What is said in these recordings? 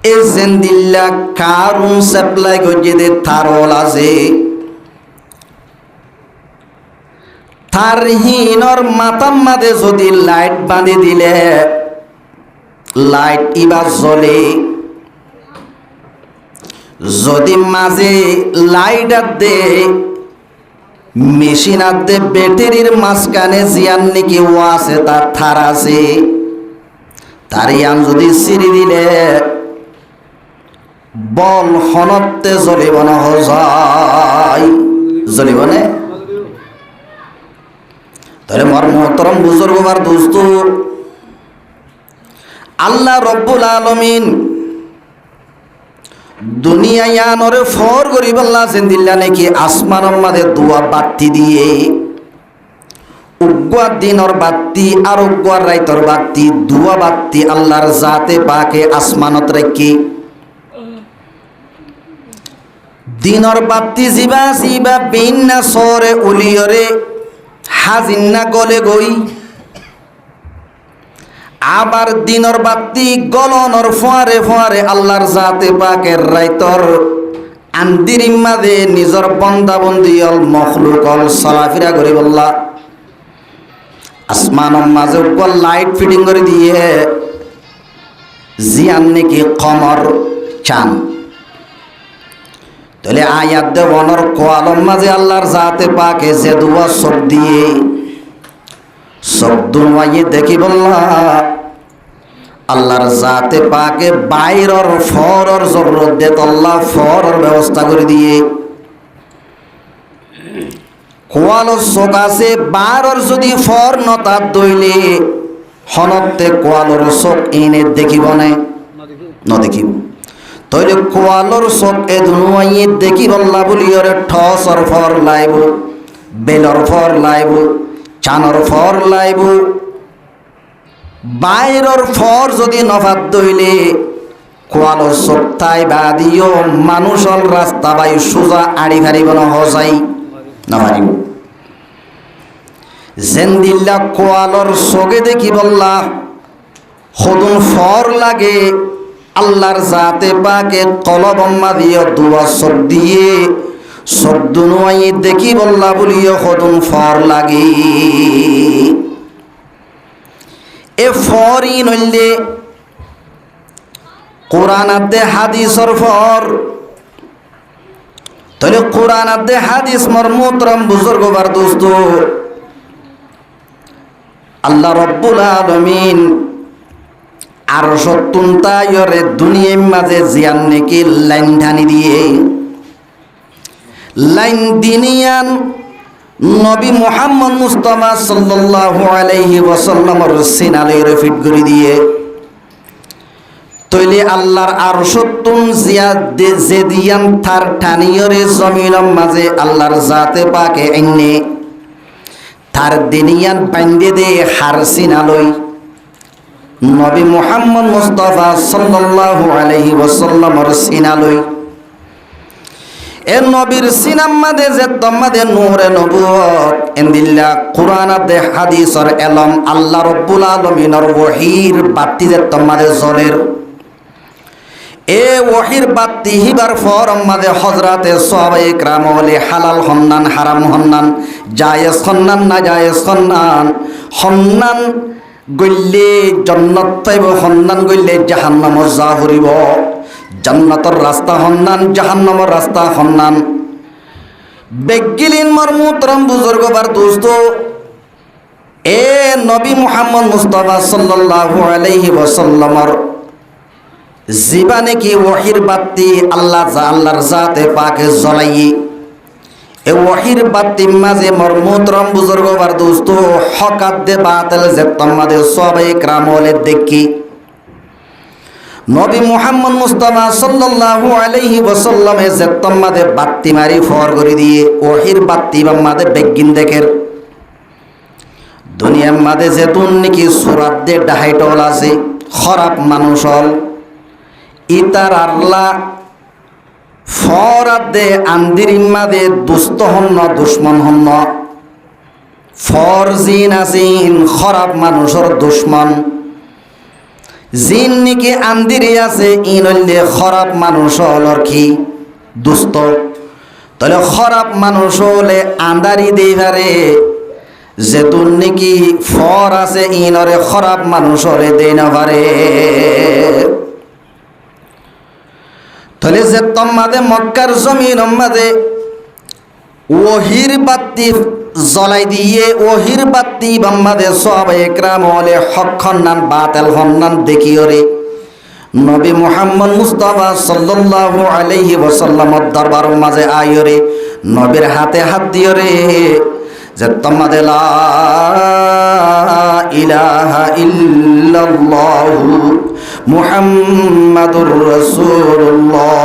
এ জেন্দিল্লা কারুন supply গজেদে তারল আছে তার হিনর মাতাম মাদে যদি লাইট বাঁধে দিলে লাইট ইবার জ্বলে যদি মাঝে লাইট আর দে মেশিন আর দে ব্যাটারির মাঝখানে জিয়ান নাকি ও আছে তার থার আছে তার ইয়ান যদি সিঁড়ি দিলে বল হনতে জ্বলিব না হজাই জ্বলিব না তাহলে মর মোহতরম বুজুর্গ বার দোস্ত আল্লাহ রব্বুল আলামিন দুনিয়া ইয়ানরে ফর গরিব আল্লাহ জিন্দিল্লা নাকি আসমানের মাঝে দুয়া বাতি দিয়ে উগ্র দিনর বাতি আর উগ্র রাইতর বাতি দুয়া বাতি আল্লাহর জাতে পাকে আসমানত রেখে দিনর বাতি জিবা জিবা বিন্না সরে উলিয়রে হাজিন্না গলে গই আবার দিনর বাতি গলনর ফোয়ারে ফোয়ারে আল্লাহর জাতে পাকের রাইতর আন্দিরিম মাঝে নিজর বন্দাবন্দি অল মখলুক অল চলাফিরা করি বললা আসমানের মাঝে উপর লাইট ফিটিং করে দিয়ে জিয়ান নাকি কমর চান তাহলে আয়াত দেবনর কোয়ালম মাঝে আল্লাহর জাতে পাকে যে দুয়া সব দিয়ে সব দুয়াইয়ে দেখি বললা আল্লাহর জাতে পাকে বাইরর ফরর জরুরত দে আল্লাহ ফরর ব্যবস্থা করে দিয়ে কোয়ালর চোখ আছে বারর যদি ফর নতার দইলে হনতে কোয়ালর চোখ এনে দেখিব না দেখিব তৈরি কোয়ালর চোখ এ দুনুয়াইয়ে দেখি বললা বলি ওরে ঠসর ফর লাইব বেলর ফর লাইব চানর ফর লাইব বাইরর ফর যদি নফাত দইলে কোয়ালর চোখ তাই বাদিও মানুষল রাস্তা বাই সোজা আড়ি ফারিব না হজাই না পারিব জেন্দিল্লা কোয়ালর চোখে দেখি বললা সদুন ফর লাগে আল্লাহর জাতে পাকে কলবম্মা দিয়ে দুয়া সব দিয়ে সব দুনুয়াই দেখি বললা বলিও সদুন ফর লাগে এ ফরই নইলে কোরআন আদে হাদিসর ফর তাহলে কোরআন আদে হাদিস মর মোহতরম বুজুর্গ বার দোস্ত আল্লাহ রব্বুল আলামিন আর সত্তুন তাইরে দুনিয়ার মাঝে জিয়ান নাকি লাইন ধানি দিয়ে লাইন দিনিয়ান নবী মুহাম্মদ মুস্তাফা সাল্লাল্লাহু আলাইহি ওয়াসাল্লামের সিনালের ফিট করে দিয়ে তইলে আল্লাহর আর সত্তুন জিয়াদ যে দিয়ান তার টানিয়রে জমিনের মাঝে আল্লাহর জাতে পাকে এনে তার দিনিয়ান বান্ধে দে হার সিনালই নবী মুহাম্মদ মুস্তাফা সাল্লাল্লাহু আলাইহি ওয়াসাল্লামের সিনালই এ নবীর সিনাম মাদে যে তোমাদে নূরে নবুয়ত ইনদিল্লা কুরআন দে হাদিসর এলম আল্লাহ রাব্বুল আলামিনের ওহীর বাতি যে তোমাদে জ্বলের এ ওহীর বাতি হিবার ফর মাদে হযরতে সাহাবায়ে کرام ওলি হালাল হন্নান হারাম হন্নান জায়েজ হন্নান না জায়েজ হন্নান গইলে জান্নাত পাইব হন্নান গইলে জাহান্নামত যা হরিব জান্নাতের রাস্তা হন্নান জাহান্নামের রাস্তা হন্নান বেগিলিন মরমুতরম বুজুর্গ বার দোস্ত এ নবী মুহাম্মদ মুস্তাফা সাল্লাল্লাহু আলাইহি ওয়াসাল্লামের জীবনে কি ওহীর বাতি আল্লাহর জাতে পাকে জ্বলাই এ ওহীর বাতি মাঝে মরমুতরম বুজুর্গ বার দোস্ত হকাত দে বাতিল যে তোমাদের সাহাবায়ে کرام ওলে দেখি নবী মুহাম্মদ মুস্তাফা সাল্লাল্লাহু আলাইহি ওয়াসাল্লাম এ যে তোমাদের বাতি মারি ফর করে দিয়ে ওহীর বাতি বাম্মাদে বেগিন দেখের দুনিয়ার মাঝে যে তুন নাকি সুরাত দে ডাহাইটল আছে খারাপ মানুষল ইতার আল্লাহ ফরাত দে আন্দিরিম মাদে দুষ্ট হন্ন দুশ্মন হন্ন ফরজিন আসিন খারাপ মানুষের দুশ্মন জিন নাকি আন্দিরি আছে ইন হইলে খারাপ মানুষ হলর কি দুস্থ, তাহলে খারাপ মানুষ হলে আন্দারি দেই পারে, যেতুন নাকি ফর আছে ইনরে খারাপ মানুষ হলে দেই না পারে। তাহলে যে তোমাদের মক্কার জমিন মাঝে ওহির বাতি জ্বলাই দিয়ে ওহির বাতি বাম্মাদে সব একরাম হলে হক খন্নান বাতেল খন্নান দেখিওরে নবী মুহাম্মদ মুস্তাফা সাল্লাল্লাহু আলাইহি ওয়াসাল্লামের দরবারের মাঝে আইরে নবীর হাতে হাত দিওরে যে তোমাদের লা ইলাহা ইল্লাল্লাহু মুহাম্মাদুর রাসূলুল্লাহ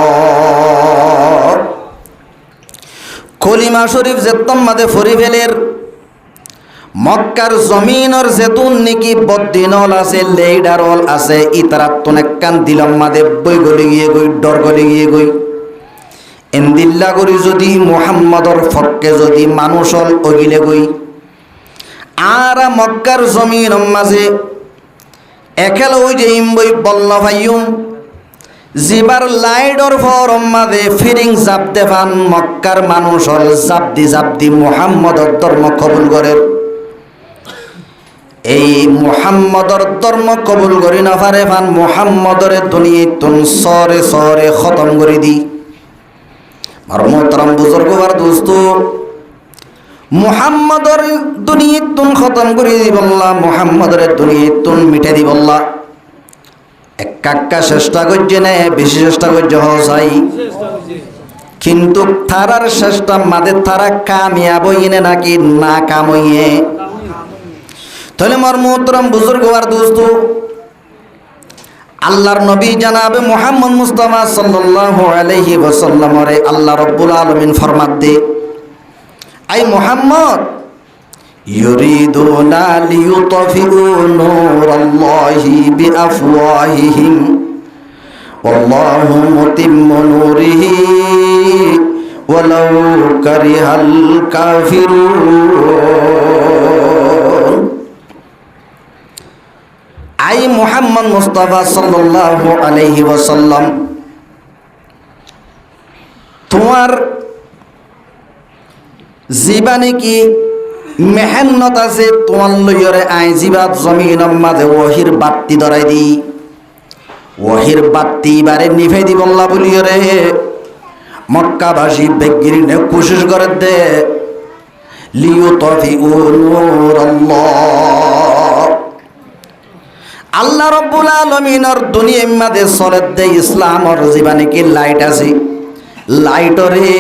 কলিমা শরীফ যে তোমাদের ফরি ফেলের মক্কার জমিনের যেতুন নাকি বদ্দিনল আছে লেইডারল আছে ইতারাত্তন একখান দিলম মাদে বই গলি গিয়ে গই ডর গলি গিয়ে গই এন্দিল্লা করি যদি মুহাম্মদর ফক্কে যদি মানুষল ওগিলে গই আর মক্কার জমিন মাঝে একেল ওই যে ইমবই বল্ল ভাইয়ুম জিবার লাইডর ফরম মাঝে ফিরিং জাপ দেফান মক্কার মানুষল জাপদি মুহাম্মদর ধর্ম কবুল করে এই মুহাম্মদর ধর্ম কবুল করি না পারে ফান মুহাম্মদরে দুনিয়ায় তুন সরে সরে খতম করে দি। আর মোহতারাম বুজুর্গ আর দোস্ত মুহাম্মদর দুনিয়ায় তুন খতম করে দি বললা মুহাম্মদরে দুনিয়ায় তুন মিটে দি বললা একা চেষ্টা করছে না বেশি চেষ্টা করছে হসাই কিন্তু তারার চেষ্টা মাদের তারা কামিয়াব ইনে নাকি না কামইয়ে। তাহলে মোর মোহতারাম বুজুর্গ আর দোস্ত আল্লাহর নবী জানাবে মুহাম্মদ মুস্তাফা সাল্লাল্লাহু আলাইহি ওয়াসাল্লামরে আল্লাহ রাব্বুল আলামিন ফরমাত দে আই মুহাম্মদ ইউরিদুনা লিইউতফিউ নূরাল্লাহি বিআফওয়াহিহিম ওয়াল্লাহু মুতিম্মু নূরিহি ওয়ালাউ কারিহাল কাফিরুন। আই মুহাম্মদ মুস্তাফা সাল্লাল্লাহু আলাইহি ওয়াসাল্লাম তোমার জীবনে কি মেহনত আছে তোমার লইরে আই জিবাত জমিনের মাঝে ওহির বাতি ধরাই দি ওহির বাতি বারে নিভে দি বললা বলিরে মক্কাবাসী বেগিরিনে কোশিশ করে দে লিইউতফিউ নূরাল্লাহ আল্লাহ রাব্বুল আলামিনের দুনিয়ার মাঝে চলে দে ইসলামর জীবনে কি লাইট আছে লাইটরে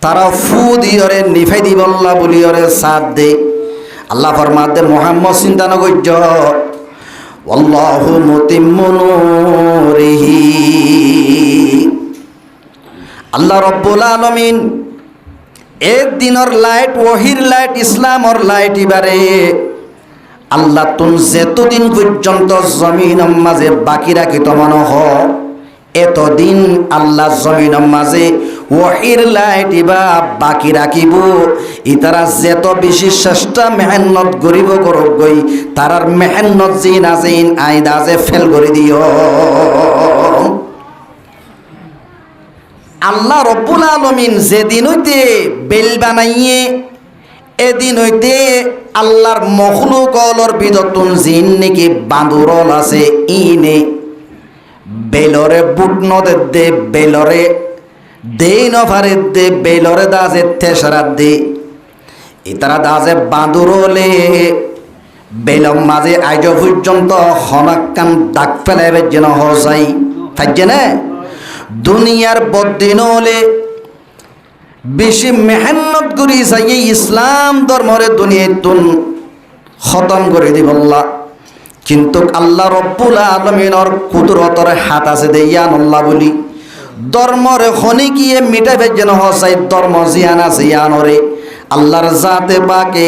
তারা ফু দিয়রে নিফাই দি বল্লা বলিয়রে সাথ দে আল্লাহ ফরমাত দে মুহাম্মদ চিন্তা নগর্য আল্লাহু মুতিম্মু নূরিহি আল্লাহ রাব্বুল আলামিন এই দিনের লাইট ওহির লাইট ইসলামর লাইট ইবারে আল্লাহ তুন যেতদিন পর্যন্ত জমিনের মাঝে বাকি রাখি তমান হ এতদিন আল্লাহ জমিনের মাঝে ওহির লাইট ইবা বাকি রাখিব ইতারা যেত বেশি চেষ্টা মেহনত করিব করব গই তারার মেহনত জিন আছে আইদা যে ফেল করে দিও। আল্লাহ রব্বুল আলামিন যেদিন হইতে বেল বানাইয়ে এদিন হইতে আল্লাহর মখলুকলর বিদতুন জিন নাকি বাঁদুরল আছে ইনে বেলরে বুট নদে দে বেলরে দে নফারে দে বেলরে দাজে তেসরাত দে ইতারা দাজে বাঁদুরলে বেলম মাঝে আজ পর্যন্ত হনাক্কান ডাক ফেলাইবে যেন হসাই থাকছে না দুনিয়ার বদিন হলে বেশি মেহনত করি যাই ইসলাম ধর্মরে দুনিয়ায় তুন খতম করে দিবল্লা কিন্তু আল্লাহ রব্বুল আলামিনের কুদরতর হাত আছে দেয়ান আল্লাহ বলি ধর্মরে খনিকিয়ে মিটাবে যেন হসাই ধর্ম জিয়ান আছে ইয়ানরে আল্লাহর জাতে পাকে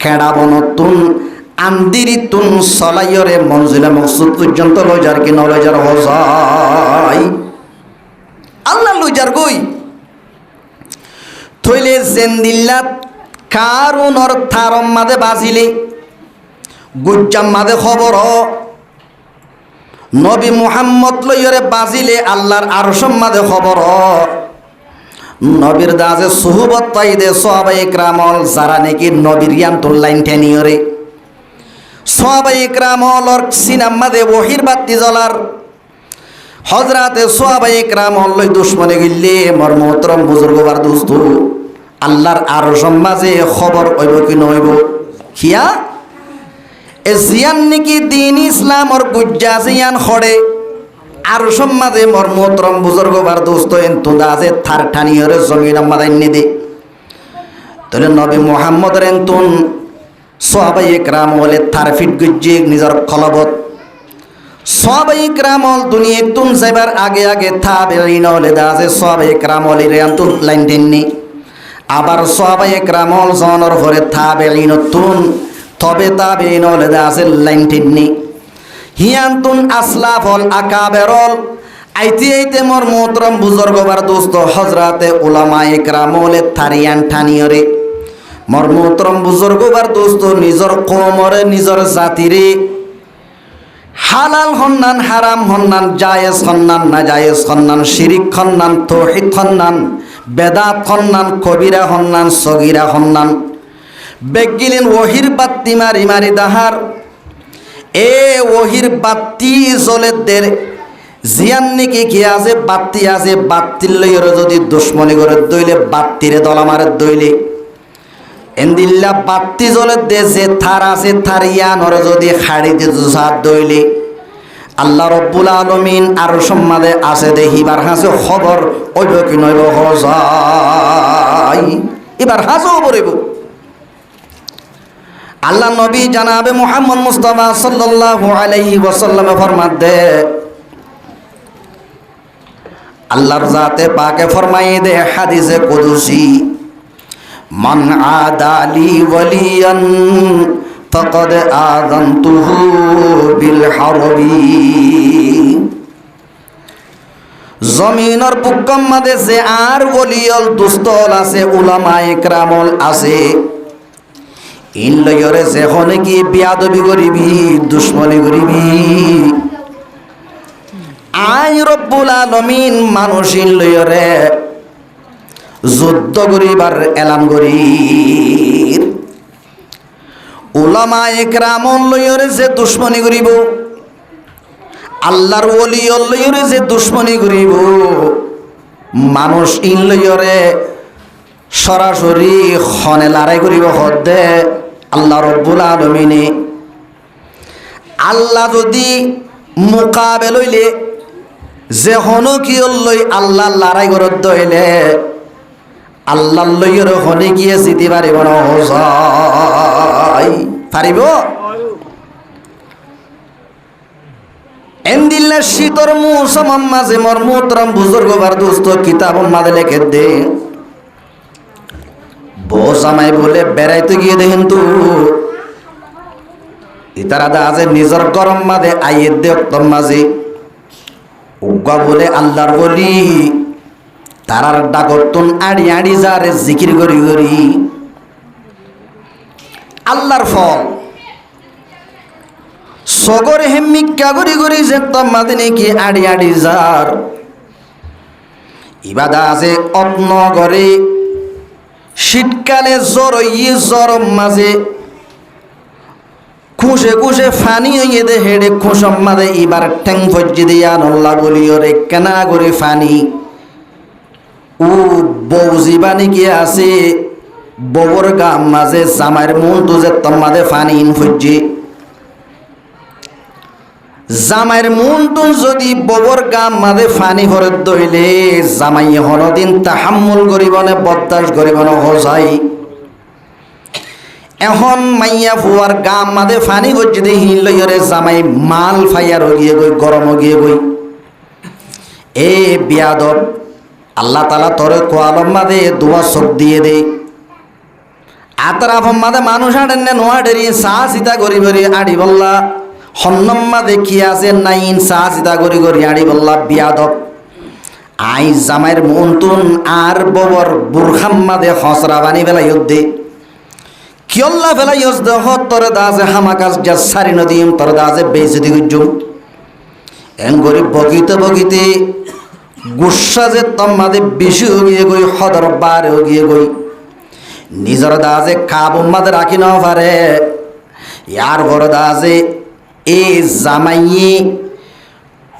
খেড়াবন তুন আন্দিরি তুন সলাইরে মঞ্জিলে মকসুদ পর্যন্ত লইজার কি নলইজার হসাই আল্লাহ লইজার গই থইলে জেন্দিল্লাত কারুনর থারম মাদে বাজিলে গুজ্জাম মাদে খবর নবী মুহাম্মদ লইরে বাজিলে আল্লাহর আরশের মাঝে খবর নবীর দাজে সুহবত পাইদে সাহাবায়ে ইকরামল যারা নাকি নবীর ইয়ান্তুল লাইন টেনিয়রে সাহাবায়ে ইকরামলর সিনার মাঝে ওহির বাতি জ্বলার হযরতে সাহাবায়ে ইকরামল লই দুশমনে গিল্লে মোর মোহতরম বুজুর্গবার দোস্ত আল্লাহর আরশের মাঝে খবর হইব কি নইব কিয়া এ জিয়ান নাকি দিন ইসলামর গুজ্জা জিয়ান খড়ে আর সম্মাদে মোর মোহতরম বুজুর্গবার দোস্ত এন্তু দাজে থার ঠানিয়রে জমিন মাদাইনি দে তাহলে নবী মুহাম্মদের এন্তুন সাহাবায়ে ইকরামলে থার ফিট গুজ্জে নিজের খলবত সাহাবায়ে ইকরামল দুনিয়া তুন যাইবার আগে আগে তাবেঈন হলে দাজে সাহাবায়ে ইকরামলে এন্তুন লাইন দেননি আবার সাহাবায়ে ইকরামল জনর পরে তাবেঈন তুন তবে তাবেঈন হলে দাজে লাইন দেননি হিয়ান্তুন আসলাফল আকাবেরল আইতে আইতে মোর মোহতরম বুজুর্গবার দোস্ত হযরতে উলামায়ে ইকরামলে থারিয়ান ঠানিয়রে মোর মোহতরম বুজুর্গবার দোস্ত নিজর কওমরে নিজর জাতিরে হালাল হন্নান হারাম হন্নান জায়েজ হন্নান নাজায়েজ হন্নান শিরিক হন্নান তাওহীদ হন্নান বেদাত হন্নান কবিরা হন্নান সগীরা হন্নান বেগিলেন ওহির বাত্তি মারি মারি দাহার এ ওহির বাত্তি জ্বলে দের জিয়ান নাকি কি আছে বাত্তির লইরে যদি দুশ্মনী করে দইলে বাত্তিরে দলা মারে দইলে এন্দিল্লা বাত্তি জ্বলে দে যে থার আছে থার ইয়ানরে যদি খাড়ি দিয়ে সাত দইলে আল্লাহ রব্বুল আলামিন আর সম্মাদে আছে দেহিবার হাসে খবর ওইব কি নইব হজাই এবার হাসও বলিব আল্লাহ নবী জানাবে মুহাম্মদ মুস্তাফা সাল্লাল্লাহু আলাইহি ওয়াসাল্লাম ফরমাত দে আল্লাহর জাতে পাকে ফরমায়ে দে হাদিসে কুদসি মান আদালি ওয়ালিয়ান ফাকাদ আযানতুহু বিল হারবি জমিনের বুকম মাঝে যে আর ওলিয়ল দুস্তল আছে উলামায়ে ইকরামল আছে ইন লয়রে যখন কি বিয়াদবি করিবি দুশ্মনী করিবি আই রব্বুল আলামিন মানুষ ইন লয়রে যুদ্ধ করিবার এলান করি উলামায়ে ইকরাম লয়রে যে দুশ্মনী করিব আল্লাহর ওলি লয়রে যে দুশ্মনী করিব মানুষ ইন লয়রে সরাসরি খনে লড়াই করিব হদে আল্লাহ রব্বুল আলামিনে আল্লাহ যদি মোকাবেল হইলে যে হনো কি লই আল্লাহ লড়াই করত দইলে আল্লাহ লইয়ের হনে গিয়ে জিতি পারিব না হজাই পারিব এন্দিল্লা শীতর মৌসুম মাঝে মোর মোহতরম বুজুর্গবার দোস্ত কিতাব মাঝে লেখে দে বউ জামাই বলে বেড়াইতে গিয়ে দেখেন তো ইতারা দা আছে নিজের গরম মাঝে আইয়ের দেবতর মাঝে উগা বলে আল্লাহর বলি তারার ডাকতন আড়ি আড়ি যারে জিকির করি করি আল্লাহর ফল সগরে হেমিকা করি করি যে তোমাদের নাকি আড়ি আড়ি যার ইবাদা আছে অপনগরে শীতকালে জ্বর জ্বরম মাঝে খুশে খুশে ফানি হইয়ে দে হেডে খুশম মাঝে এবার ঠ্যাং ফজ্জি দিয়া নল্লা বলিওরে কেনা করে ফানি ও বউ জীবানি কি আছে বউর গাম মাঝে জামাইর মন তো যে তোমাদে ফানি ইন ফজ্জি জামাইর মন তো যদি বউর গাম মাঝে ফানি ভরে দইলে জামাই হনদিন তাহাম্মুল করিব না বরদাস্ত করিব না হজাই এখন মাইয়া ফুয়ার গাম মাঝে ফানি গজ্জি দে হিন লইরে জামাই মাল ফাইয়ার গিয়ে গই গরম গিয়ে গই এ বিয়াদব আল্লাহ তাআলা তোরে কোয়ালম মাঝে দোয়া সব দিয়ে দে আতরাফ মাঝে মানুষ আড়েন নোয়া ডেরি সা সীতা গরি গরি আড়ি বল্লা হন্নম্মা দেখি আছে নাইন সা সীতা গরি গরি আড়ি বল্লা বিয়াদব আই জামাইর মন্তুন আর ববর বুরখাম মাঝে হসরা বানি বেলা ইউদ্দে কিয়ল্লা ফেলা ইয়স দেহ তোরে দাজে হামাকাজ যা সারি নদীম তোরে দাজে বেইজদি গুজুম এন গরি বকিতে বকিতে গুসা যে তোমাদে বেশি গিয়ে গই হদর বারে গিয়ে গই নিজের দাজে কাবু মাদে রাখি না পারে ইয়ার বড় দাজে এ জামাইয়ে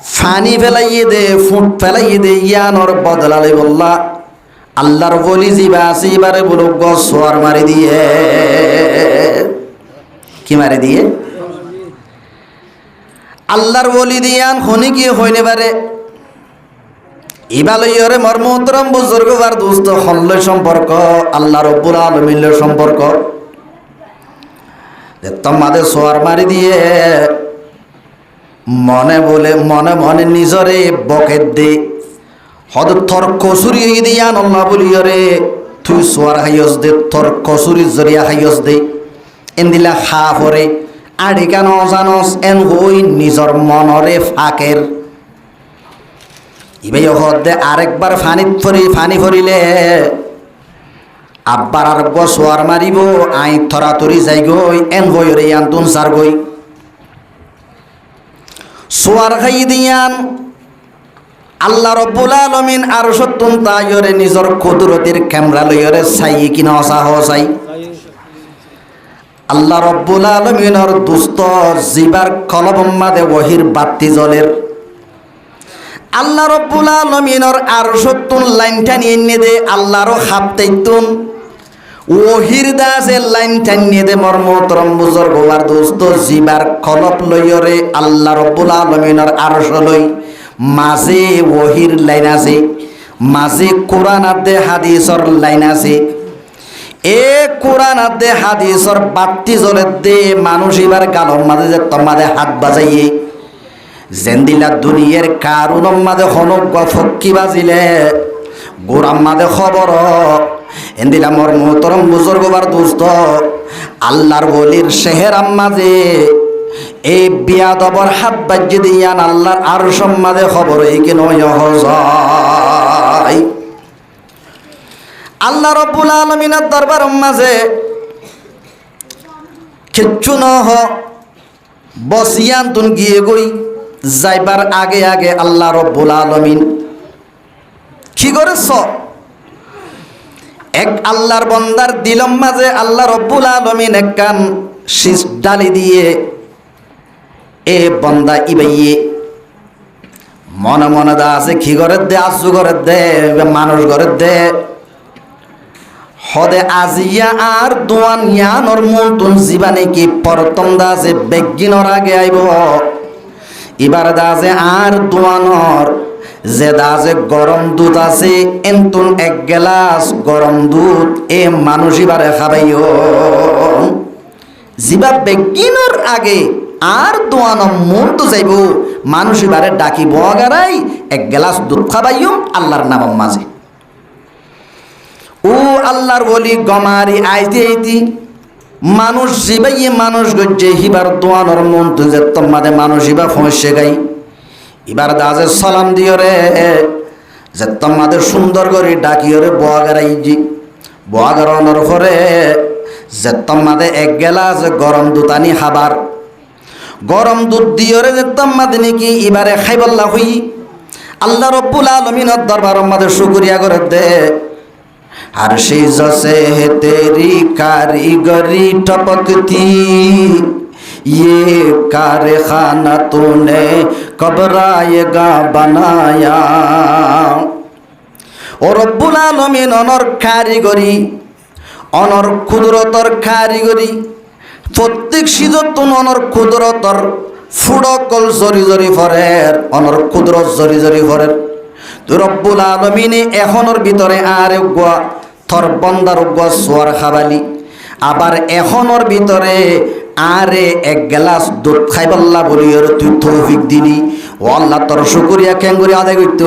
ফানি ফেলাইয়ে দে ফুট ফেলাইয়ে দে ইয়ানোর বদলালে বললা আল্লাহর বলি জিবা আছে এবারে বলো গসওয়ার মারি দিয়ে কি মারি দিয়ে আল্লাহর বলি দিয়ান হনি কি হইনে পারে ইবালইরে মর্মতরম বুজুর্গ আর দোস্ত হল্লে সম্পর্ক আল্লাহ রব্বুল আলামিনের সম্পর্ক তোমাদের সোয়ার মারি দিয়ে মনে বলে মনে মনে নিজরে বকেট দে হদ থর কসুরি দিয়ান আল্লাহ বলিয়রে তুই সোয়ার হাইয়স দে থর কসুরি জরিয়া হাইয়স দে এন্দিলা খা পরে আড়ি কেন জানস এন হই নিজর মনরে ফাঁকের ইবাই হদে আরেকবার ফানি ফরিলে আব্বার আর সোয়ার মারিব আই থরাতরি যাই গই এন হই রে আন্তুন সার গই সোয়ার খাই দিয়ান আল্লাহ রব্বুল আলামিন আর সত্তুন তাইরে নিজর কুদরতের ক্যামেরা লইরে চাই কিনা অসাহ চাই আল্লাহ রব্বুল আলামিনের দুস্ত জিবার কলবম্মাদে ওহির বাতি জলের আল্লাহ রব্বুল আলামিনের আর সত্তুন লাইনটা নিয়ে দে আল্লাহরও হাবতাইতুন ওহির দাসের লাইনটা নিয়ে দে মর্মতরম বুজুর্গ আর দোস্ত জিবার কলপ লইরে আল্লাহ রব্বুল আলামিনের আরশ লই মাঝে ওহির লাইন আছে মাঝে কোরআন আদে হাদিসর লাইন আছে এ কোরআন আদে হাদিসর বাতি জ্বলে দে মানুষ এবার গালম মাঝে যে তোমাদের হাত বাজাইয়ে জেন্দিলা দুনিয়ার কারুন মাঝে হনক ফক্কি বাজিলে গোরাম মাঝে খবর এন্দিলা মর মোহতরম বুজুর্গবার দোস্ত আল্লাহর বলির শেহের মাঝে এই বিয়াদবর হাত বাজ্যে দিয়ান আল্লাহর আর সম্মাদে খবর এই কেন যায় আল্লাহ রব্বুল আলামিনের দরবার মাঝে কিচ্ছু নহ বসিয়ান তুন গিয়ে গই যাইবার আগে আগে আল্লাহ রব্বুল আলামিন কি করেছ এক আল্লাহর বন্দার দিলম মাঝে আল্লাহ রব্বুল আলামিন এক কান শীষ ডালি দিয়ে এ বন্দা ইবাইয়ে মনে মনে দা আছে কি করে দে আসু করে দে মানুষ করে দে হদে আজিয়া আর দোয়ান ইয়ানোর মন্তুন জীবানে কি পরতম দা আছে বেগিনর আগে আইব এবার দা আছে আর দোয়ানর যে দা আছে গরম দুধ আছে এন্তুন এক গ্লাস গরম দুধ এ মানুষ এবারে খাবাইও জিবা বেগিনর আগে আর দোয়ানো মন তো যাইব মানুষ এবারে ডাকি বগারাই এক গ্লাস দুধ খাবাইও আল্লাহর নাম মাঝে ও আল্লাহর বলি গমারি আইতে আইতি মানুষ জিবাইয়ে মানুষ গজ্জে হিবার দোয়ানোর মন তো যে তোমাদে মানুষ ইবা ফসে গাই এবার দাজে সালাম দিও রে যে তোমাদের সুন্দর করে ডাকিও রে বগারাই জি বগারানোর পরে যে তোমাদে এক গ্লাস গরম দুধ আনি খাবার গরম দুধ দিওরে যেতাম মাদিনী কি এবারে খাইবল্লা হই আল্লাহ রব্বুল আলামিনের দরবার আমাদের শুকরিয়া করে দে আর সেই জসে হে তেরি কারিগরি টপকতি ये कारखाना तूने कब रायगा बनाया ও রব্বুল আলামিন অনর কারিগরি অনর কুদরতর কারিগরি প্রত্যেক সিজতুন অনর কুদরতর ফুডকল জরি জরি ফরের অনর কুদরত জরি জরি ফরের তো রব্বুল আলামিনে এখনের ভিতরে আর গোয়া থর বন্দার গোয়া সোয়ার খাবালি আবার এখনের ভিতরে আরে এক গ্লাস দুধ খাইবাল্লা বলি আর তুই তৌফিক দিলি ও আল্লাহ তোর শুকরিয়া কেঙ্গুরি আদায় করত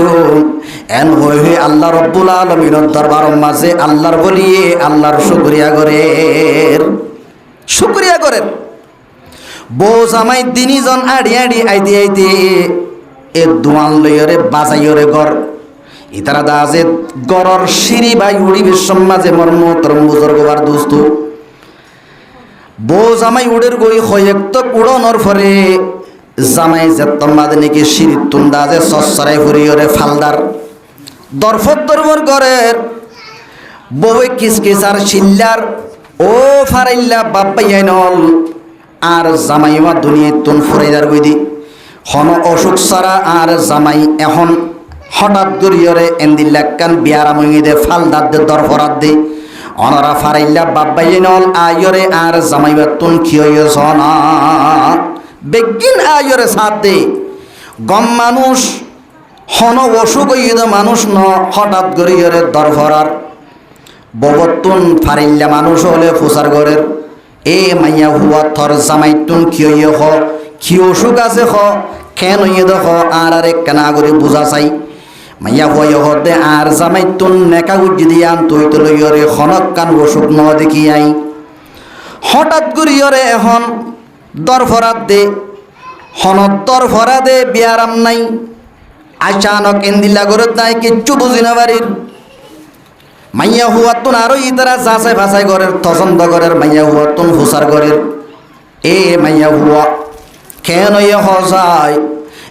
এন হয়ে আল্লাহ রব্বুল আলামিনের দরবার মাঝে আল্লাহর বলিয়ে আল্লাহর শুকরিয়া করেন বউ জামাই দিনিজন আড়ি আড়ি আইতে আইতে এ দোয়ান লইরে বাজাইরে ঘর ইতারা দা যে গরর সিঁড়ি বাই উড়িবে সমাজে মর্মতরম বুজুর্গবার দোস্ত বউ জামাই উড়ের গই হয়েক তো উড়ানোর পরে জামাই যে তোমাদের নাকি সিঁড়ির তুন্দা যে সসরাই ফুরিয়রে ফালদার দরফত দরবর ঘরের বউয়ে কিসকিস আর শিল্লার ও ফারাইল্লা বাপ্পাইয়াই নল আর জামাইমা দুনিয়ায় তুন ফুরাইদার গইদি হন অসুখ সারা আর জামাই এখন হঠাৎ গরিয়রে এন্দিল্লাকান বিয়ারাম দে ফালদার দে দরফরাত দে অনরা ফারাইল্লা বাপ্পাইয়াই নল আয়রে আর জামাইবা তুন খিয়য় সনা বেগিন আয়রে সাথ দে গম মানুষ হন অসুখ ইদ মানুষ ন হঠাৎ গরিয়রে দরফরার ববতুন ফারিল্লা মানুষ হলে ফুসার ঘরের এ মাইয়া হুয়া থর জামাইতুন কিয় হ কি অসুখ আছে হ কেন ইয়ে হ আর আরে কেনা করে বুঝা চাই মাইয়া হুয়া হতে আর জামাইতুন নেকা উজ্জি দিয়ান তুই তো লইয়রে হনক কান অসুখ ন দেখি আই হঠাৎ করিয়রে এখন দরফরাত দে হনত দরফরা দে বিয়ারাম নাই আচানক এন্দিল্লা ঘরত নাই কিচ্ছু বুঝি না বাড়ির মাইয়া হুয়াতুন আরো ইতারা যাচাই ভাষাই ঘরের পছন্দ ঘরের মাইয়া হুয়াতুন হুসার ঘরের এ মাইয়া হুয়া কেন ইয়ে হসাই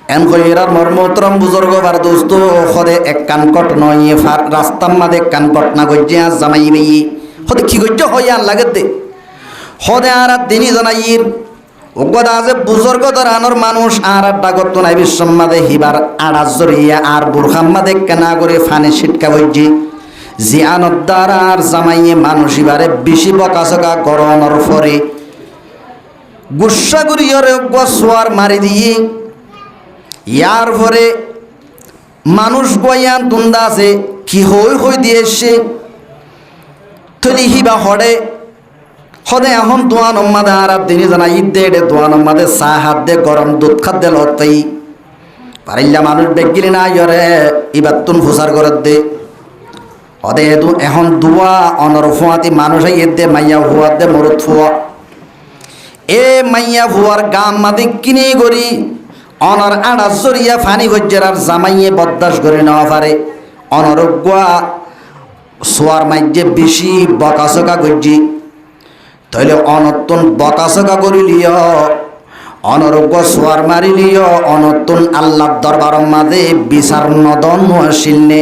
এন কইরার মর্মতরম বুজুর্গ বার দোস্ত খদে এক কানকট নয় ফার রাস্তার মাঝে কানকট না গজ্জা জামাই বেই খদে কি গজ্জ হয় আর লাগে দে খদে আর দিনই জানাইর ওগদা যে বুজুর্গ দরানোর মানুষ আর ডাগত নাই বিশ্বমাদে হিবার আড়াজ জরিয়া আর বুরখাম্মাদে কেনা করে ফানে ছিটকা বজ্জি জিয়ানত দ্বারা আর জামাইয়ে মানুষ এবারে বেশি বকাচকা গরমের পরে গুসা গুরিয়রে গোসোয়ার মারি দিয়ে ইয়ার পরে মানুষ গয়ান তুন্দা আছে কি হই দিয়েছে তলি হিবা হড়ে হদে এখন দোয়ান মাদে আর দিনই জানা ঈদ দে দোয়ান মাদে চা হাত দে গরম দুধ খাত দে লতাই পারিল্লা মানুষ বেগিলি না ইয়রে ইবার তুন ফুসার করে দে হদে এখন দুয়া অনর ফুয়াতি মানুষ দে মাইয়া ফুয়া দে মরুত ফুয়া এ মাইয়া ফুয়ার গাম মাদে কিনে গড়ি অনর আড়া জরিয়া ফানি গজ্জের আর জামাইয়ে বদাস করে নেওয়া পারে অনরজ্ঞা সোয়ার মাইজে বেশি বকাচকা গজ্জি তাইলে অনতুন বকাচকা করিলিও অনরজ্ঞ সোয়ার মারিলিও অনতুন আল্লাহ দরবার মাঝে বিচার নদন আসিলনে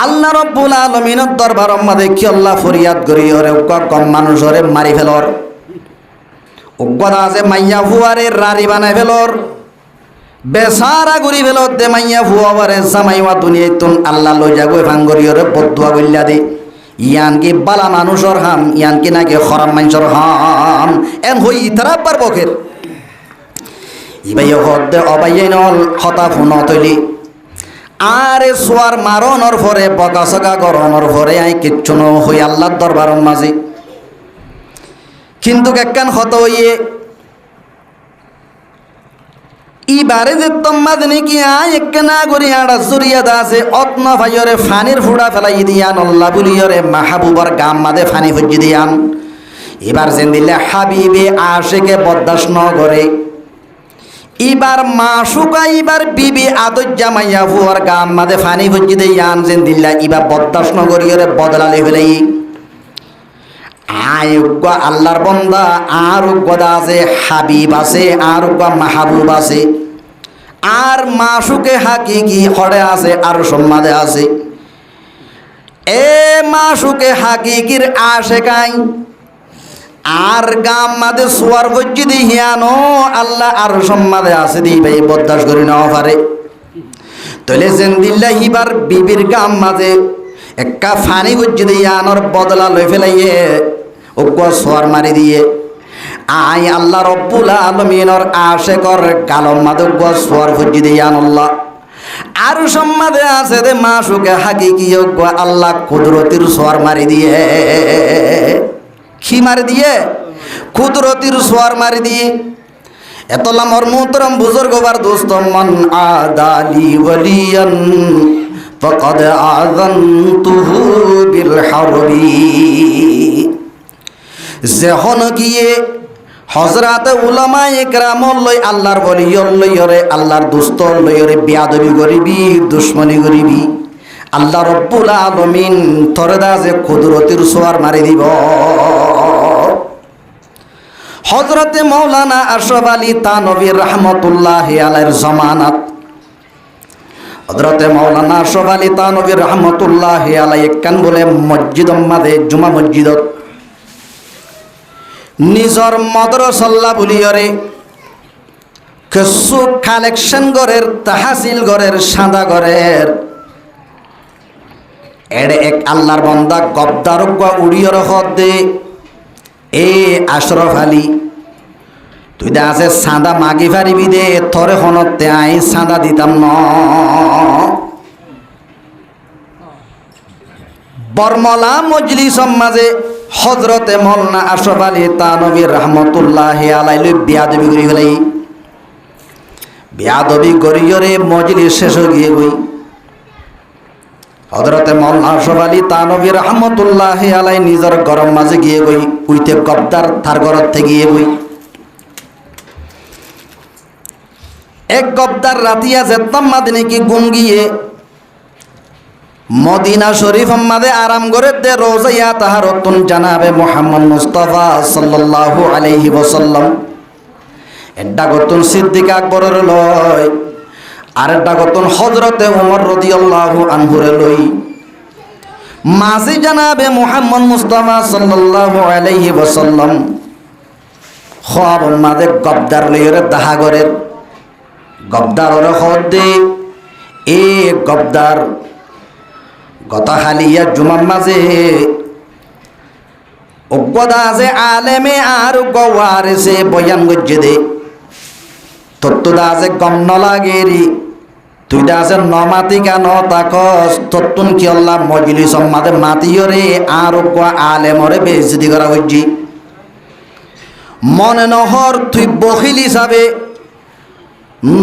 আল্লাহ রব্বুল আলামিনের দরবার মাঝে কি আল্লাহ ফরিয়াদ করি ওরে কম মানুষরে মারি ফেলর উগ্গদা আছে মাইয়া ফুয়ারে রারি বানাই ফেলর বেসারা ঘুরি ফেলত দে মাইয়া ফুয়ারে জামাইওয়া দুনিয়ায় তুন আল্লাহ লই যাগো ভাঙ্গরিয়রে বদুয়া বললা দে ইয়ান কি বালা মানুষর হাম ইয়ান কি নাকি খরাম মানুষের হাম এন হই তারা পার বকের ইবাই হদে অবাইয়াই নল হতা ফোন তৈলি আরে সোয়ার মারণর পরে বকাসকা গরণর পরে আই কিচ্ছু ন হই আল্লাহর দরবারের মাঝে কিন্তু একখান হত হইয়ে ইবারে যে তোমাদ নাকি আয় একখানা করি আড়া জুরিয়া দা আছে অত্ন ভাইয়রে ফানির ফুড়া ফেলাই দিয়ান আল্লাহ বুলিয়রে মাহবুবার গাম মাদে ফানি ফুজি দিয়ান এবার যেন দিলে হাবিবে আশেকে বদাস ন করে এবার মা শুকা এবার বিবি আদর জামাইয়া ফুয়ার গাম মাদে ফানি ফুজি দিয়ান যেন দিল্লা এবার বদাস ন করিয়রে বদলালে ফেলাই আয়োগ্য আল্লাহর বন্দা আর উগ্গদা আছে হাবিব আছে আর মাহবুব আছে আর মাসুকে হাকিকি হড়ে আছে আর সম্মাদে আছে এ মাসুকে হাকিকির আশে কাই আর গাম মাদে সোয়ার গজ্জি দি হিয়ানো আল্লাহ আর সম্মাদে আছে দি ভাই বদাস করি নেওয়া পারে তলে যেন দিল্লা হিবার বিবির গাম মাঝে একা ফানি গজ্জি দি হিয়ানোর বদলা লই ফেলাইয়ে ওগ্গ সোয়ার মারি দিয়ে আই আল্লাহ রব্বুল আলামিনের আশেকর গালম মাদগ্গ সোয়ার গজ্জি দি হিয়ানল্লাহ আর সম্মাদে আছে দে মাসুকে হাকিকি ওগ্গ আল্লাহ কুদরতির সোয়ার মারি দিয়ে কি মারি দিয়ে কুদরতির সোয়ার মারি দিয়ে এতলা মর্মতরম বুজুর্গ বার দোস্ত মন আদালি ওয়ালিয়ান ফাকাদ আযানতুহু বিল হারবি যখন গিয়ে হযরত উলামা ইকরাম লই আল্লাহর ওলিয়র লইরে আল্লাহর দোস্ত লইরে বিয়াদবি করিবি দুশমনি করিবি আল্লাহ রব্বুল আলামিন তরদা যে কুদরতির সোয়ার মারি দিব হযরতে মাওলানা আশরাফ আলী থানভী রাহমাতুল্লাহি আলাইহির জামানাত হযরতে মাওলানা আশরাফ আলী থানভী রাহমাতুল্লাহি আলাইহি কান বলে মসজিদ মাঝে জুমা মসজিদত নিজর মাদ্রাসাল্লাহ বলিয়রে কিছু কালেকশন ঘরের তাহাসিল ঘরের সাদা ঘরের এড়ে এক আল্লাহর বান্দা গবদার উড়িয়র হদে এ আশরাফ আলী তুই দা আছে সাদা মাগি পারিবি দে থরে হনতে আই সাদা দিতাম ন বর্মলা মজলিস মাঝে হযরতে মাওলানা আশরাফ আলী থানভী রাহমাতুল্লাহি আলাইহি বিয়াদবি করি ফেলাই বিয়াদবি করিয়রে মজলিস শেষ গিয়ে গই হযরতে মাওলানা আশরাফ আলী থানভী রাহমাতুল্লাহি আলাইহি নিজের গরম মাঝে গিয়ে গই উইতে গবদার তার ঘরত থেকে গিয়ে গই এক গবদার রাতিয়া যেতাম মাদিনে কি গুম গিয়ে মদিনা শরীফ মাঝে আরাম করে দে রোজাইয়া তাহারতুন জানাবে মুহাম্মদ মুস্তাফা সাল্লাল্লাহু আলাইহি ওয়াসাল্লাম এডা গতুন সিদ্দিক আকবরের লয় আর এডা গতুন হযরতে ওমর রাদিয়াল্লাহু আনহুরে লই মাঝে জানাবে মুহাম্মদ মুস্তাফা সাল্লাল্লাহু আলাইহি ওয়াসাল্লাম খোয়াব মাঝে গবদার লইরে দাহাগরের গবদার ওরে হদে এ গবদার গতা হালিয়া জুমার মাঝে অজ্ঞতা আছে আলেমে আর গওয়ারেছে বয়ান গজ্জে দে তত্ত্বদা আছে গম নলাগেরি তুই দা আছে নমাতি কেন তাকস তত্তুন কি আল্লাহ মজলিস মাঝে মাতিয়রে আর আলেমরে বেইজ্জতি করা হইজি মনে নহর তুই বখিল হিসাবে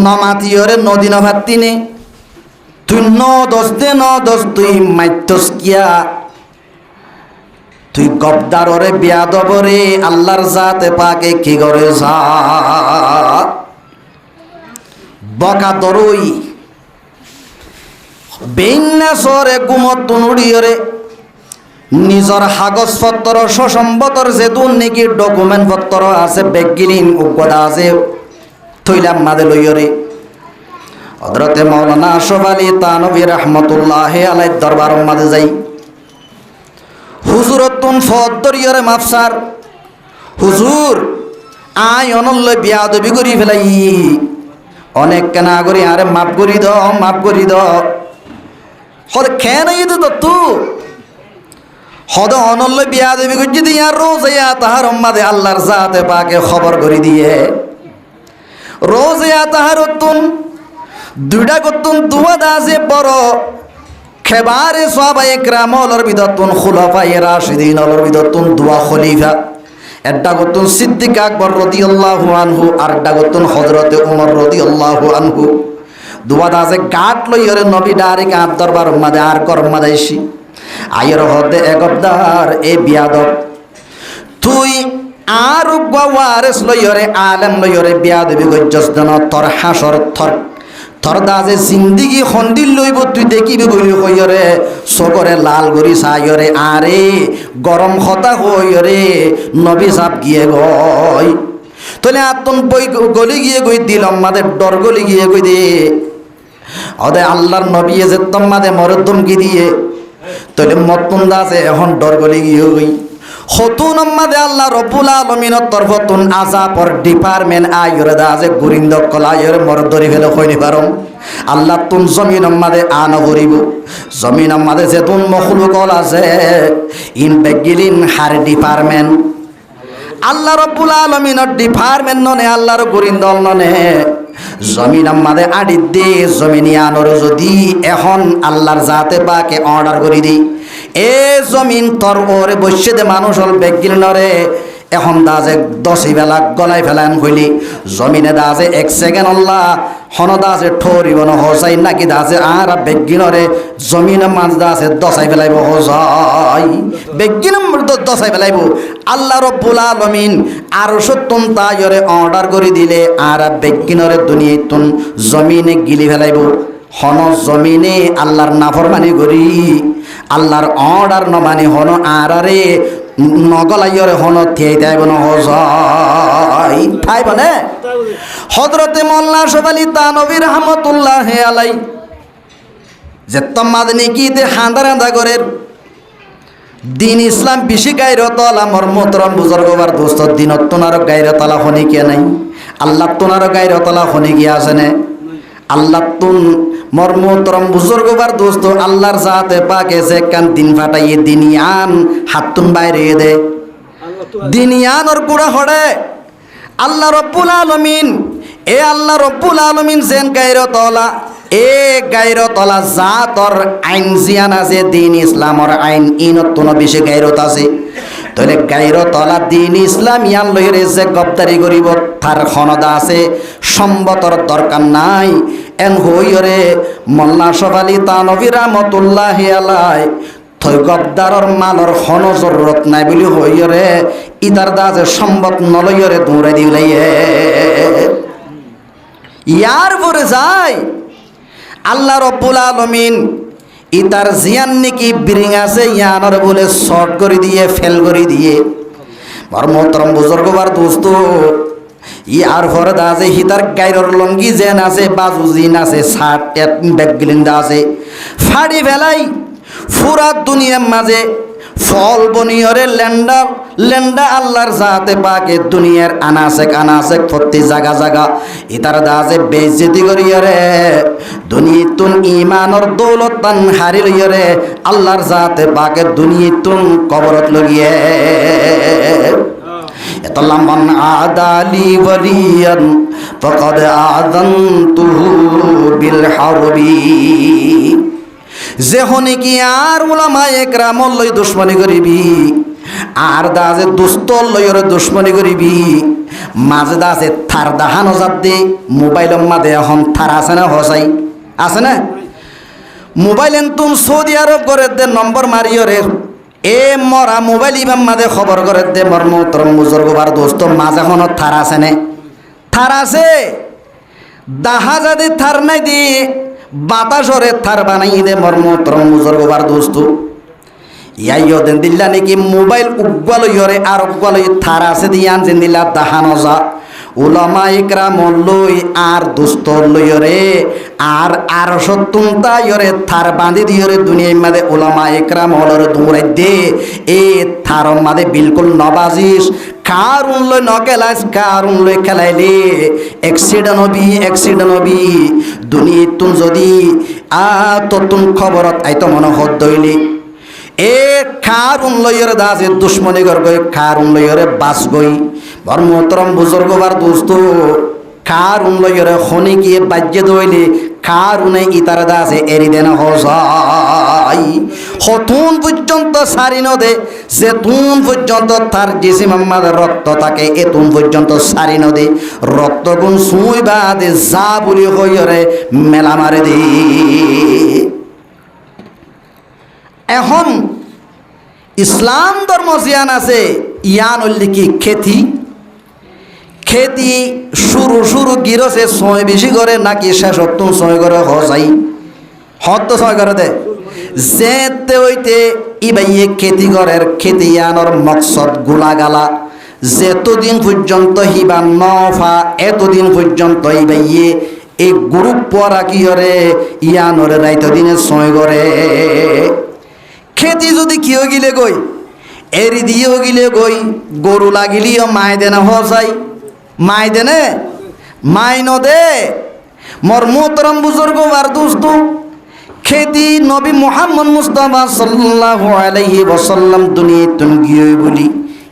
নমাতিয়রে নদী নভাত্তিনে তুই ন দশ তুই মাইতস কিয়া তুই গবদাররে বিয়াদবরে আল্লাহর জাতে পাকে কি করে যা বকা দরই বেইন্নাসরে গুমত তুনুড়িয়রে নিজর কাগজপত্র সসম্বতর যে দুর্নীতির ডকুমেন্ট পত্র আছে বেগিলিন উগদা আছে থইলাম মাদে লইয়রে হযরতে মাওলানা আশরাফ আলী থানভী রাহমাতুল্লাহি আলাইহি দরবার মাঝে যাই হুজুরতুন ফদরিয়রে মাফসার হুজুর আই অনল্য বিয়াদবি করি ফেলাই অনেক কেনা করি আরে মাফ করি দ হদ কেন ইদু দত্তু হদ অনল্য বিয়াদবি করি দিয়া রোজায়া তাহার মাঝে আল্লাহর জাতে পাকে খবর করে দিয়ে রোজায়া তাহারতুন দুইটা করতুন দুয়া দাসে বড় খেবারে সাহাবা একরামর বিদতুন খুলাফায়ে রাশিদিন অলর বিদতুন দুয়া খলিফা একটা করতুন সিদ্দিক আকবর রাদিয়াল্লাহু আনহু আর একটা করতুন হযরতে ওমর রাদিয়াল্লাহু আনহু দুয়া দাসে গাট লইরে নবী ডারে কাপ দরবার মাদে আর কর মাদাইছি আয়ের হদে একবদার এ বিয়াদব তুই আর গওয়ারেস লইরে আলেম লইরে বিয়াদবি গজ্জস দন তোর হাসর থর দাজে জিন্দিগি খন্দিল লইব তুই দেখিবি বলি কইরে চকরে লাল গরি চাইরে আরে গরম খতা হইরে নবী সাপ গিয়ে গই তলে আতন বই গলি গিয়ে গই দিলম মাদে ডর গলি গিয়ে গই দে অদে আল্লাহর নবী যে তোমাদে মরদম কি দিয়ে তলে মতন দাজে এখন ডর গলি গিয়ে গই হতুন মাদে আল্লাহ রব্বুল আলামিনের তরফতুন আযাবর ডিপার্টমেন্ট আইরে দাজে গুরিন্দ কলায়রে মরদরি ফেলে কইনি পারম আল্লাহ তুন জমিন মাদে আন করিব জমিন মাদে যে তুন মখলুক আছে ইন বেগিলিন হার ডিপার্টমেন্ট আল্লাহ রব্বুল আলামিনের ডিপার্টমেন্ট ননে আল্লাহর গুরিন্দ ননে জমিন মাদে আডি দে জমিনিয়ানর যদি এখন আল্লাহর জাতে পাকে অর্ডার করি দি এ জমিন তোর ওরে বসে দে মানুষ হল বেগিল নরে এখন দাজে 10 বেলা গলাই ফেলান কইলি জমিনে দাজে 1 সেকেন্ড আল্লাহ হন দাজে ঠরিব ন হসাই নাকি দাজে আর বেগিনরে জমিনে মাঝ দাজে 10 ফেলাইব হসাই বেগিন 10 ফেলাইব আল্লাহ রব্বুল আলামিন আর সত্যন তায়রে অর্ডার করে দিলে আর বেগিনরে দুনিয়াতুন জমিনে গিলি ফেলাইব হন জমিনে আল্লাহর নাফরমানি করি আল্লাহর অর্ডার ন মানি হন আরারে নগলাইয়রে হন থিয়াই তাইব ন হজাই থাইব না হযরতে মোল্লা আশরাফ আলী থানভী রাহমাতুল্লাহ আলাই যে তমাদনি কিতে হাঁদা রাঁদা করে দিন ইসলাম বেশি গায়রতলা মর্মতরম বুজুর্গবার দোস্ত দিনত তোনার গায়রতলা হনি কে নাই আল্লাহ তোনার গায়রতলা হনি কি আছে না আল্লাহ তুন মর্মতরম বুজুর্গবার দোস্ত আল্লাহর জাতে পাকে যে কান দিন ফাটাইয়ে দিনিয়ান হাতুন বাইরে দে দিনিয়ানর গুড়া হড়ে আল্লাহ রব্বুল আলামিন এ আল্লাহ রব্বুল আলামিন যেন গায়রতলা এ গায়রতলা জাতর আইন জিয়ান আছে দিন ইসলামর আইন ইনতুন বেশি গায়রত আছে তাহলে গায়রতলা দিন ইসলাম ইয়ান লইরে যে গদ্দারি করিব তার ক্ষমতা আছে সম্বতর দরকার নাই এন হইরে মোল্লা আশরাফ আলী থানভী রাহমাতুল্লাহ আলাইহি থই গদ্দারর মালর হন জরুরত নাই বলি হইরে ইদার দাজে সম্বত নলইরে দৌড়াই দিলাইয়ে ইয়ার পরে যায় আল্লাহ রব্বুল আলামিন ইতার জিয়ান নাকি বিরিং আছে ইয়ানর বলে শর্ট করে দিয়ে ফেল করে দিয়ে মর্মতরম বুজুর্গবার দোস্ত ইয়ার পরে দাজে হিতার গায়রর লঙ্গি জেন আছে বাজু জিন আছে শার্ট ব্যাগলিন্দা আছে ফাড়ি ফেলাই পুরা দুনিয়ার মাঝে ফল বনিয়রে লেন্ডা আল্লাহর জাতে পাকে দুনিয়ার আনাসে প্রতি জায়গা জায়গা ইতার দাজে বেইজ্জতি করিয়রে দুনিয়াতুন ইমানর দৌলত তান হারি লইয়রে আল্লাহর জাতে পাকে দুনিয়াতুন কবরত লগিয়ে এতলাম মান আদালি ওয়ালিয়ান ফাকাদ আযানতুহু বিল হারবি যে হনে কি আর উলামা একরামল লই দুশমনি করিবি আর দাজে দুস্ত লইরে দুশমনি করিবি মাঝে দাজে থার দাহানো জাত দে মোবাইলের মাঝে এখন থার আছে না হসাই আছে না মোবাইল তুম সৌদি আরব করে দে নম্বর মারিয়রে এ মরা মোবাইল ইবাম মাঝে খবর করে দে মর্মতরম বুজুর্গবার দোস্ত মাঝে এখন থার আছে না থার আছে দাহা যাতে থার নাই দিয়ে বাতাসরে থার বানাই দে মর্মতরম বুজুর্গবার দোস্ত ইয়াইও দেন দিল্লা নাকি মোবাইল উগ্গালইরে আর উগ্গালই থার আছে দিয়ান যেন দিল্লা দাহানো যা উলামা ইকরাম লই আর দুস্ত লইরে আর সত্তুনতা ইরে থার বাঁধি দিয়রে দুনিয়ার মাঝে উলামা ইকরাম হলরে দৌড়াই দে এ থার মাঝে বিলকুল নবাজিস কারুন লই নকেলাস কারুন লই খেলাইলে অ্যাক্সিডেন্ট হবি দুনিয়াতুন যদি ততুন খবরত আইতো মনে হদ দইলি এ কারুন লইরে দাজে দুশ্মনী গই কারুন লইরে বাস গই মর্মতরম বুজুর্গবার দোস্ত কারুন লইরে খনি গিয়ে বাজ্যে দইলে কারুনে ইতার দাজে এরি দেন হজাই হতুন পর্যন্ত সারি নদে যে তুন পর্যন্ত তার জিসিম আমাদের রক্ত থাকে এতুন পর্যন্ত সারি নদে রক্ত গুণ সুই বাদে যা বলি হইরে মেলা মারে দি এখন ইসলাম ধর্ম জিয়ান আছে ইয়ান হইলে কি খেতি শুরু গিরসে ছয় বেশি করে নাকি শেষ তুন ছয় করে হজাই হত ছয় করে দে যেতে হইতে ইবাইয়ে খেতি করের খেতি ইয়ানোর মকসদ গুলাগালা যেতদিন পর্যন্ত হিবা নফা এতদিন পর্যন্ত ইবাইয়ে এই গ্রুপ পরা কি হরে ইয়ানোর রাইত দিনে ছয় করে খেতি যদি কিয় গিলে গই এরি দিয়েও গিলে গই গরু লাগিলিও মাই দেনা হসাই মাই দেনে মাই নদে মর্মতরম বুজুর্গ আর দোস্ত খেতি নবী মুহাম্মদ মুস্তাফা সাল্লাল্লাহু আলাইহি ওয়াসাল্লাম দুনিয়াতুন গিয়ে বলি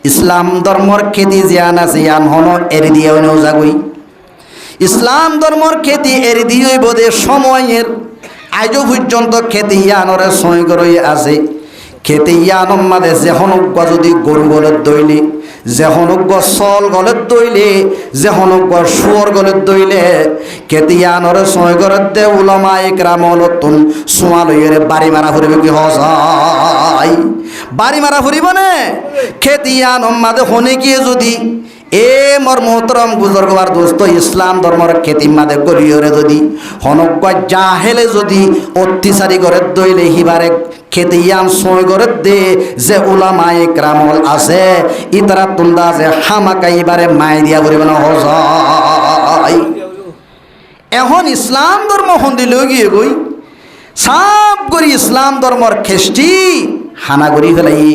ইসলাম ধর্মর খেতি জিয়ান আছে ইয়ান হনো এরি দিয়েও নেও যাগই ইসলাম ধর্মর খেতি এরি দিয়েই বোধে সময়ের আজও পর্যন্ত খেতে ইয়ানরে সই করে আছে খেতে ইয়ানম মাঝে যেখন যদি গরু গলত দইলে যেখন চল গলত দইলে যেখন শুয়র গলত দইলে খেতে ইয়ানরে সই করে দে উলামা ইকরাম নতুন সোয়া লইরে বাড়ি মারা ফুরিব কি হসাই বাড়ি মারা ফুরিব নে খেতে ইয়ানম মাঝে হনে গিয়ে যদি এ মোর মোহতরম বুজুর্গবার দোস্ত ইসলাম ধর্মর খেতিমাদে গলিয়রে যদি হনক জাহেলে যদি অত্যাচারী করে দইলে হিবারে খেতিয়ান সই করে দে যে উলামায়ে কেরামল আছে ইতারা তুন্দা যে হামাকাইবারে মাই দিয়া বলিব না হজাই এখন ইসলাম ধর্ম হন্দি লই গিয়ে গই সব করি ইসলাম ধর্মর খেষ্টি হানা করি ফেলাই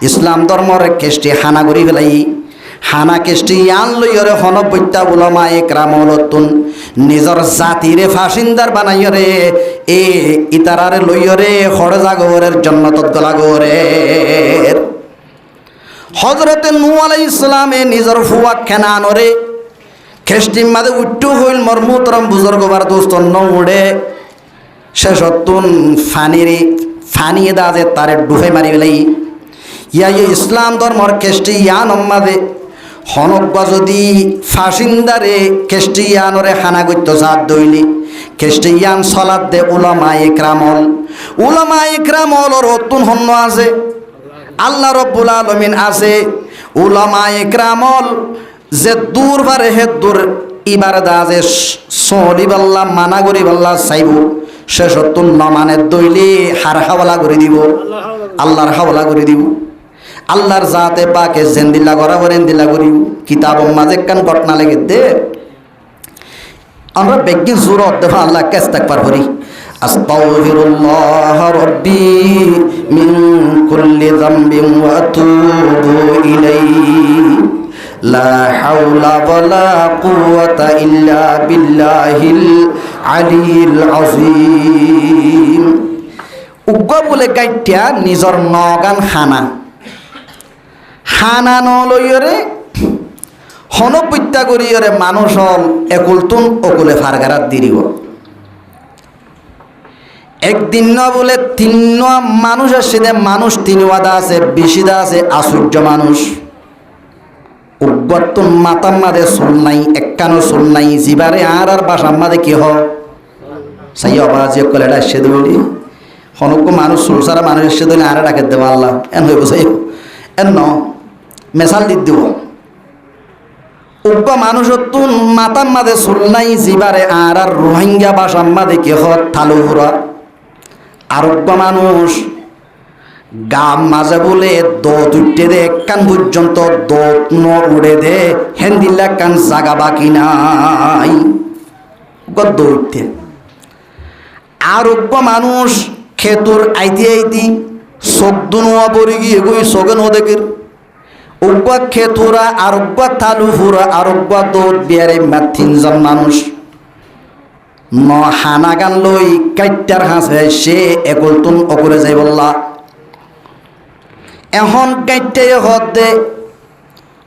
ইসলাম ধর্মর খেষ্টি হানা করি ফেলাই হানা কেষ্টি আন লইয়রে হনবত্যা উলামায়ে কেরামলতুন নিজর জাতিরে ফাসিন্দার বানাইয়রে এ ইতারারে লইয়রে হড় জাগরের জন্নতত গলাগরের হযরতে নূহ আলাইহিস সালামে নিজর ফুয়া কেনানরে খেষ্টি মাদে উট্টু হইল মরমুতরম বুজুর্গবার দোস্ত নউড়ে শেষতুন ফানিয়ে দাজে তারে ডুবে মারি ফেলাই ইয়া ইসলাম ধর্মর খেষ্টি ইয়ান মাদে হনব্বা যদি ফাসিন্দারে খ্রিস্টিয়ানরে হানা করতে সাত দইলি খ্রিস্টিয়ান সলাদ দে উলামায়ে কেরামল রতুন হন্য আছে আল্লাহ রব্বুল আলামিন আছে উলামায়ে কেরামল যে দূর বারে হে দূর ইবারদা যে সলিবাল্লাহ মানা করিবাল্লাহ চাইব সে সত্তর নমানের দইলি হার হাওয়ালা করে দিব আল্লাহর হাওয়ালা করে দিব আল্লাহর জাতে পাকে জেন্দিল্লা করা করেন দিল্লা করি কিতাব মাঝে কান ঘটনা লেগে দে আমরা বেগি জোরত দেব আল্লাহ কেস থাকবার করি আস্তাগফিরুল্লাহ রাব্বি মিন কুল্লি যামবিন ওয়া আতুবু ইলাইহি লা হাওলা ওয়ালা কুওয়াতা ইল্লা বিল্লাহিল আলিয়্যিল আযীম উগ্গ বলে গাইটিয়া নিজর নগান হানা নলইরে হনপত্যা করিয়রে মানুষ হল একুলতুন অকুলে ফারগারাত দিরিব একদিন ন বলে তিন মানুষের সাথে মানুষ তিন ওয়াদা আছে বেশিদা আছে আশ্চর্য মানুষ উগ্বতুন মাতার মাদে চুল নাই একখানো চুল নাই জিবারে আর বাসার মাদে কি হাই অবাজি কলে এটা এসে দিবলি হনক মানুষ চুল সারা মানুষ এসে দিলে আর ডাকে দেবো আল্লাহ এন হইব চাই এন ন মেশাল দি দিব উগ্র মানুষ তুন মাতার মাদে চুল নাই জিবারে আর রোহিঙ্গা বাসার মাদে কি থালু ফুরা আরোগ্য মানুষ গাম মাঝে বলে দত উঠতে দে কান পর্যন্ত দত ন উড়ে দে হেন্দিল্লা কান জাগা বাকি নাই গদ্দ উঠতে আরোগ্য মানুষ খেতুর আইতি আইতি চোখ দুনোয়া পড়ে গিয়ে গই চোখে নদেকের উগ্র খেতুরা আরোগ্য থালু ফুরা আরোগ্য দত বিয়ারে তিনজন মানুষ ন হানা গান লই কাইটার হাসে সে একলতুন অকরে যাই বললা এখন কাইটে হদে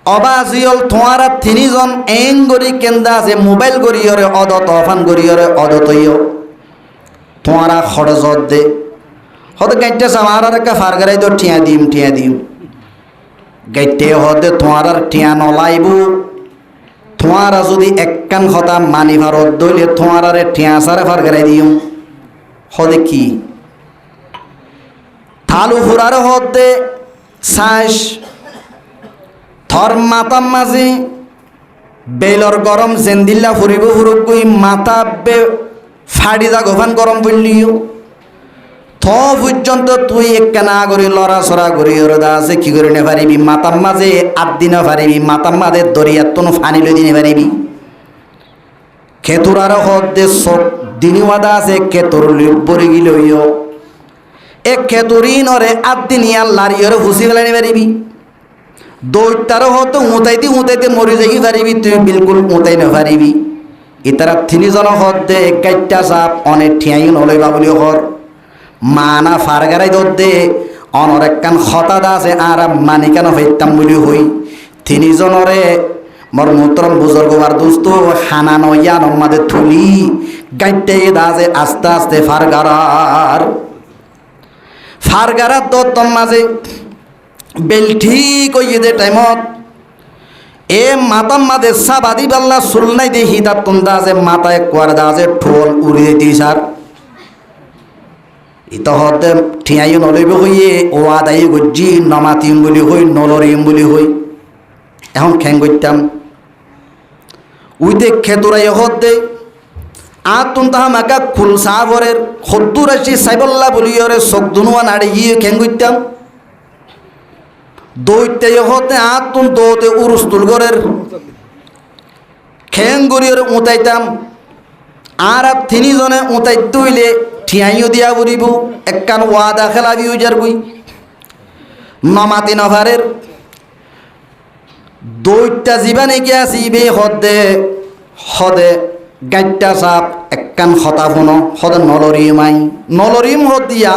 অবাজিয়ল তোমারা তিনিজন এং গরি কেন্দা আছে মোবাইল গরিয়রে অদত অফান গরিয়রে অদতইয় তোমারা খরচ দে হতে গাইটে আমার আর একটা ফারগারাই তো টিয়া দিম গাইটে হদে তোমার টিয়া নলাইব তোমারা যদি একখান কথা মানি ভারত দইলে তোমার টিয়া সারে ফারগারাই দিও হদে কি থালু ফুরার হদে সাইস থর মাতাম মাঝে বেলর গরম জেন্দিল্লা ফুরিব ফুরুক গই মাথা বে ফাড়ি যা গোভান গরম পড়লিও থ পর্যন্ত তুই একখানা করি লড়াচড়া করি ওরদা আছে কি করে নে পারিবি মাতাম মাঝে আট দিনে পারিবি মাতাম মাঝে দরিয়ার তোন ফানি লই দিনে পারিবি খেতুরার হদে সব দিনিওয়াদা আছে খেতুর লিপরি গিলইও এক খেতুরি নরে আট দিনিয়া লারিয়রে ফুসি ফেলানি পারিবি দৈতারও হতো উঁতাইতে মরি যাই পারিবি তুই বিলকুল উঁতাই নারিবি ইতারা তিনিজন হদে গাইটা চাপ অনেক ঠিয়াই নলইবা বলি হর মানা ফারগারাই দে অনর একখান হতাদা আছে আর মানিকান হইতাম বলি হই তিনিজনরে মর মুতরম বুজুর্গবার দোস্ত হানা নইয়া নমাদে থুলি গাইটে দাজে আস্তে আস্তে ফারগারার দত্তম মাঝে বেল ঠিক হইয়ে দে টাইমত এ মাতাম মাদে সাবাদি বাল্লা চুল নাই দে হিদার তুন্দা আছে মাথায় কোয়ার দা আছে ঠোল উড়িয়ে দিই সার ইতহতে ঠিয়াই নলইব হইয়ে ও আদাই গজ্জি নমাতিম বলি হই নলরিম বলি হই এখন খ্যাং করতাম উইতে খেতুরাই হত দে আতুন তাহা মাকা ফুল সাবরের হদ্দুর আসি সাইবল্লা বলিয়রে চোখ দুনুয়া নাড়ি গিয়ে খ্যাং করতাম দৈতে হতে আতুন দোতে উরুস্তুল গরের খ্যাং গরিয়রে উঁতাইতাম আর তিনিজনে উঁতাইতে হইলে ঠিয়াইও দিয়া বলিব একখান ওয়াদা খেলাবি হয়ে যার বই নমাতি নভারের দৈত্যা জীবানে কি আসিবে হদে হদে গাইটা সাপ একখান হতাফন হদে নলরিমাই নলরিম হদ দিয়া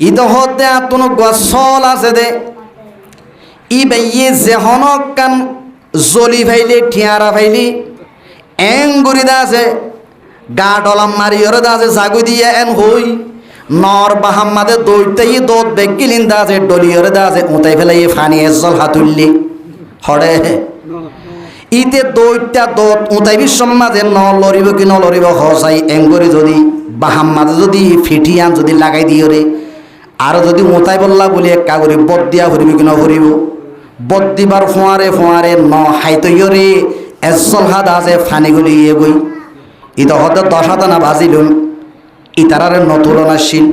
ইতো হদে আতুন গছল আছে দে ই বাইয়ে যেহনক কান জলি ফাইলে ঠিয়ারা ফাইলি এংগুড়ি দা আছে গা ডলাম মারিয়রে দা আছে জাগু দিয়ে এন হই নর বাহাম্মাদে দৈতাই দোত বেগিলিন দা আছে ডলিয়রে দা আছে উঁতাই ফেলাই ফানি এজল হাতুল্লি হরে ইতে দৈত্যা দোত উঁতাইবি সমাজে ন লড়িব কি ন লড়িব হসাই এংগুড়ি যদি বাহাম্মাদে যদি ফিটিয়ান যদি লাগাই দিয়রে আর যদি উঁতাই বললা বলি এক কাগরি বদ দিয়া ভরিব কি ন ভরিব বদ দিবার ফোঁয়ারে ফোঁয়ারে ন হাইতইয়রে এজল হাত আছে ফানি গলি ইয়ে গই ইতো হতে 10 হাত না ভাজিলুন ইতারারে নতুলনাশীল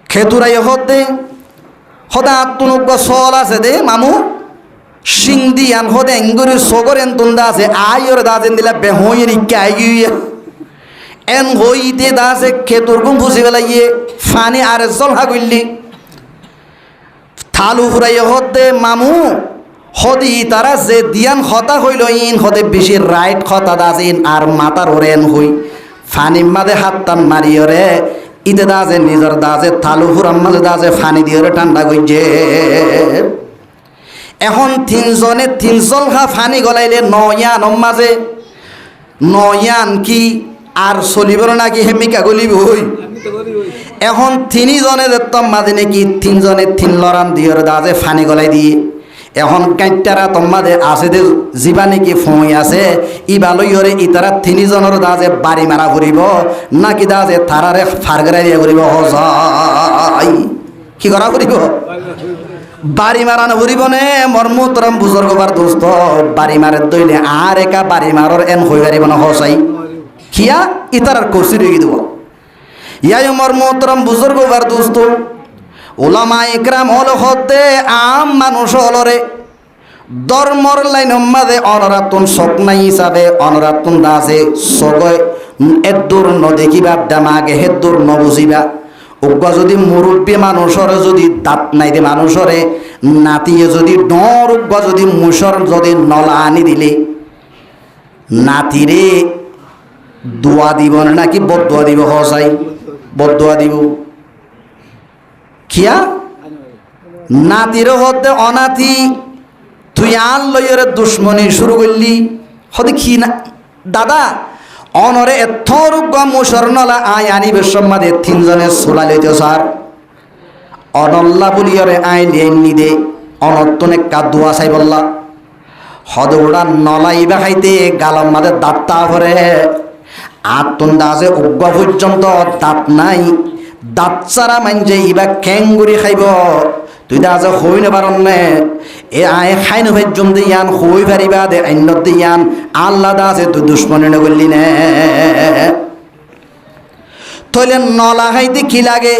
খেতুরাই হতে হদা আত্মনুজ্ঞ সল আছে দে মামু সিং দিয়ান হদে এঙ্গুরি সগর এন তুন্দা আছে আইয়র দাজেন দিলা বেহইয়ের ইকে আইগিয়ে এন হইতে দাসে খেতুর গুম ফুসি বেলাইয়ে ফানি আর জল হাগুল্লি থালু ফুরাই হতে মামু হদি তারা যে দিয়ান হতা হইল ইন হদে বেশি রাইট হতা দাজিন আর মাতার ওরেন হই ফানি মাদে হাত টান মারিয়রে ইতে দাজে নিজর দাজে থালু ফুরাম মাঝে দাজে ফানি দিয়রে ঠান্ডা গইছে এখন তিনজনে তিনজল খা ফানি গলাইলে নয়ান মাঝে নয়ান কি আর চলিব নাকি হেমিকা গলিব হই এখন তিনিজনে দেখতাম মাঝে নাকি তিনজনে তিন লড়ান দিয়রে দাজে ফানি গলাই দিয়ে এখন কাইটারা তোমাদের আছে দে জীবা নাকি ফই আছে ই বালইরে ইতারা তিনিজনের দাজে বাড়ি মারা ফুরিব নাকি দাজে তারারে ফারগরাই দিয়া ফুরিব হসাই কি করা ফুরিব বাড়ি মারানো ফুরিব নে মর্মতরম বুজুর্গ বার দোস্ত বাড়ি মারে দইলে আর একা বাড়ি মারর এন হই পারিব না হসাই কিয়া ইতারার কসি রই দিব ইয়াই মর্মতরম বুজুর্গ বার দোস্ত ওলামা ইকরাম হল হতে আম মানুষ হলরে ধর্মর লাইন মাঝে অনরাতুন স্বপ্নাই হিসাবে অনরাতুন দাসে সগয় এদুর ন দেখিবা দামাগে হেদুর ন বুঝিবা উগ্র যদি মুরব্বী মানুষরে যদি দাঁত নাই দে মানুষরে নাতিয়ে যদি ডর উগ্র যদি মুসর যদি নলা আনি দিলে নাতিরে দোয়া দিব নাকি বদুয়া দিব হসাই বদুয়া দিব কিয়া নাতির হতে অনাথি তুই আন লইরে দুশ্মনী শুরু করলি হতে কি না দাদা অনরে এথরুগ মুসর নলা আই আনিবে সম্মাদে তিনজনে সোলা লইতে সার অনল্লা বলিয়রে আই লিয়ে দে অনত্তনে কাদুয়া চাই বললা হদে ওড়া নলাইবা খাইতে গালম মাদে দাঁতটা ভরে আত্মন দাসে উগ্র পর্যন্ত দাঁত নাই দাঁত চারা মানছে ইবা ক্যাঙ্গুরি খাইব তুই দাজে হই না পারন নে এ আয় খাই নভাই জম দিয়ান হই পারিবা দে আইন দিয়ান আল্লাহ দাসে তুই দুশ্মনী নগলি নে তইলে নলা খাইতে কি লাগে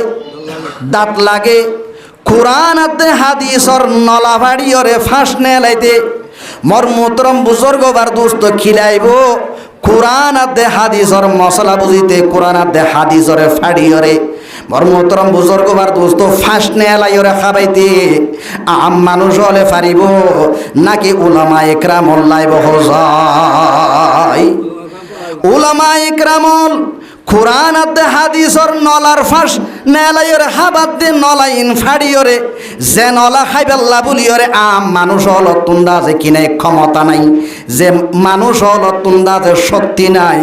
দাঁত লাগে কোরআন আতে হাদিসর নলা ভাড়িয়রে ফাঁস নে লাইতে মর্মতরম বুজুর্গ বার দোস্ত খিলাইব কোরআন আতে হাদিসর মশলা বুঝিতে কোরআন আতে হাদিসরে ফাড়িয়রে মর্মতরম বুজুর্গ বার দোস্ত ফাঁস নে লাইয়রে খাবাইতে আম মানুষ হলে ফারিব নাকি উলামা ইকরামল লাইব হজাই উলামা ইকরামল কোরআন আতে হাদিসর নলার ফাঁস নেলাইরে হাবাদ দে নলাইন ফাড়িয়রে যে নলা খাইবেল্লা বলিয়রে আম মানুষ হল তুন্দা যে কিনে ক্ষমতা নাই যে মানুষ হল তুন্দা যে শক্তি নাই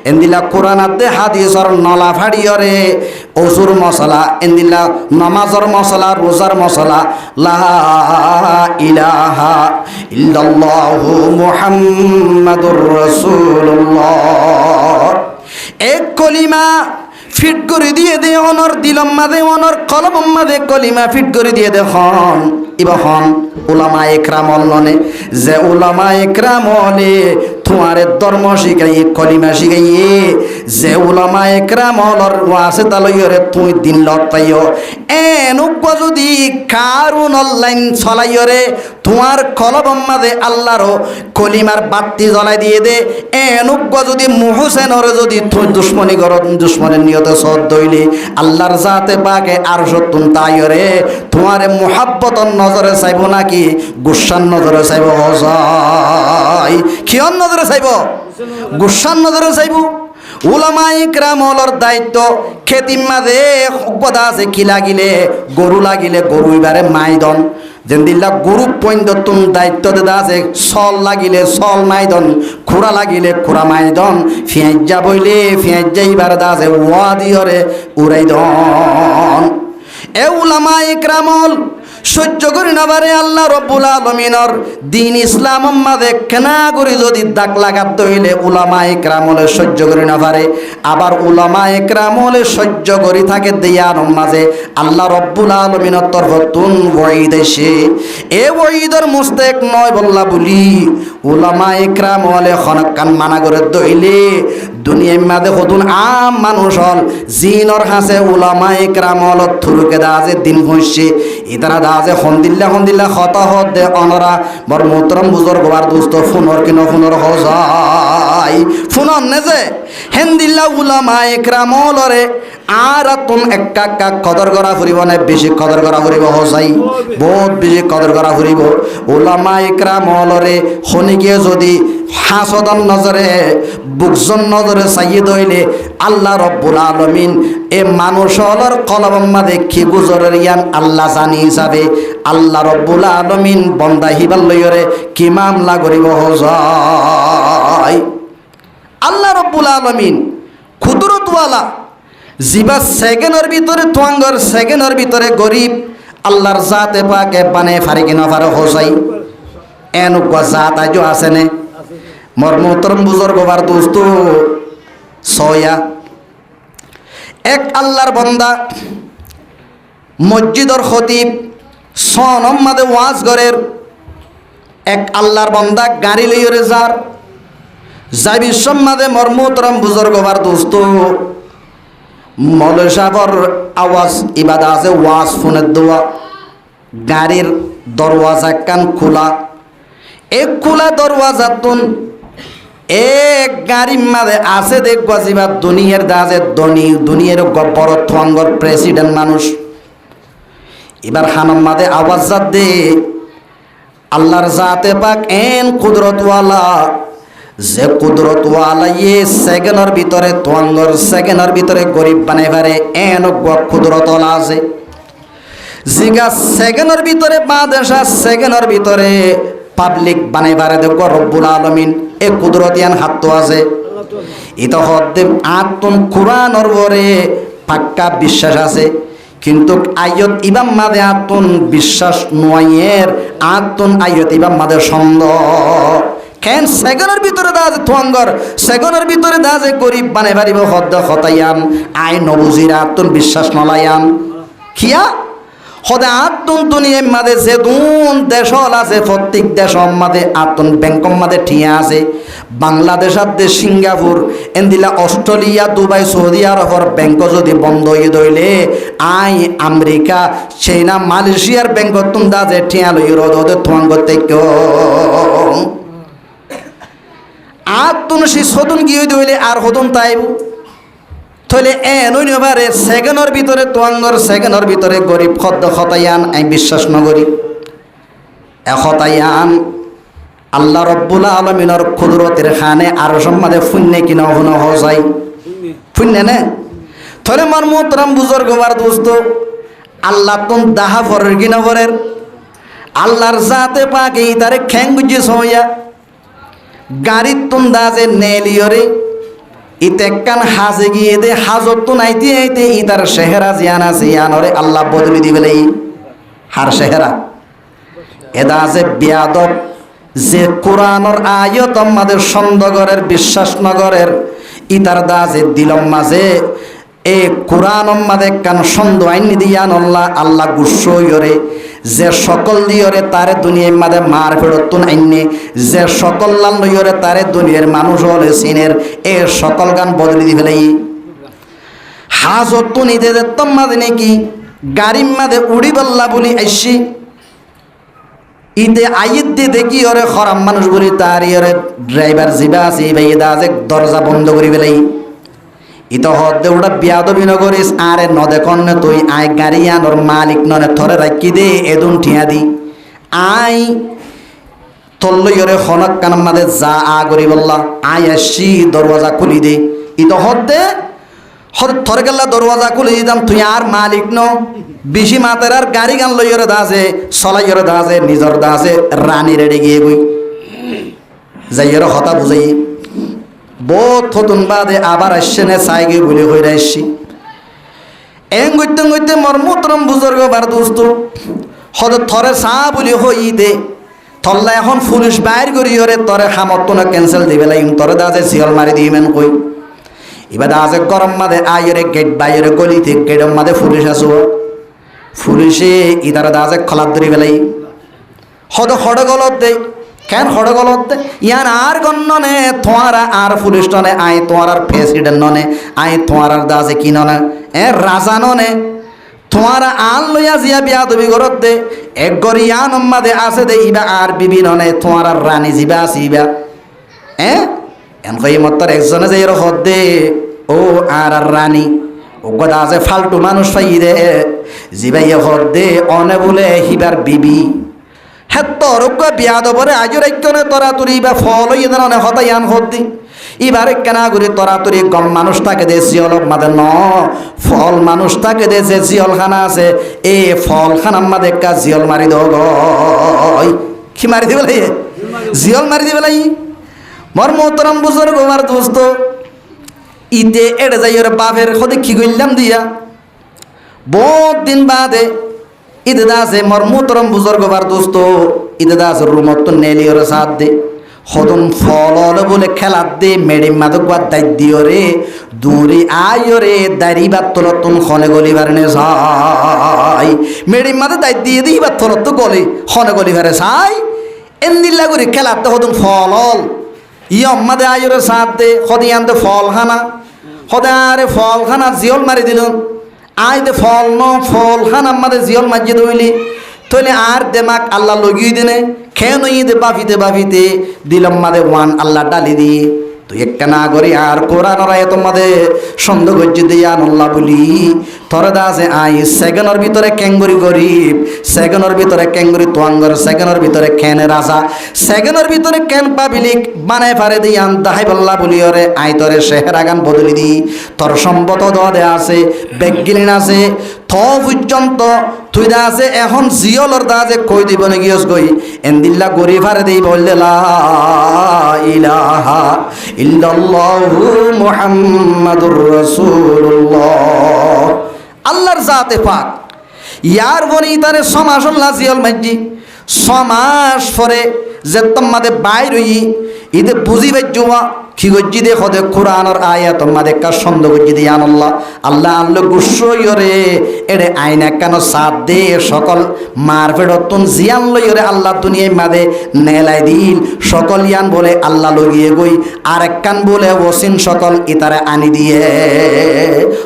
এন্দিলা কোরআন আতে হাদিসর নলা ফাড়িয়রে অজুর মশলা এন্দিলা নমাজর মশলা রোজার মশলা লা ইলাহা ইল্লাল্লাহু মুহাম্মাদুর রাসূলুল্লাহ এক কলিমা ফিট করে দিয়ে দে অনর দিলম মাঝে অনর কলম মাঝে কলিমা ফিট করে দিয়ে দে হন ইবহন উলামা একরাম ননে যে উলামা একরাম হলে তোমারে ধর্ম শিখাই কলিমা শিখাইয়ে যে উলামা একরাম হলর ওয়াসে তালইরে তুই দিন লতাইও এনুক যদি কারুন অনলাইন চলাইরে তোমার কলবম মাঝে আল্লাহরও কলিমার বাতি জ্বলাই দিয়ে দে এনুক যদি মুহসেনর যদি তুই দুশ্মনী কর দুশ্মনের নিয়তে সদ দইলি আল্লাহর জাতে পাকে আর সত্তুন তাইরে তোমারে মুহাব্বতর নজরে চাইব নাকি গুসার নজরে চাইব হজাই কিয়র নজরে চাইব গুসার নজরে চাইব উলামা ইকরামর দায়িত্ব খেতির মাঝে কথা আছে কি লাগিলে গরু এবারে মাইদন যেন দিল্লা গরু পৈন্দতুন দায়িত্ব দেদা আছে চল লাগিলে চল মাইদন খুড়া লাগিলে খুড়া মাইদন ফিয়াজ্জা বইলে ফিয়াজ্জা এবার দা আছে ওয়া দিয়রে উড়াই দন এ উলামা ইকরামল সহ্য করি না পারে আল্লাহ রব্বুল আলমিনর দিন ইসলাম মাঝে কেনা করে যদি দাগ লাগাত হইলে উলামা একরামলে সহ্য করি না পারে আবার উলামা একরামলে সহ্য করি থাকে দিয়ার মাঝে আল্লাহ রব্বুল আলমিনর তরফতুন ওয়াইদ এসে এ ওয়াইদর মুস্তেক নয় বললা বলি উলামা একরামলে খনকান মানা করে দইলে দুনিয়ার মাঝে হতুন আম মানুষ হল জিনর হাসে উলামা একরামল থুরুকে দা যে দিন হইছে ইতারা দাজে হন্দিল্লা খতা হত দে অনরা বর মোহতরম বুজুর্গ বার দোস্ত ফোনর কিনো ফোনর হজাই ফোনর নে যে হেন্দিল্লা উলামা একরামলরে আর তুম একা কদর করা ফুরিব না বেশি কদর করা ফুরিব হজাই বহুত বেশি কদর করা ফুরিব উলামা একরামলরে খনিকে যদি হাসদন নজরে বুকজন নজরে চাইয়ে দইলে আল্লাহ রব্বুল আলমিন এ মানুষ হলর কলম মাঝে কি গুজরের ইয়ান আল্লাহ জানি হিসাবে আল্লাহ রব্বুল আলমিন বন্দা হিবাল লইরে কি মামলা করিব হজাই আল্লাহ রব্বুল আলমিন কুদরতওয়ালা জিবা সেকেন্ডের ভিতরে তোয়াঙ্গর সেকেন্ডের ভিতরে গরিব আল্লাহর জাতে পাকে বানে ফারি কিনা ফারো হজাই এনুকা জাত আজও আছে নে মোর মোহতরম বুজুর্গ বার দোস্ত সয়া এক আল্লাহর বান্দা মসজিদর খতিব সনম মাদে ওয়াজ গরের এক আল্লাহর বান্দা গাড়ি লইরে যাবি সম্মাদে মোর মোহতরম বুজুর্গ বার দোস্ত মৌলভী সাহেবর আওয়াজ ইবাদা আছে ওয়াজ ফোনের দোয়া গাড়ির দরওয়াজা কান খোলা এক খোলা দরওয়াজা তুন এক গাড়ির মাঝে আছে দেখবা জিবা দুনিয়ার দাজে দুনিয়ার বড় থঙ্গর প্রেসিডেন্ট মানুষ এবার হানম মাদে আওয়াজ জাত দে আল্লাহর জাতে পাক এন কুদরতওয়ালা যে কুদরতওয়ালা ইয়ে সেকেন্ডের ভিতরে তোয়াঙ্গর সেকেন্ডের ভিতরে গরিব বানাই পারে এন কুদরতওয়ালা আছে জিগা সেকেন্ডের ভিতরে বাদেশা সেকেন্ডের ভিতরে পাবলিক বানাই পারে দেখো রব্বুল আলমিন এ কুদরতিয়ান হাত তো আছে এটা হদ্দে আত্মন কোরআনর বরে পাক্কা বিশ্বাস আছে কিন্তু আয়ত ইবাম মাদে আত্মন বিশ্বাস নয়ের আত্মন আয়ত ইবাম মাদে সন্দেহ কেন সেকেন্ডের ভিতরে দা যে থোয়াঙ্গর সেকেন্ডের ভিতরে দা যে গরিব বানাই পারিব হদ্দ হতাইয়ান আই নবুজির আত্মন বিশ্বাস নলায়ান কিয়া সদা আত্মন দুনিয়ার মাঝে যে দুন দেশ আছে প্রত্যেক দেশ মাঝে আত্মন ব্যাংক মাঝে ঠিয়া আছে বাংলাদেশ দেশ Singapore এন্দিলা Australia Dubai Saudi আরবর bank যদি বন্ধ হয়ে দইলে আই আমেরিকা চাইনা মালয়েশিয়ার ব্যাংক তুম দা যে ঠিয়া লই রোদে থোয়াং করতে আত্মন সে সদন গিয়ে দইলে আর হদন তাইব তাহলে নই নবারে সেকেন্ডের ভিতরে তোয়াঙ্গর সেকেন্ডের ভিতরে গরিব খদ্দ খতায়ান আমি বিশ্বাস নগরি এখতায়ান আল্লাহ রব্বুল আলমিনের কুদরতের খানে আর সম্মাদে ফুন্নে কিনা হন হজাই ফুন্নে নে তাহলে আমার মোহতরম বুজুর্গ বার দোস্ত আল্লাহ তুম দাহা ফরের কিনা ফরের আল্লাহর জাতে পাকে তারে খ্যাং গুজি সইয়া গাড়ির তুম দাজে নেলিয়রে ইতেকান হাজে গিয়ে দে হাজত তো নাইতে আইতে ইতার শেহরা জিয়ান আছে ইয়ানরে আল্লাহ বদলি দিবেলে হার শেহরা এদা আছে বিয়াদব যে কোরআনর আয়াত আমাদের সন্দগরের বিশ্বাস নগরের ইতার দাজে দিলম মাঝে এ কোরআন মাদে কান সন্দেহ আইনি দিয়ান আল্লাহ গুস্সো ইয়রে যে সকল দিয়রে তারে দুনিয়ার মাদে মার ফেরতুন আইনে যে সকল লাল ইয়রে তারে দুনিয়ার মানুষ হলে সিনের এ সকল গান বদলি দি ফেলাই হাজতুন ইদে দেতম মাদে নাকি গাড়ির মাদে উড়ি বল্লা বলি আইসি ইদে আইত দি দেখি ওরে খরাম মানুষ বলি তার ইয়রে ড্রাইভার জিবা আছে ভাই দা যে দরজা বন্ধ করি ফেলাই ইতো হদ্দে ওটা বিয়াদবি নগরিস আরে নদে কন্যা তুই আয় গাড়ি আনোর মালিক ননে থরে রাখি দে এদুন ঠিয়া দি আই তল্লইরে হনক কানার মাদে যা আ করি বললা আয় আসি দরওয়াজা খুলি দে ইতো হদ্দে থরে গেল্লা দরওয়াজা খুলি দিতাম তুই আর মালিক ন বেশি মাতের আর গাড়ি গান লইরে দাসে চলাইরে দাসে নিজর দাসে রানী রেডে গিয়ে গই যাইয়ের হতা বুঝাই বহুত থতুন বাদে আবার আসছে না সাইগে বলে হয়ে আসছি এং গইতে গইতে মর্মতরম বুজুর্গ বার দোস্ত হদ থরে সা বলে হই দে থল্লা এখন পুলিশ বাইর করি ওরে তরে খামত না ক্যান্সেল দিবে লাইম তরে দাজে সিয়ল মারি দিবেন কই এবার দাজে গরম মাদে আইরে গেট বাইরে গলিতে গেটম মাদে পুলিশ আসো পুলিশে ইদার দাজে খলাপ ধরি বেলাই হদ হড় গলত দে কেন হড় গলত দে ইয়ার আর গণ্যনে তোমারা আর পুলিশ ননে আই তোমার আর প্রেসিডেন্ট ননে আই তোমার আর দাজে কি ননে এ রাজা ননে তোমারা আল লইয়া জিয়া বিয়া তুমি ঘরত দে এক গরিয়ান মাদে আছে দে ইবা আর বিবি ননে তোমার আর রানী জিবা আছে ইবা এনকই মত্তর একজনে যে এর হদ দে ও আর আর রানী ওগদা আছে ফালতু মানুষ পাই দে জিবাইয়া হদ দে অনে বলে হিবার বিবি হ্যাঁ তোর বিয়া দবরে আজ রাইকনে তোরা তুরি বা ফল হইয়ে দেন হতাই আন হদ দি এবারে কেনা করি তরাতরি গম মানুষ থাকে দে জিয়ল মাদে ন ফল মানুষ থাকে দে যে জিয়ল খানা আছে এ ফল খানার মাদে কা জিয়ল মারি দো গই কি মারি দিবে লাই জিয়ল মারি দিবে লাই মর মোহতরম বুজুর্গ আমার দোস্ত ইতে এড়ে যাই ওর বাপের খদে কি গইলাম দিয়া বহুত দিন বাদে ইদে দাসে মর মোহতরম বুজুর্গ আমার দোস্ত ইদে দাস রুমত তো নেলি ওর সাথ দে হদন ফল বলে খেলার দে মেডি মাদক বাদ দাই দিও রে দূরে আয় রে দাড়ি বা তলতুন খনে গলিবার নে যাই মেডি মাদে দাই দিয়ে দিই বা তলত গলি খনে গলিবারে চাই এন্দিল্লা করে খেলার দে হদন ফল ইয়ম্মাদে আয় রে সাথ দে হদি আনতে ফল খানা হদে আরে ফল খানা জিয়ল মারি দিল আই দে ফল ন ফল খানা মাদে জিয়ল মারিয়ে দইলি তইলে আর দেমাক আল্লাহ লগিয়ে দিনে খেয়ে দে বাফিতে দিলাম মাদে ওয়ান আল্লাহ ডালি দি তুই একটা না করি আর কোরআন রায় তোমাদের সন্দেহ করছি দিয়া নল্লা বলি থরে দাসে আই সেকেন্ডের ভিতরে ক্যাঙ্গুরি গরিব সেকেন্ডের ভিতরে ক্যাঙ্গুরি তোয়াঙ্গর সেকেন্ডের ভিতরে খেনে রাজা সেকেন্ডের ভিতরে কেন পাবিলিক বানায় পারে দিয়ান দাহাই বল্লা বলি ওরে আই তরে শেহরা গান বদলি দি তোর সম্পদ দে আছে বেগিলিন আছে থ পর্যন্ত তুই দা আছে এখন জিয়লর দা আছে কই দিব না গিয়স গই এন্দিল্লা গরিব হারে দেই বললে লা ইলাহা ইল্লাল্লাহু মুহাম্মাদুর রাসূলুল্লাহ আল্লাহর জাতে পাক ইয়ার বনি তারে সমাস আল্লাহ জিয়ল মাজি সমাস পরে যে তোমাদে বাইর হই ইদে বুঝি বাজ্জুয়া কি গজ্জি দে খদে কোরআনের আয়াত তোমাদে কা সন্দেহ গজ্জি দে আল্লাহ আল্লাহ আল্লাহ গুসইরে এড়ে আইনা কেন সাথ দে সকল মারফেডতুন জিয়ান লইরে আল্লাহ দুনিয়ায় মাদে নেলাই দিল সকল ইয়ান বলে আল্লাহ লগিয়ে গই আর এক কান বলে ওসিন সকল ইতারে আনি দিয়ে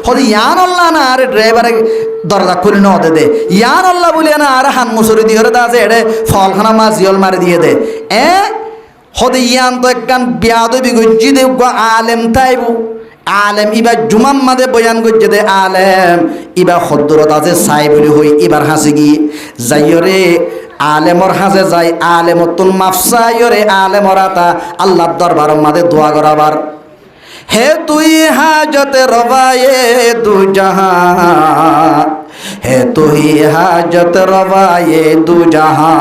হদি ইয়ান আল্লাহ না আরে ড্রাইভারে দরজা খুলে ন দে ইয়ান আল্লাহ বলে না আর হান মুসুরি দিয়ে দা যে এড়ে ফলখানা মা জিয়ল মারি দিয়ে দে হদে ইয়ান তো একখান বিয়াদবি গজ্জি দে আলেম তাইবু আলেম ইবা জুমাম মাদে বয়ান গজ্জি দে আলেম ইবা খদ্দরত আছে চাই বলি হই এবার হাসি গি যাইরে আলেমর হাসে যাই আলেমতুন মাফসাইরে আলেমর আতা আল্লাহর দরবার মাদে দোয়া করাবার হে তুই হাজতে রবায়ে দু জাহান है तो ही हाजत रवाए दू जहां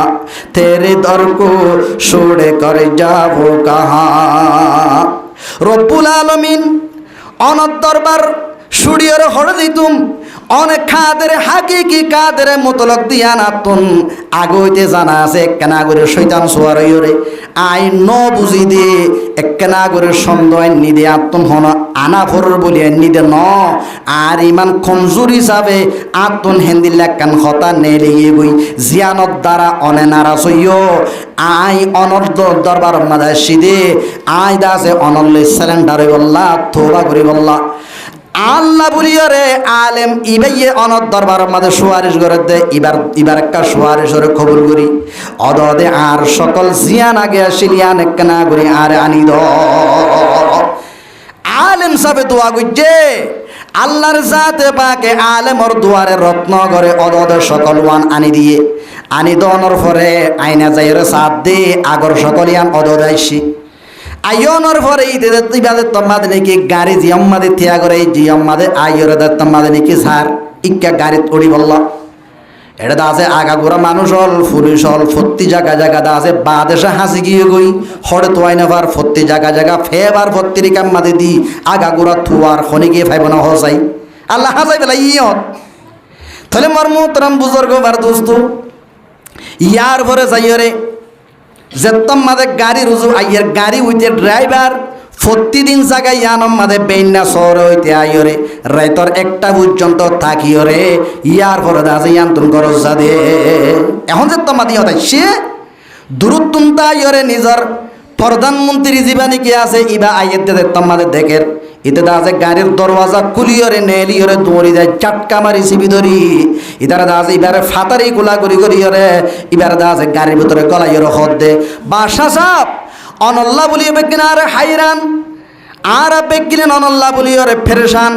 तेरे दर को छोड़ कर जाबो कहां রব্বুল আলামিন অনদ দরবার সুড়িয়র হড় দিতুম অনেক কাদের হাকিকি কাদের মতলক দিয়া নাতুন আগইতে জানা আছে কেনা করে শয়তান সোয়ার হইরে আই ন বুঝি দে একনা করে সন্দেহ নিদে আত্মন হন আনা ফর বলি নিদে ন আর ইমান কমজোর হিসাবে আত্মন হেন্দিল্লা কান হতা নেলে গই জিয়ানত দ্বারা অনে নারাজ হইও আই অনর দরবার মাদা সিদে আই দাসে অনল্লে সারেন্ডার বল্লা তোবা করি বল্লা আল্লাহ বলিও রে আলেম ইবাইয়ে অনর দরবার মাঝে সুয়ারিশ করে দে ইবার একটা সুয়ারিশরে কবুল করি অদদে আর সকল জিয়ান আগে আসিলিয়ান একনা করি আর আনি দ আলেম সাবে দোয়া গুজে আল্লাহর জাতে পাকে আলেমর দুয়ারে রত্ন করে অদদে সকল ওয়ান আনি দিয়ে আনি দনর পরে আইনা যাইরে সাথ দে আগর সকলিয়ান অদদাইছি আইয়নর পরে ইবাদত তোমাদের নাকি গাড়ি জিয়াম্মাদের থিয়া করে জিয়াম্মাদের আইয়রে দা তোমাদের নাকি সার ইক্কা গাড়িত উড়ি বললা এটা দা আছে আগাগোড়া মানুষ হল পুলিশ হল ফত্তি জায়গা দা আছে বাদেশে হাসি গিয়ে গই হরে তোয়াই নাবার ফত্তি জায়গা ফেবার ফত্তির কাম্মাদে দি আগাগোড়া থুয়ার খনি গিয়ে ফাইব না হসাই আল্লাহ হাসাই বেলা ইয়ত তাহলে মর্ম তরাম বুজুর্গ বার দোস্ত ইয়ার পরে যাইরে যেতম মাদে গাড়ি রুজু আইয়ের গাড়ি উইতে ড্রাইভার প্রতিদিন জায়গায় ইয়ানম মাদে বেইনা শহর হইতে আইরে রাইতর একটা পর্যন্ত থাকিওরে ইয়ার পরে দাসে ইয়ান্তন খরচ দে এখন যে তোমাদি হতাই সে দূরত্বতা আইরে নিজের প্রধানমন্ত্রী জীবানী কি আছে ইবা আইয়ের দে তোমাদের দেখের ইতে দাসে গাড়ির দরওয়াজা কুলিয়রে নেলিয়রে দৌড়ি যায় চাটকা মারি সিবি ধরি ইতারা দাসে ইবারে ফাতারি কুলা করিয়রে ইবারে দাসে গাড়ির ভিতরে গলাইয়রে হদ দে বাসা সাপ অনল্লা বলিয়ে বেগিন আর হাইরান আর বেগিলেন অনল্লা বলিয়রে ফেরেশান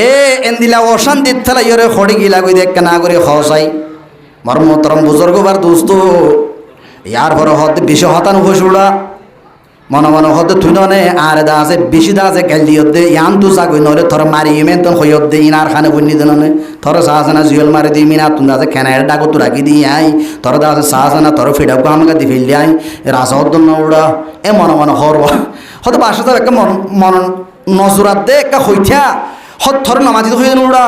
এ এন্দিলা অশান্তি থালাইয়রে খড়ি গিলা কই দেখ না করে হসাই মর্মতরম বুজুর্গবার দোস্ত ইয়ার পরে হদ বেশি হতানো হইসুড়া মনে মনে হতে তুই নে আর দা আছে বেশি দা আছে গেল দিও দে ইয়ান তু সাগই নরে থর মারি ইমেন তন হইত দে ইনার খানে বন্নি দেননে থর সাহাসনা জিয়ল মারি দি মিনা তুন আছে খানা ডাকো তু রাখি দি আই থর দা আছে সাহাসনা থর ফিডাক আমাকে দি ফেল আই রাসদ ন উড়া এ মনে মনে হরবা হতে বাসা তো একটা মন নজরাত দে একটা হইথা হত থর নামাজি হই উড়া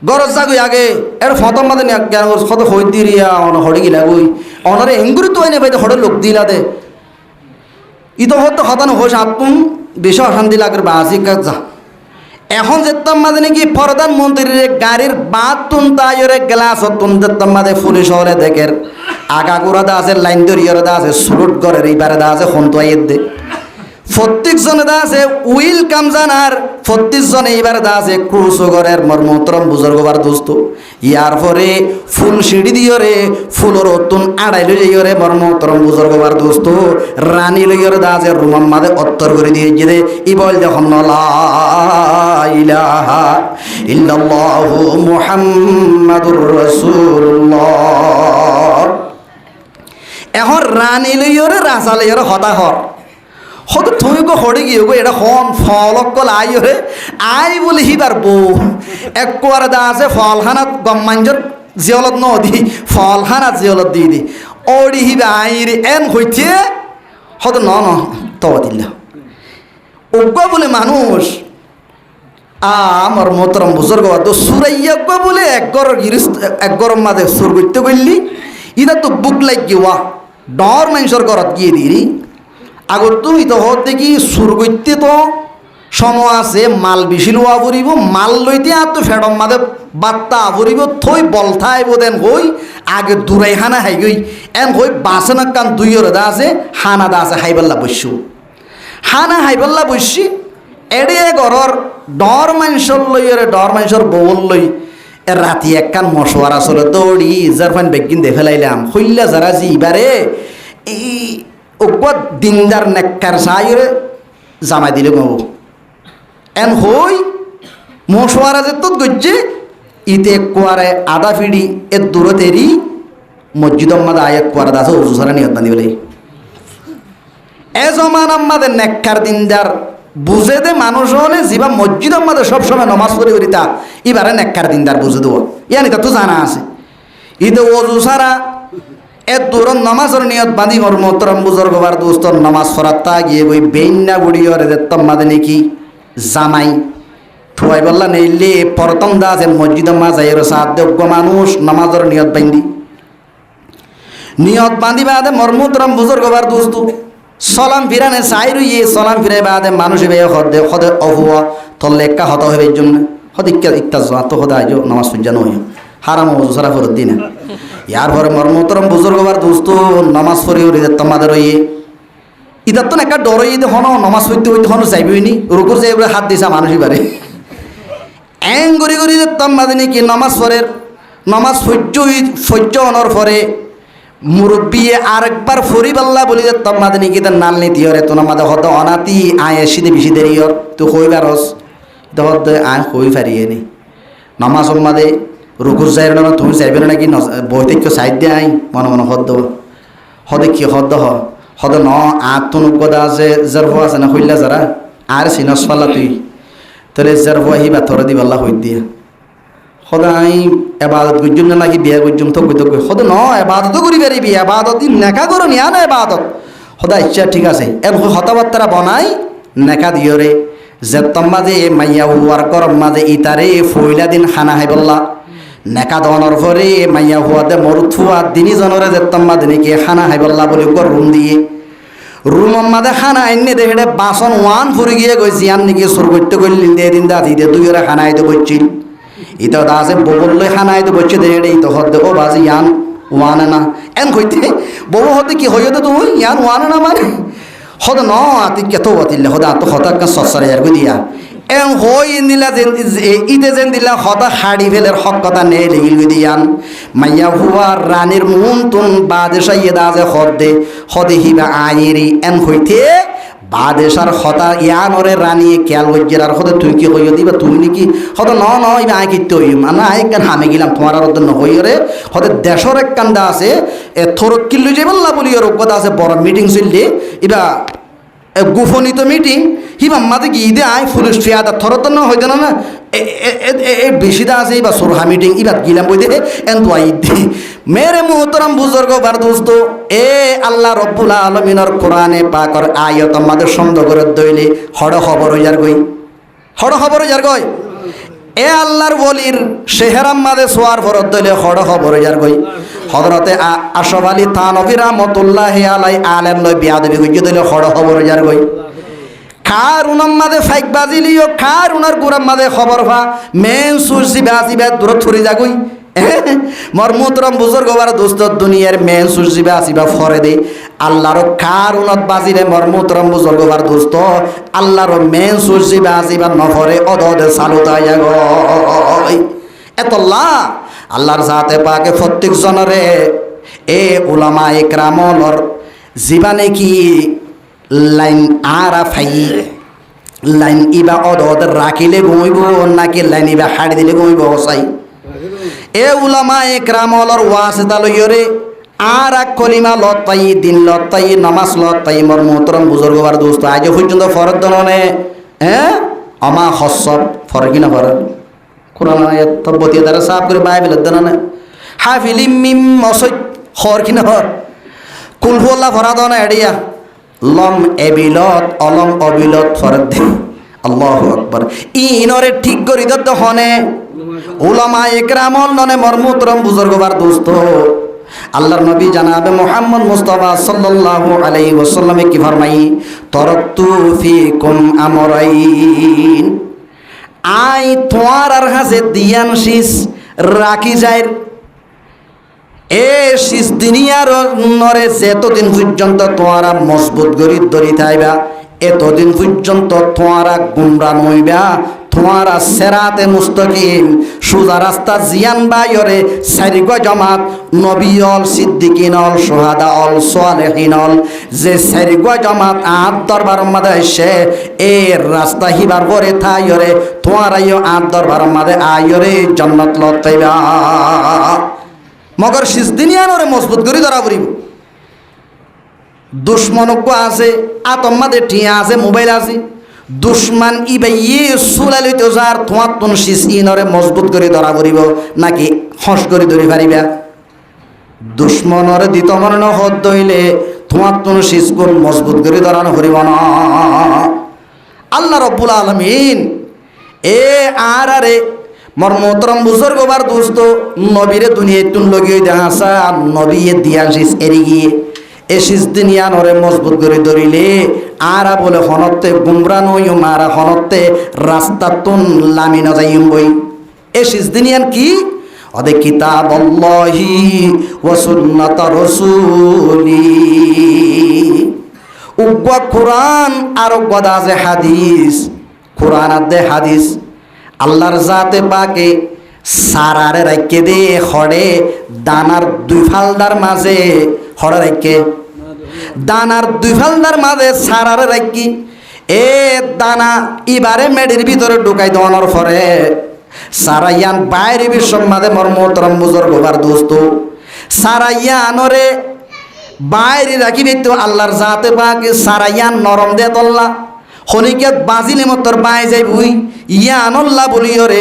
গরজ জাগই আগে এর ফতম মাদে জ্ঞান কত হই দি রিয়া অন হড়ি গিলা গই অনরে এঙ্গুরি তো এনে বাইতে হড়ে লোক দিলা দে ইতো হতো হতানো হোস আতুন বেশ অশান্তি লাগের বাসি যা এখন যেতাম মাঝে নাকি প্রধানমন্ত্রীর গাড়ির বাতুন তাইরে গ্লাস হতুন যেতাম মাঝে পুলিশ হলে দেখের আগাগোড়া দা আছে লাইন দরিয়রে দা আছে সুলুট ঘরের এইবারে দা আছে হন্তোয়াইয়ের দে প্রত্যেক জনে দা আছে উইল কামজানার প্রত্যেক জনে এইবারে দা আছে ক্রুশ ঘরের মর্মতরম বুজুর্গবার দোস্ত ইয়ার পরে ফুল সিঁড়ি দিয়রে ফুলর অতুন আড়াই লই যাইরে মর্মতরম বুজুর্গবার দোস্ত রানী লইয়রে দা আছে রুমাম মাদে অত্তর করে দিয়ে যে ই বল যখন লা ইলাহা ইল্লাল্লাহু মুহাম্মাদুর রাসূলুল্লাহ এখন রানী লইয়রে রাজা লইয়রে হতাহর হয়তো তুমি গো হড়ে গিয়ে গো এটা হন ফলক কল আইরে আই বলে হিবার বউ এক কোয়ারে দা আছে ফলখানাত গম্মাঞ্জর জিয়লত নদী ফলখানাত জিয়লত দি দি ওড়ি হিবা আইরে এন হইতে হয়তো ন তো দিল্লা ওগো বলে মানুষ আমার মোতরম বুজুর্গ তো সুরাইয়া গো বলে এক গরম মাঝে সুর করতে গেলি ইদা তো বুক লাগ গিয়া ডর মানুষের ঘরত গিয়ে দিরি আগর তুমি তো হত দেখি সুর করতে তো সময় আছে মাল বেশি লোয়া পড়িব মাল লইতে আর তো ফেডম মাদে বাত্তা পড়িব থই বল থাইব দেন হই আগে দূরাই হানা হাই গই এন হই বাসনা কান দুইয়র দা আছে হানা দা আছে হাইবাল্লা বসু হানা হাইবাল্লা বসি এড়ে ঘরর ডর মানুষের লইরে ডর মানুষের বউল লই রাতি একখান মশওয়ার আসলে দৌড়ি জারফান বেগিন দে ফেলাইলাম হইলা যারা জিবারে এই ওকত দিনদার নেককার সাইরে জামাই দিলে বাবু এন হই মশওয়ারা যে তো গজ্জে ইতে কোয়ারে আদা ফিডি এ দূরতেরি মসজিদ আম্মাদ আয়াত কোয়ারা দাস উজু সারা নিয়ত বান্ধি বলে এ জমান আম্মাদের নেককার দিনদার বুঝে দে মানুষ হলে যিবা মসজিদ আম্মাদের সবসময় নমাজ পড়ি করিতা এবারে নেককার দিনদার বুঝে দেবো ইয়ানি তা তো জানা আছে ইতে উজু সারা এ দূর নমাজের নিয়ত বাঁধি মোর মোহতরম বুজুর্গবার দোস্তর নমাজ পড়াতা গিয়ে বই বেইন্না বুড়িয়রে দেখতাম মাদে নাকি জামাই ফুয়াই বললা নেইলে প্রথম দা আছে মসজিদ মাজাইয়ের সাত যোগ্য মানুষ নামাজের নিয়ত বান্ধি নিয়ত বান্ধি বাদে মর্মুতরম বুজুর্গ বার দোস্তু সলাম ফিরানে চাই রইয়ে সলাম ফিরাই বাদে মানুষ বে হদে হদে অহুয়া তলে একা হত হবে এই জন্য হদ ইত্তা তো হদা আইজ নামাজ পূজা নয় হারাম ওজু সারা ফরত দিনা ইয়ার পরে মর্মতরম বুজুর্গ বার দোস্ত নামাজ পড়ি উড়ি তোমাদের রইয়ে ইদার তো একটা ডর ইয়ে হন নামাজ পড়তে হইতে হন চাইবই নি রুকুর যাই হাত দিছা মানুষই পারে এং করি করি তোমাদের নাকি নামাজ পড়ের নামাজ সহ্য হওয়ার পরে মুরব্বী আরেকবার ফরি পাল্লা বলি যে তোমাদের নাকি তার নাল নীতি হরে তো আমাদের হত অনাতি আয় এসিতে বেশি দেরি হর তুই কইবারস হতে আয় কই পারিয়ে নি নামাজ মাদে রুকুর যাই না তুমি চাইবে না নাকি বইতে কেউ সাইড দিয়ে আই মনে মনে হদ হদে কি হদ হদ ন আত্ম নুকদা আছে যার ভো আছে না হইলা যারা আর সিনস পাল্লা তুই তোর যার ভো আহি বাথর দি পাল্লা হই দিয়া সদাই এবাদত গুজুম না নাকি বিয়া গুজুম তো কইতে কই সদ ন এবাদত করি পারিবি এবাদত নেকা করো নিয়া না এবাদত সদা ইচ্ছা ঠিক আছে এর হতাবার্তারা বনাই নেকা দিয়রে যে তোমাদে মাইয়া হুয়ার করম মাঝে ইতারে ফইলা দিন খানা হাই বললা নেকা দনের পরে মাইয়া হুয়াতে মরুত হুয়া দিনী জনরে যে তোমাদে নাকি খানা হাই বললা বলে রুম দিয়ে রুম মাঝে খানা আইনে দেখে বাসন ওয়ান ফুরি গিয়ে গেছি আন নাকি সুর করতে করলেন দিয়ে দিন দাদি দিয়ে দুই ওরা খানা আইতে বলছিল ইতো দা আছে ববললে খানা আইতে বলছে দেখে ইতো হতে ও বাজি ইয়ান ওয়ানে না এন কইতে বউ হতে কি হইতে তুমি ইয়ান ওয়ানে না মানে হদ ন আতি কেতো বাতিলে হদা তো হতা কা সসরে আর দিয়া এং হই নিলা যেন ইতে যেন দিলা হতা হাড়ি ফেলের হক কথা নে লেগিল দিয়ান মাইয়া হুয়া রানীর মুন তুন বাদেশাইয়ে দা যে হদে হদে হিবা আইরি এন হইতে বাদেশার হতা ইয়ানরে রানী খেয়াল গজ্জের আর হদে তুই কি কইও দিবা তুমি নাকি হদ ন ন ইবা আই কিতে হই মানে আই কান হামে গেলাম তোমার আর ন হইরে হদে দেশর এক কান্দা আছে এ থরক কিল্লু যে বললা বলি আর কথা আছে বড় মিটিং চললে ইবা গুফনিত মিটিং হিবা মাঝে গিয়ে দে আই পুলিশ ফিয়াদা থরত ন হইতে না এ বেশি দা আছে ইবা সোরহা মিটিং ইবা গিলাম বই দে এন তো আই দে মেরে মুহতরম বুজুর্গ বার দোস্ত এ আল্লাহ রব্বুল আলামিনের কোরআনে পাকর আয়াত আমাদের সন্দেহ করে দইলে হড় খবর হইয়ার গই হড় খবর হইয়ার গই এ আল্লাহর ওলির শেহরাম মাদে সোয়ার ফরত দইলে হড় খবর হইয়ার গই হযরতে আশরাফ আলী থানভী রাহমাতুল্লাহি আলাইহি আলেম লই বিয়াদবি গই দইলে হড় খবর হইয়ার গই খার উনার মাদে ফাইক বাজিলিও খার উনার গুরাম মাদে খবর ভা মেন সুরসি বাজি বা দূর থরি যাগই মরমুতরম বুজুর্গ বার দোস্ত দুনিয়ার মেন সুরসি বাজি বা ফরে দে আল্লাহর খার উনত বাজিলে মরমুতরম বুজুর্গ বার দোস্ত আল্লাহর মেন সুরসি বাজি বা নফরে অদদে সালুতায়া গই এতল্লা আল্লাহর জাতে পাকে প্রত্যেক জনরে এ উলামা ইকরামলর জীবনে কি লাইন আরাফাই লাইন ইবা অদদ রাখিলে ঘুমাইব নাকি লাইন ইবা হাড়ি দিলে ঘুমাইব হসাই এ উলামা ইকরামলর ওয়াসিতা লইরে আর এক কলিমা লতাই দিন লতাই নামাজ লতাই মোর মুহতরম বুজুর্গ বার দোস্ত আজ পর্যন্ত ফরদ দননে আমা হসব ফরক কিনা ফরক কোরআন আয়াত তব্বতি দ্বারা সাফ করে বাইবেল দননে হাফিলিম মিম মসই খর কিনা হর কুল হুয়াল্লাহ ফরাদন এডিয়া লম এবিলত অলম অবিলত ফরদ আল্লাহু আকবার ইনরে ঠিক করি দত হনে উলামা ইকরামল ননে মরমুতরম বুজুর্গ বার দোস্ত আল্লাহর নবী জানাবে মুহাম্মদ মুস্তাফা সাল্লাল্লাহু আলাইহি ওয়াসাল্লামে কি ফরমাই তারাকতু ফিকুম আমরাইন আই তোমার আর হাসে দিয়ান শীষ রাখি যায় এ শীষ দুনিয়ার নরে যেতদিন পর্যন্ত তোমারা মজবুত গরি ধরি থাইবা এতদিন পর্যন্ত তোমারা গুমরা নইবা তোমারা সেরাতে মুস্তাকিম সোজা রাস্তা জিয়ান বাইরে সারিগ জামাত নবিয়ল সিদ্দিকিনল সোহাদা অল সালেহিনল যে সারিগ জামাত আট দরবার মাদে সে এর রাস্তা হিবার পরে থাইরে তোমারাইও আট দরবার মাদে আইরে জান্নাত লতাইবা মগর শীষ দুনিয়ারে মজবুত করি ধরা পড়িব দুশ্মনজ্ঞ আছে আতম্মাদের টিয়া আছে মোবাইল আছে দুশ্মান ইবাইয়ে চুলাই লইতে যার তোমার তুন শীষ ইনরে মজবুত করে ধরা পড়িব নাকি হস করে ধরি পারিবা দুশ্মনরে দিত মরণ হদ দইলে তোমার তুন শীষ গুণ মজবুত করে ধরানো পড়িব না আল্লাহ রব্বুল আলামিন এ আর আরে মর মোহতরম বুজুর্গ বার দোস্ত নবীরে দুনিয়ায় তুন লগিয়ে দেখাসা নবী দিয়াশিস এরি গিয়ে এসিস দিনিয়ান ওরে মজবুত করে ধরিলে আরা বলে হনতে গুমরা নই মারা হনতে রাস্তা তুন লামি ন যাইম বই এসিস দিনিয়ান কি ওদে কিতাবুল্লাহি ওয়া সুন্নাত রাসূলি উগ্বা কোরআন আর উগ্বা আছে হাদিস কোরআন আদে হাদিস আল্লাহর জাতে পাকে সারারে রাখকে দে হড়ে দানার দুই ফালদার মাঝে হড়ে রাখকে দানার দুই ফালদার মাঝে সারারে রাখি এ দানা এবারে মেডির ভিতরে ঢুকাই দেওয়ানোর পরে সারাইয়ান বাইরে বিশ্ব মাঝে মর মোহতরম বুজুর্গ বার দোস্ত সারাইয়ানরে বাইরে রাখিবে তো আল্লাহর জাতে পাকে সারাইয়ান নরম দে তল্লা হনিকে বাজিলে মতর বাই যাই বুই ইয়া আনল্লা বলিওরে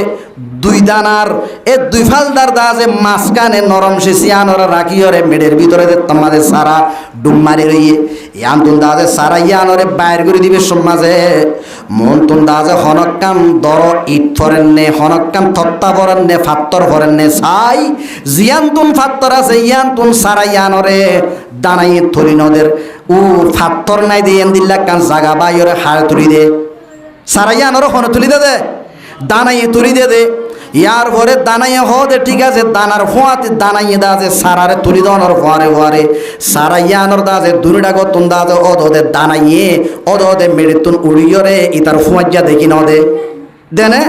দুই দানার এ দুই ফালদার দা যে মাঝখানে নরম সে সিয়ানরা রাখিওরে মেডের ভিতরে যে তোমাদের সারা ডুম মারি রইয়ে ইয়ান তুন দা যে সারা ইয়ানরে বাইর করে দিবে সমাজে মন তুন দা যে হনকাম দর ইট ফরেন নে হনকাম তত্তা ফরেন নে ফাত্তর ফরেন নে সাই জিয়ান তুন ফাত্তর আছে ইয়ান তুন সারা ইয়ানরে দানাই থরি নদের ও ফাত্তর নাই দিয়ে দিল্লা কান জাগা বাইরে হাড় তুলি দে সারা ইয়ানরে হন তুলি দে দানাইয়ে তুলি দে ইয়ার পরে দানাইয়ে দে ঠিক আছে দানার ফোঁয়াতে দানাইয়ে দা যে সারারে তুলি দেওয়ানোর ফোয়ারে ফোয়ারে সারা ইয়ানোর দা যে দুনিটা গতুন দা যে অদে দানাইয়ে অদে মেরে তুন উড়িয়রে ইতার ফোঁয়াজ্জা দেখি নদে দেনে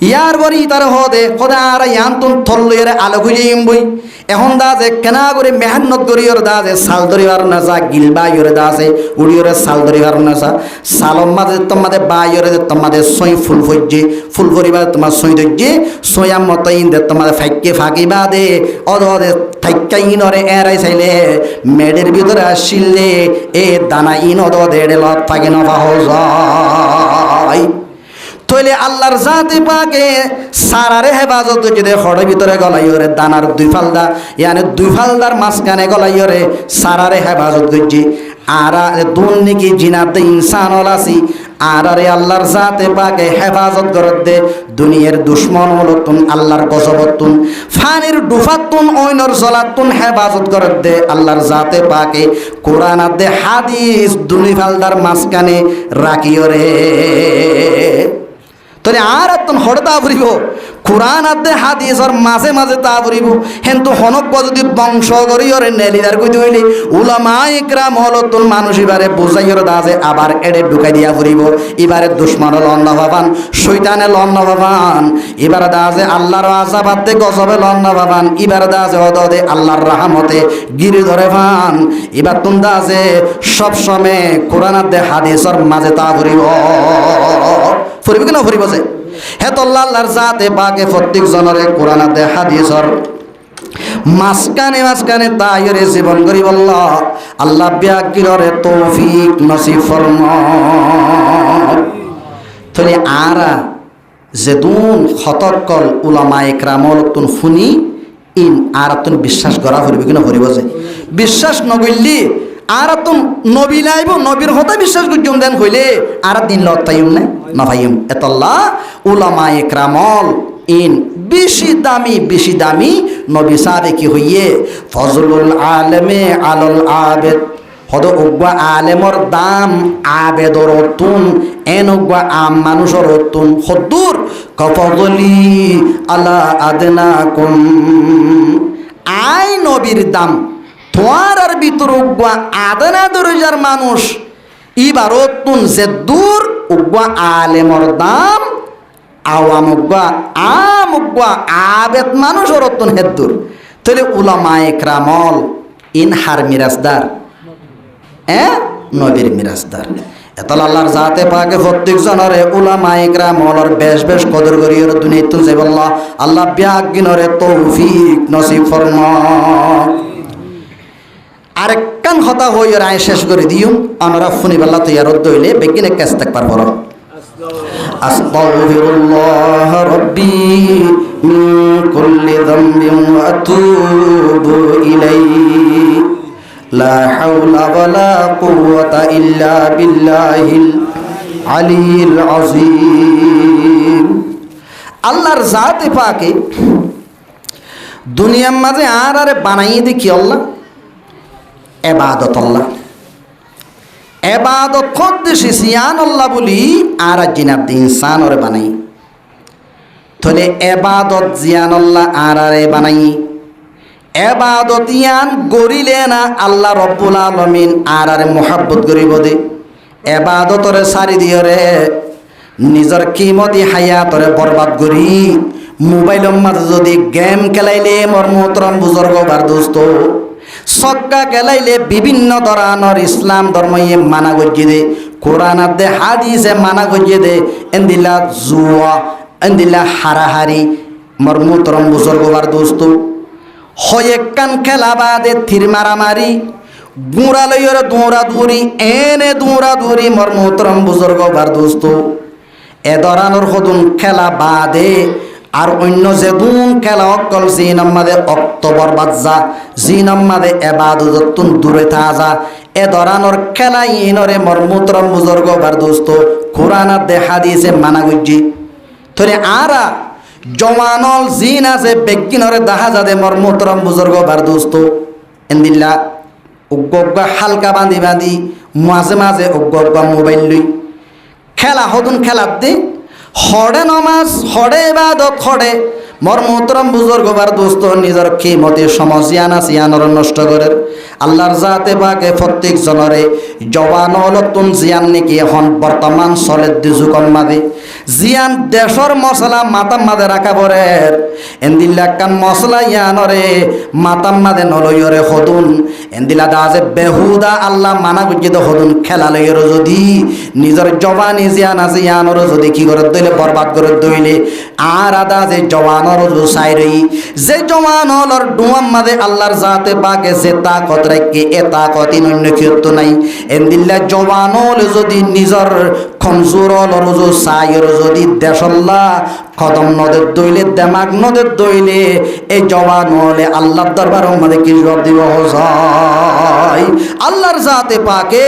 ইয়ার পরে ইতার দে আর ইয়ান তুন থল্লইরে আলো খুঁজে ইমবই এখন দা যে কেনা করে মেহান্নত করিওর দা যে সাল ধরিবার নাসা গিলবাইরে দা আছে উড়িওরে সাল ধরিবার নাসা সালম মাঝে তোমাদের বাইরে তোমাদের সই ফুল ফজ্জে ফুল ভরিবার তোমার সই ধৈর্যে সয়াম মতো ইন দে তোমাদের ফাইকে ফাঁকিবা দে অদে থাইকা ইনরে এরাই চাইলে মেডের ভিতরে আসিলে এ দানা ইন অদে লত ফাঁকি নফা যায় তইলে আল্লাহর জাতে পাকে সারারে হেফাজত যদি হড়ের ভিতরে গলাইরে দানার দুই ফালদা ইয়ানে দুই ফালদার মাঝখানে গলাইরে সারারে হেফাজত করছি আর দুর্নীতি জিনাতে ইনসান হলাসি আর আল্লাহর জাতে পাকে হেফাজত করত দে দুনিয়ার দুশ্মন হলতুন আল্লাহর গজবতুন ফানির ডুফাতুন ওইনর জলাতুন হেফাজত করত দে আল্লাহর জাতে পাকে কোরআন দে হাদিস দুনি ফালদার মাঝখানে রাখিও রে তাহলে আর তুন হড়ে তা ফুরিব কোরআন আদে হাদিসর মাঝে মাঝে তা ফুরিব কিন্তু হনক যদি বংশ করিওরে নেলিদার কইতে হইলে উলামা ইকরাম হলো তুন মানুষ এবারে বুঝাইয়র দাজে আবার এড়ে ঢুকাই দিয়া ফুরিব এবারে দুশ্মন লন্না ভাবান শয়তানে লন্না ভাবান এবারে দাজে আল্লাহর আযাবাতে গজবে লন্না ভাবান এবারে দাজে ওদে আল্লাহর রহমতে গিরি ধরে ভান এবার তুন দাজে সব সময় কোরআন আদে হাদিসর মাঝে তা ফুরিব ফুরিব কি না ফুরিব যে হে তো আল্লাহর জাতে পাকে প্রত্যেক জনরে কোরআন আদে হাদিসর মাঝখানে তাইরে জীবন করি বল্লাহ আল্লাহ ব্যাগিরে তৌফিক নসিব ফরমান তলে আরা যেদুন খতরকল উলামা ইকরামল তুন ফুনি ইন আর তুন বিশ্বাস করা ফুরিব কি না ফুরিব যে বিশ্বাস নগইলি আর তুন নবী লাইব নবীর হতে বিশ্বাস করছুম দেন হইলে আর দিন লতাইম না নভাইম এতল্লাহ উলামা ইকরামল ইন বেশি দামি নবী সাবে কি হইয়ে ফজলুল আলমে আলল আবেদ হদ উগ্বা আলেমর দাম আবেদর অতুন এন উগ্বা আম মানুষের অতুন হদ্দুর কফজলি আলা আদনা কুম আই নবীর দাম তোমার আর ভিতর উগ্বা আদনা দরজার মানুষ ইবার অতুন যে দূর উগ্বা আলেমর দাম আওয়াম উগ্বা আম উগ্বা আবেদ মানুষের অতুন হেদ্দুর তাহলে উলামা ইকরামল ইন হার মিরাজদার নবীর মিরাজদার এতল আল্লাহর জাতে পাকে প্রত্যেক জনরে উলামা ইকরামলর বেশ কদর করিয়র দুনিয়াত তুন যাইবাল্লাহ আল্লাহ বিয়াগিনরে তৌফিক নসিব ফরমান আরেকখান কথা হই রায় শেষ করে দিও আমরা ফুনিবাল্লাহ তৈয়ার হইলে বেগিনে কাজ থাকবার বড় আস্তাগফিরুল্লাহ রাব্বি মিন কুল্লি যামবিন ওয়া আতুবু ইলাইহি লা হাওলা ওয়ালা কুওয়াতা ইল্লা বিল্লাহিল আলিয়্যিল আযীম আল্লাহর জাতে পাকে দুনিয়ার মাঝে আর বানাই দেখি আল্লাহ এবাদত আল্লাহ এবাদত করতেছি সিয়ান আল্লাহ বলি আর জিনার দিন ইনসান ওরে বানাই তাহলে এবাদত জিয়ান আল্লাহ আর বানাই এবাদত ইয়ান গরিলে না আল্লাহ রব্বুল আলামিন আর মোহাব্বত করিব দে এবাদতরে সারি দিয়রে নিজের কিমতি হায়াতরে বরবাদ করি মোবাইলের মাঝে যদি গেম খেলাইলে মোর মোহতরম বুজুর্গ বার দোস্ত সক্কা খেলাইলে বিভিন্ন ধরনের ইসলাম ধর্ম মানা গজিয়ে দে কোরআন দে হাদিসে মানা গজিয়ে দে এন্দিলা জুয়া এন্দিলা হারাহারি মোর মোহতরম বুজুর্গ বার দোস্ত হয়েকান খেলা বাদে থির মারামারি গুঁড়া লইয়রে দৌড়া দৌড়ি এনে দৌড়া দৌড়ি মোর মোহতরম বুজুর্গ বার দোস্ত এ ধরনের হদুন খেলা বাদে আর অন্য যে দুন খেলা অকল জি নাম্মাদে অক্টোবর বাজ্জা জি নাম্মাদে এবাদততুন দূরে থাজা এ ধরনের খেলা ইনরে মোর মোহতরম বুজুর্গ বার দোস্ত কোরআন দে হাদিসে মানা গজ্জি তোরে আরা জওয়ানল জিন আছে বেগিনরে দেখা যাদে মোর মোহতরম বুজুর্গ বার দোস্ত এন্দিল্লা উগ্গা হালকা বাঁধি বাঁধি মাঝে মাঝে উগ্গা মোবাইল লই খেলা হদুন খেলার দে হড়ে নমাজ হড়ে ইবাদত হড়ে মোর মোহতরম বুজুর্গ বার দোস্ত নিজের কিমতে সমস্যান আছে ইয়ানর নষ্ট করে আল্লাহর জাতে পাকে প্রত্যেক জনরে জওয়ান হলতুন জিয়ান নাকি এখন বর্তমান চলে যুগম মাদে জিয়ান দেশর মশলা মাতাম মাদে রাখা পরে এন্দিল্লা কান মশলা ইয়ানরে মাতাম মাদে নলয়রে হদুন এন্দিলা দাজে বেহুদা আল্লাহ মানা গুজিত হদুন খেলা লইর যদি নিজের জওয়ানি জিয়ান আছে ইয়ানর যদি কি করে দইলে বরবাদ করে দইলে আর আদা যে জওয়ানর সাইরই যে জওয়ান হলর ডুয়াম মাদে আল্লাহর জাতে পাকে যে তাকত রাখে এ তাকত অন্য কিয়ত নাই এন্দিল্লা জওয়ান হল যদি নিজের খমজুর হলর সাইর যদি দেশল্লা কদম নদের দইলে দেমাগ নদের দইলে এই জওয়ান হলে আল্লাহর দরবারের মধ্যে কি জবাব দিব হয় আল্লাহর জাতে পাকে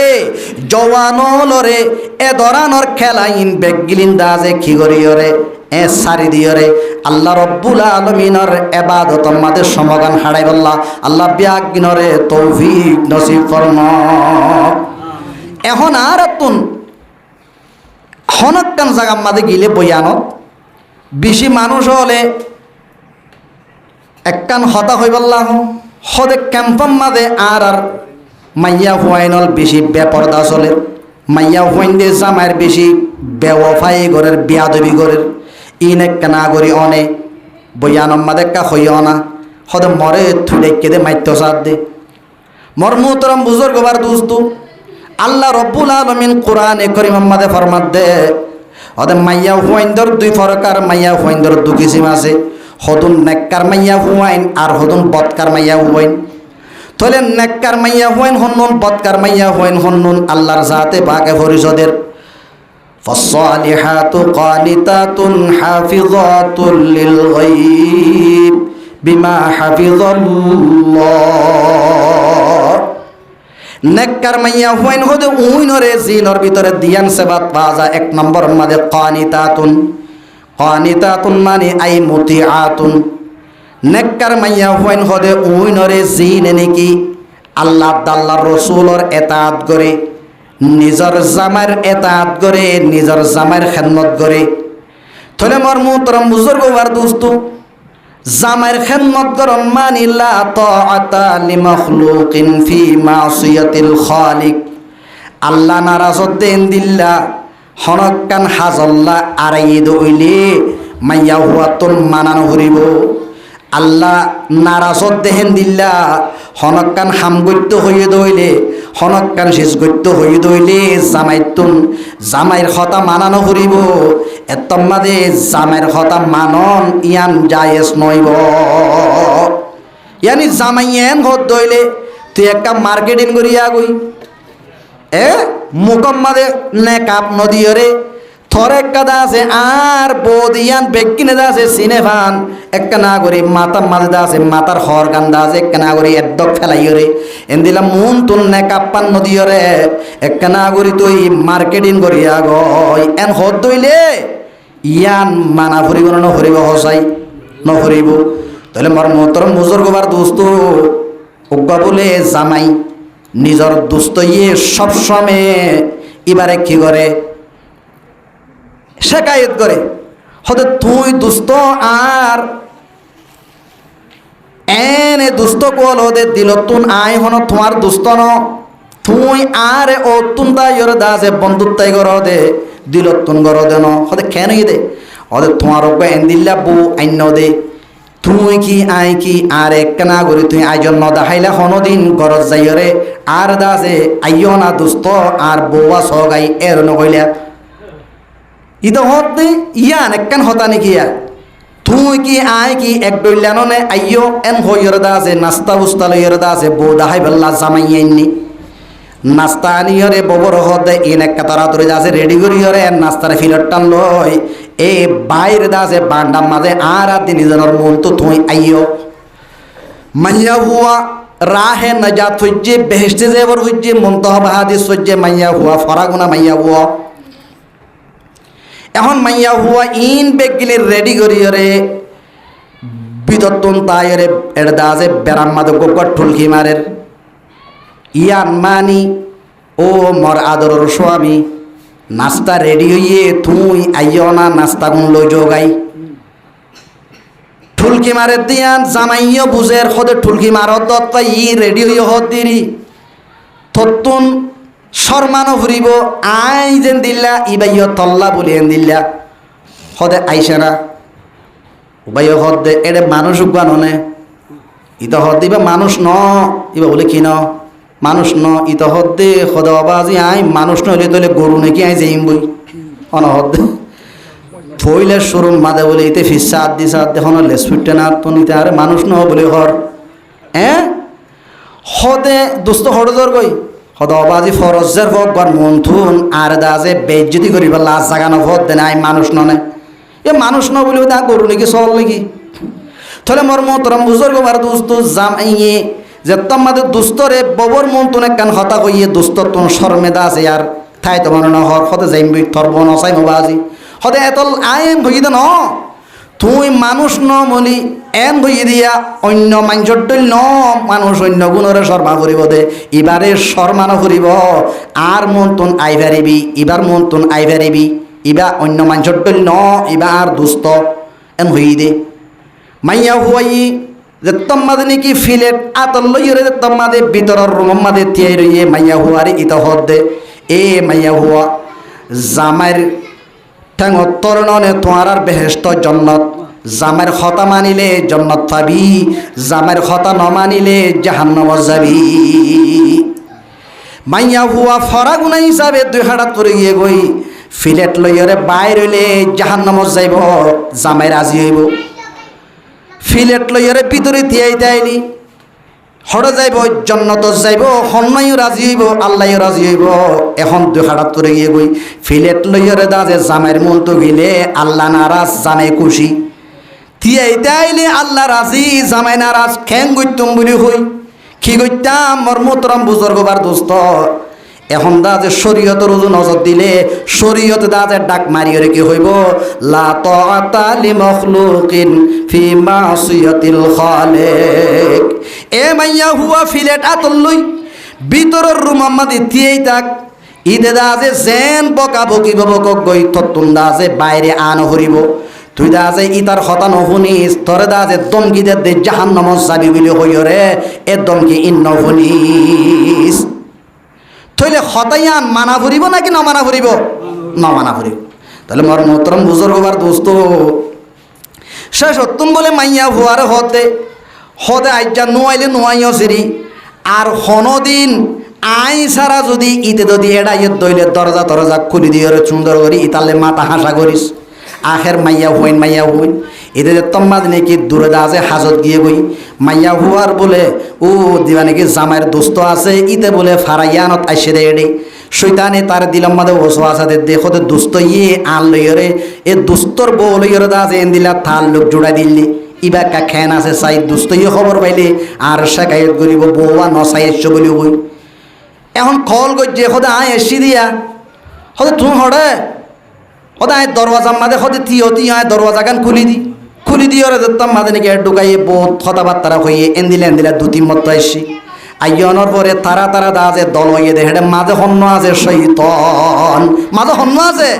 জওয়ান হলরে এ ধরনের খেলাইন বেগিলিন দাজে কি করিয়রে এ সারি দিয়রে আল্লাহ রব্বুল আলামিনের ইবাদত আমাদের সমাগান হারাই বল্লা আল্লাহ বিয়াগিনরে তৌফিক নসিব ফরমা এখন আর তুন হনকান জায়গা মাঝে গিলে বয়ানত বেশি মানুষ হলে একখান হতা হইবাল্লাহ হদে ক্যাম্পম মাঝে আর মাইয়া হুয়াইনল বেশি বেপরদা চলে মাইয়া হুয়াইন দিয়ে জামাইয়ের বেশি বেওয়াফাই ঘরের বিয়াদবি ঘরের ইন একটা না করি অনে বয়ানম মাদে কা হইও না হদে মরে থুলে কেদে মাইত্য সাদ দে মর মুহতরম বুজুর্গ বার দোস্ত আল্লাহ রব্বুল আলামিন কোরআনে কারীম মাদে ফরমাত দে হদে মাইয়া হুয়াইন্দর দুই প্রকার মাইয়া হুয়াইন্দর দু কিসিম আছে হদুন নেককার মাইয়া হুয়াইন আর হদুন বদকার মাইয়া হুয়াইন তাহলে নেককার মাইয়া হুয়াইন হন্নুন বদকার মাইয়া হুয়াইন হন্নুন আল্লাহর জাতে পাকে পরিষদের فالصالحات قانتات حافظات للغيب بما حفظ الله নেককার মাইয়া হুয়াইন হদে উইনরে জিনর ভিতরে দিয়ান সেবাত বাজা এক নম্বর মাদে কানিতাতুন কানিতাতুন মানে আই মুতিআতুন নেককার মাইয়া হুয়াইন হদে উইনরে জিন নাকি আল্লাহ আল্লাহর রাসূলর ইতাআত করে নিজের জামার এতাত করে নিজের জামার খেদমত করে তাহলে মোর মুহতরম বুজুর্গ বার দোস্ত জামার খেদমত করন মানিল্লা তাআতা লিমাখলুকিন ফি মাসিয়াতিল খালিক আল্লাহ নারাজত দেন দিল্লা হনকান হাজল্লা আড়াই দইলে মাইয়া হুয়াতুন মানানো হরিব আল্লাহ নারাজত দেহেন দিল্লা হনকান হামগত্য হয়ে দইলে হনকান শেষ গত্য হয়ে দইলে জামাইতুন জামাইর হতা মানানো করিব এতমাদে জামাইর হতা মানন ইয়ান জায়েজ নইব ইয়ানি জামাইয়েন হত দইলে তুই একটা মার্কেটিং করিয়া গই মুকম্মাদে নে কাপ নদীরে থর একটা দা আছে আর বদিয়ান বেগিনে দা আছে সিনেফান একটা না করি মাতার মাঝে দা আছে মাতার হর গান দা আছে একটা না করি এদ্দক ফেলাইরে এন্দিলা মন তুন নে কাপ্পান নদীরে একটা না করি তুই মার্কেটিং করিয়া গই এন হদ দইলে ইয়ান মানা ফুরিব না নফরিব হসাই নফরিব। তাহলে মোর মোহতরম বুজুর্গ বার দোস্ত উগ্গা বলে জামাই নিজর দুস্থ ইয়ে সবসময় এবারে কি করে শেকায়ত করে হতে তুই দুস্থ আর এনে দুস্থ কল হতে দিল তুন আই হন তোমার দুস্থ ন তুই আর ও তুন তাই দা যে বন্ধুত্বাই গর দে দিল তুন গর দে ন হতে কেন দে হতে তোমার এন দিল্লা বউ আইন দে তুই কি আই কি আর এক না করি তুই আইজন ন দেখাইলা হনদিন গরজ যাইরে আর দা যে আইয় না দুস্থ আর বউয়া সগাই এর নকইলা ইতো হতে ইয়ান একখান হতা নাকি ইয়া তুই কি আই কি এক ডইলাননে আইয় এন হইর দা যে নাস্তা উস্তা লইর দা যে বউ দাহাই বেল্লা জামাই আইনি নাস্তা আনিয়রে ববর হদে ইন একটা তাড়াতাড়ি আছে রেডি করিয়রে নাস্তার ফিলট টান লই এ বাইরে দা যে বান্ডার মাঝে আর দিন নিজের মন তো তুই আইয় মাইয়া হুয়া রাহে নাজাত হইছে বেহেশতে যাবার হইছে মুনতাহা হাদিস হইছে মাইয়া হুয়া ফরাগুনা মাইয়া হুয়া এখন মাইয়া হুয়া ইন বেগিলে রেডি করিয়রে বিদত্তন তায়রে এড় দা যে বেরাম মাদে গোকট ঠুলকি মারের ইয়ান মানি ও মর আদরের স্বামী নাস্তা রেডি হইয়ে তুই আইয় না নাস্তা গুন লই যোগাই ঠুলকি মারে দিয়ান জামাইয় বুঝের হদে ঠুলকি মারত দত্ত ই রেডি হইয়ে হদ দিরি তত্তুন শর্মানো ফুরিব আই যেন দিল্লা ইবাইয় তল্লা বলি এন দিল্লা হদে আইসে না উবাইয় হদ দে এড়ে মানুষ উগাননে ইতা হদ দিবা মানুষ ন ইবা বলে কি ন মানুষ ন ইত হদ্দে হদাবাজি আই মানুষ নইলে তলে গরু নাকি আই যাইম বই অনহদ্দে ফইলে শোরুম মাদে বলে ইতে ফিসা আদি সাদ দেখুন লেস ফিটে না তো নিতে আরে মানুষ ন বলে হর হদে দুস্থ হরদর গই হদাবাজি ফরজের হোক গর মন্থুন আর দা যে বেজ্জতি করিবা লাজ জাগানো হদ দে নাই মানুষ ননে এ মানুষ ন বলে দা গরু নাকি চল নাকি তাহলে মোর মোহতরম বুজুর্গ বার দোস্ত জাম আইয়ে যে তোমাদের দুস্তরে ববর মন তুন একখান হতা কইয়ে দুস্তর তুন শর্মেদা আছে আর ঠাই তোমার ন হর হতে যাইবি থরব নসাই মবাজি হতে এতল আইন হইয়ে দে ন তুই মানুষ ন মলি এন হইয়ে দিয়া অন্য মানুষের দল ন মানুষ অন্য গুণরে শর্মা করিব দে এবারে শর্মানো করিব আর মন তুন আই পারিবি এবার মন তুন আই পারিবি ইবা অন্য মানুষের দল ন এবার আর দুস্থ এন হইয়ে দে মাইয়া হুয়াই যে তোমাদের নাকি ফিলেট আতল লইরে যে তোমাদের ভিতরের রুম মাদে তিয়াই রইয়ে মাইয়া হুয়ারে ইত হদ দে এ মাইয়া হুয়া জামাইর ঠ্যাং তরণনে তোমার আর বেহেস্ত জন্নত জামাইর হতা মানিলে জন্নত পাবি জামাইর হতা ন মানিলে জাহান্নাম যাবি মাইয়া হুয়া ফরাগুনা হিসাবে দুই হাড়াত করে গিয়ে গই ফিলেট লইরে বাইর হইলে জাহান্নাম যাইব জামাই রাজি হইব ফিলেট লইরে ভিতরে দিয়াই দেয়নি হড়ে যাইব জন্নত যাইব হন্নাইও রাজি হইব আল্লাহও রাজি হইব এখন দুই হাড়াত করে গিয়ে বই ফিলেট লইরে দা যে জামাইয়ের মন তো গেলে আল্লাহ নারাজ জামাই খুশি দিয়াই দেয়নি আল্লাহ রাজি জামাই নারাজ খ্যাং গইতুম বলি হই কি গইতাম মোর মোহতরম বুজুর্গ বার দোস্ত এখন দা যে শরীয়তের ওজন নজর দিলে শরীয়তে দা যে ডাক মারিয়ে কি হইব লা তাআতা লি মাখলুকিন ফি মাসিয়াতিল খালিক এ মাইয়া হুয়া ফিলেট আতলই ভিতরের রুম আমাদে দিয়েই থাক ইদে দা যে জেন বকা বকি বক গই ততুন দা যে বাইরে আন হরিব তুই দা যে ইতার হতা নহুনিস তোরে দা যে দমকি দে জাহান্নাম যাবি বলি হইরে এ দমকি ইন নহুনিস তাহলে হতাইয়ান মানা ফুরিব নাকি নমানা ফুরিব নমানা ফুরিব তাহলে মোর মোহতরম বুজুর্গ বার দোস্ত সে সত্যম বলে মাইয়া হুয়ারে হতে হতে আইজা নোয়াইলে নোয়াইও সিরি আর হনদিন আই সারা যদি ইতে যদি এড়াইয়ে দইলে দরজা তরজা খুলি দিয়ে সুন্দর করি ইতালে মাথা হাসা করিস আখের মাইয়া হুইন এতে যে তোমাদ নাকি দূরে দা আছে হাজত গিয়ে বই মাইয়া হুয়ার বলে ও দিবা নাকি জামাইয়ের দোস্ত আছে ইতে বলে ফারাইয়ানত আইসে দে এডে শৈতানে তার দিলাম মাদে ওসো আসাদে দেখতে দুস্ত ইয়ে আন লইরে এ দুস্তর বউ লইরে দা আছে এন দিলা থাল লোক জোড়া দিল্লি ইবা কা খেন আছে সাই দুস্ত ইয়ে খবর পাইলে আর শেখায়ত করিব বউয়া নসাই এসছো বলি বই এখন কল গজ্জে খোদা আয় এসি দিয়া হতে তুমি হড়ে ওদায় দরওয়াজার মাঝে হতে তিও দরওয়াজা গান খুলি দি ওরে যেতাম মাঝে নাকি ঢুকাইয়ে বহুত কথাবার্তা হইয়ে এন্দিলে 2-3 মত আইসি আইয়নের পরে তারা দাজে দল হইয়ে দেখে মাঝে হন্য আছে শৈতান মাঝে হন্য আছে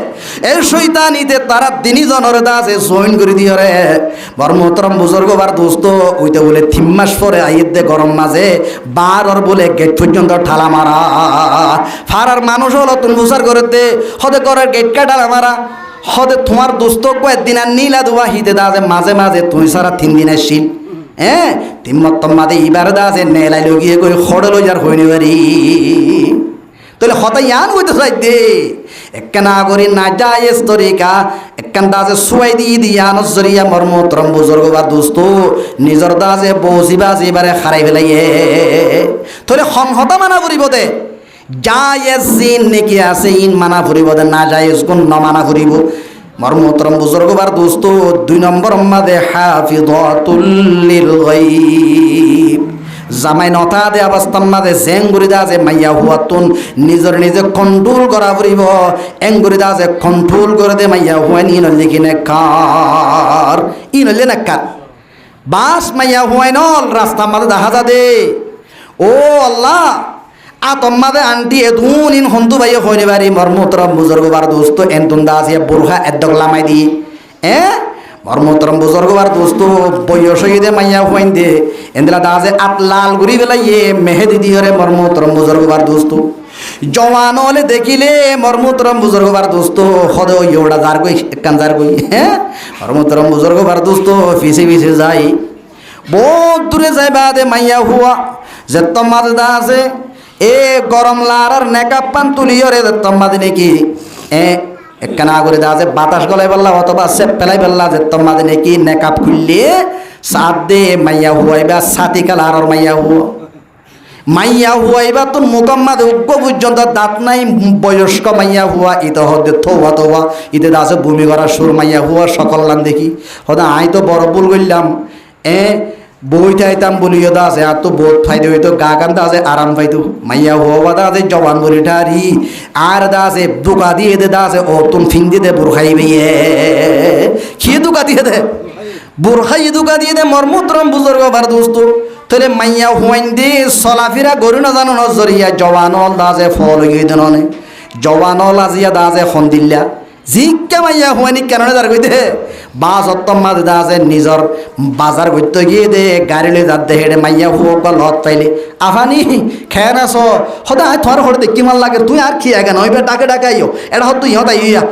এই শৈতান ইতে তারা দিনই জনরে দাজে জয়েন করে দিয়ে রে বড় মোহতরম বুজুর্গ বার দোস্ত ওইতে বলে 3 মাস পরে আইয়ে দে গরম মাঝে বারর বলে গেট পর্যন্ত ঠালা মারা ফারার মানুষ হলো তুমি বুঝার করে দে হতে করে গেট কাটালা মারা হতে তোমার দোস্ত কয়েকদিন আর নীলা দুয়া হিতে দাজে মাঝে তুই সারা 3 দিন আসিল হ্যাঁ তিম্মত্তম মাদে ইবার দাসে নেলাই লগিয়ে কই খড় লইয়ার হইনি বাড়ি তাহলে হতাই আন হইতে চাই দে একখান আগরি না যায় তরিকা একখান দাসে সুয়াই দি আনস জরিয়া মর্মতরম বুজুর্গ বা দোস্ত নিজর দাসে বসিবা এবারে হারাই ফেলাইয়ে তাহলে হতা মানা করিব দে জায়েজ জিন নাকি আছে ইন মানা করিব দে না জায়েজ কোন ন মানা করিব মর্মতরম বুজুর্গ বার দোস্ত 2 নম্বর মাদে হাফিজাতুল লিল গায়ব জামাই নতা দে অবস্থার মাঝে জেঙ্গুরি দাজে মাইয়া হুয়াতুন নিজে কন্ট্রোল করা পড়িব এঙ্গুরি দাজে কন্ট্রোল করে দে মাইয়া হুয়া নি নলে কিনে কার ই নলে না কার বাস মাইয়া হুয়াই নল রাস্তা মাঝে দেখা যা দে ও আল্লাহ আতম্মাদে আন্টি এদুন ইন হন্তু ভাই হইনি বাড়ি মর্মতরম বুজুর্গ বার দোস্ত এন্তুন দাসে বুরখা এদ্দক লামাই দি মর্মতরম বুজুর্গ বার দোস্ত বয়স হয়ে দে মাইয়া হইন দে এন্দলা দাসে আত লাল গুড়ি বেলাইয়ে মেহেদি দিয়রে মর্মতরম বুজুর্গ বার দোস্ত জওয়ান হলে দেখিলে মর্মতরম বুজুর্গ বার দোস্ত হদে ইয়োড়া যার গই একখান যার গই মর্মতরম বুজুর্গ বার দোস্ত পিছে যাই বহুত দূরে যাই বাদে মাইয়া হুয়া যে তোমার দাসে এ গরম লার নেকাপ পান তুলিও রে তোমাদের নাকি একখানা করে দেওয়া যে বাতাস গলাই বললা অথবা সেপ পেলাই বললা যে তোমাদের নাকি নেকাপ খুললে সাত দে মাইয়া হুয়াইবা সাতি কালার মাইয়া হুয়াইবা তো মোকাম্মাদ উগ্র পর্যন্ত দাঁত নাই বয়স্ক মাইয়া হুয়া ইতে হদে থোয়া ইতে দাসে ভূমি করা সুর মাইয়া হুয়া সকল লান দেখি হদা আই তো বড় ভুল করলাম বই থাইতাম বলিও দা আছে আর তো বোধ ফাইদে হইতো গা গান দা আছে আরাম পাইতো মাইয়া হওয়া দা আছে জবান বলি ঠারি আর দা আছে দুকা দিয়ে দে দা আছে ও তুম ফিং দিয়ে দে বুরখাই বেয়ে খেয়ে দুকা দিয়ে দে বুরখাই দুকা দিয়ে দে মর্মতরম বুজুর্গ বার দোস্ত তাহলে মাইয়া হুয়াইন দে চলাফিরা গরু না জানো নজরিয়া জবানল দা আছে ফল গিয়ে দেনে জবানল আজিয়া দা আছে খন্দিল্লা জিজ্ঞা মাইয়া হুয়ানি কেন যার কইতে বাস অত্তম মাঝে দা আছে নিজর বাজার করতে গিয়ে দে গাড়ি লই যাতে হেডে মাইয়া হুক লত পাইলে আফানি খেয়ে না সদা থর হরে দেখি মাল লাগে তুই আর খেয়ে কেন ওইবার ডাকাইও এটা হত তুই হতাই ইয়া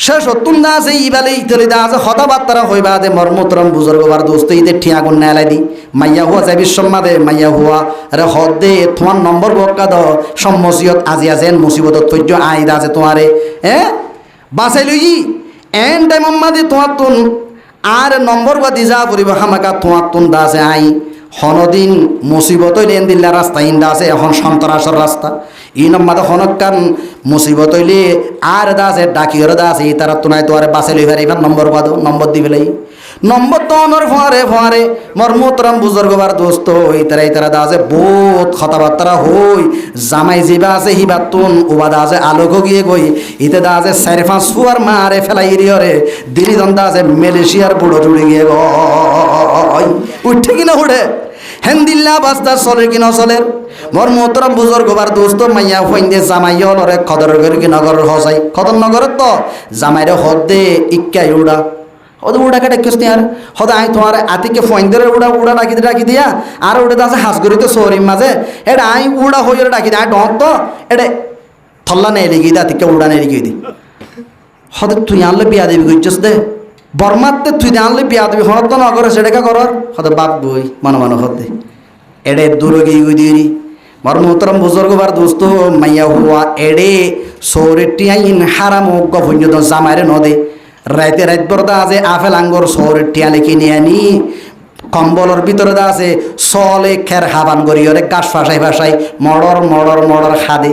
শেষ তুম দা আছে ইবালে ইতলি দা আছে হতাবার্তারা হইবা দে মর্মতরম বুজুর্গ বার দোস্ত ইতে ঠিয়া গুণ নেলাই দি মাইয়া হুয়া যাবি সম্মাদে মাইয়া হুয়া আরে হদ দে তোমার নম্বর বক্কা দ সম্মসিয়ত আজি আছেন মুসিবতত তৈর্য আই দা আছে তোমারে বাসাই লই এন টাইম মাদি তোমার তুন আর নম্বর বা দিজা পড়িব হামাকা তোমার তুন দা আছে আই হনদিন মুসিবত হইলে দিল্লা রাস্তা ইন্দা আছে এখন সন্তরাসর রাস্তা ই নম্মাদে হনকান মুসিবত হইলে আর দা আছে ডাকিওর দা আছে তারা তুনাই তো আরে বাসে লই ফেরে এবার নম্বর বাদ নম্বর দিবেলাই নম্বর তো অনর ফোয়ারে মর্মতরম বুজুর্গ বার দোস্ত ইতারা দা আছে বহুত কথাবার্তা হই জামাই জিবা আছে হিবা তুন উবাদা আছে আলোক গিয়ে গই ইতে দা আছে 4-5 ফুয়ার মারে ফেলাই রিয়রে দিলি দন্দা আছে মালয়েশিয়ার বুড়ো জুড়ে গিয়ে গই উঠে কিনা উঠে হেন্দিল্লা বাস্তা চলে কিনা চলে মর্মতরম বুজুর্গ বার দোস্ত মাইয়া হইন্দে জামাই অলরে খদর করে কি নগর হসাই খদর নগর তো জামাইরে হদ দে ইক্কাই উড়া হদে উড়া কাটা কিস্তি আর হদে আই তোমার আতিকে ফইন্দরে উড়া রাখি দিয়া আর উড়ে আছে হাসগুড়ি তো সরিম মাঝে এটা আই উড়া হইরে রাখি দিয়া ডট তো এটা থল্লা নেই লিগি দা আতিকে উড়া নেই লিগি দি হদে তুই আনলে বিয়া দেবি গইছস দে বর্মাতে তুই আনলে বিয়া দেবি হনত তো নগরে সেটাকে করর হদে বাপ বই মন হদে এড়ে দূর গিয়ে গই দিরি মর্মতরম বুজুর্গ বার দোস্ত মাইয়া হুয়া এড়ে সৌরেটি আইন হারাম গভন্য জামাইরে নদে রাইতে বরদা আছে আফেল আঙ্গর শহরের টিয়ালে কিনে আনি কম্বলের ভিতরে দা আছে চলে খের হাবান করিয়রে গাছ ফাঁসাই মডর খাদে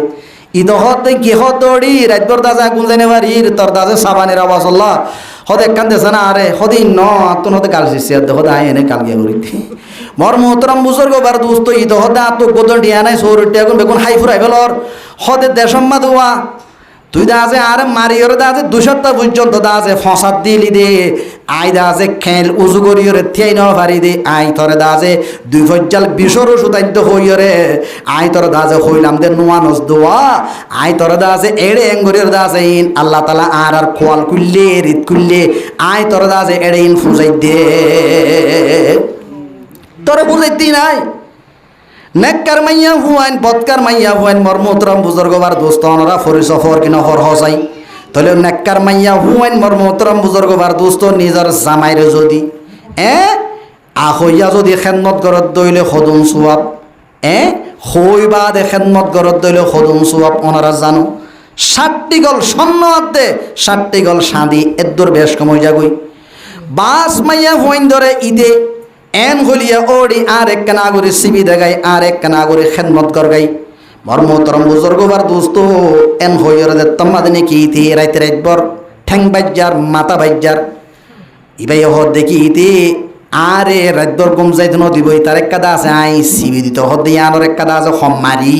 ইদহতে গেহত দৌড়ি রাইতবর দাজা গুন জানে বাড়ির তোর দাজে সাবানের আওয়াজ আল্লাহ হদে একখান দেছে না আরে হদি ন তুন হতে কাল শিষ্য হদে আই এনে কাল গিয়ে করিতে মর্মতরম বুজুর্গ বার দোস্ত ইদহতে আত গোদন ডিয়া নাই শহরের টিয়া বেগুন হাই ফুরাই ফেলর হদে দেশম্মা দোয়া তুই দা আছে আর মারিয়র দা আছে 2 সপ্তাহ পর্যন্ত দা আছে ফসাদ দিলি দে আই দা আছে খেল উজু করিয়রে থিয়াই ন পারি দে আই তোরে দা আছে 2 ফজ্জাল বিশর সুতাইতে হইয়রে আই তোরে দা আছে হইলাম দে নোয়ানস দোয়া আই তোরে দা আছে এড়ে এঙ্গরিয়র দা আছে ইন আল্লাহ তাআলা আর কোয়াল কুল্লে রিত কুল্লে আই তোরে দা আছে এড়ে ইন ফুজাই দে তোরে বুঝাইতি নাই নেককার মাইয়া হুয়াইন বদকার মাইয়া হুয়াইন মর্মোহতরম বুজুর্গবার দোস্ত অনরা ফরিসফর কিনা হর হসাই তাহলে নেককার মাইয়া হুয়াইন মর্মোহতরম বুজুর্গবার দোস্ত নিজের জামাইরে যদি আহইয়া যদি খেদমত গরত দইলে সদুম সোয়াব হইবা দে খেদমত গরত দইলে সদুম সোয়াব ওনারা জানো 60টি গল স্বর্ণ দে 60টি গল সাদি এদ্দুর বেশ কমই যাগুই বাস মাইয়া হুয়াইন ধরে ঈদে এন হলিয়া ওড়ি আর এক নাগরি সিবি দেগাই আর এক নাগরি খেদমত করগাই মর্মতরম বুজুর্গবার দোস্ত এন হইয়র দে তমাদনে কি ইতি রাইতে রাইতবর ঠ্যাং বাজ্জার মাথা বাজ্জার ইবাই হদ দেখি ইতি আরে রাইতবর গম যাইতে নদিবই তার এক কাদা আছে আই সিবি দিতে হদ দিয়া আনর এক কাদা আছে খম্মারি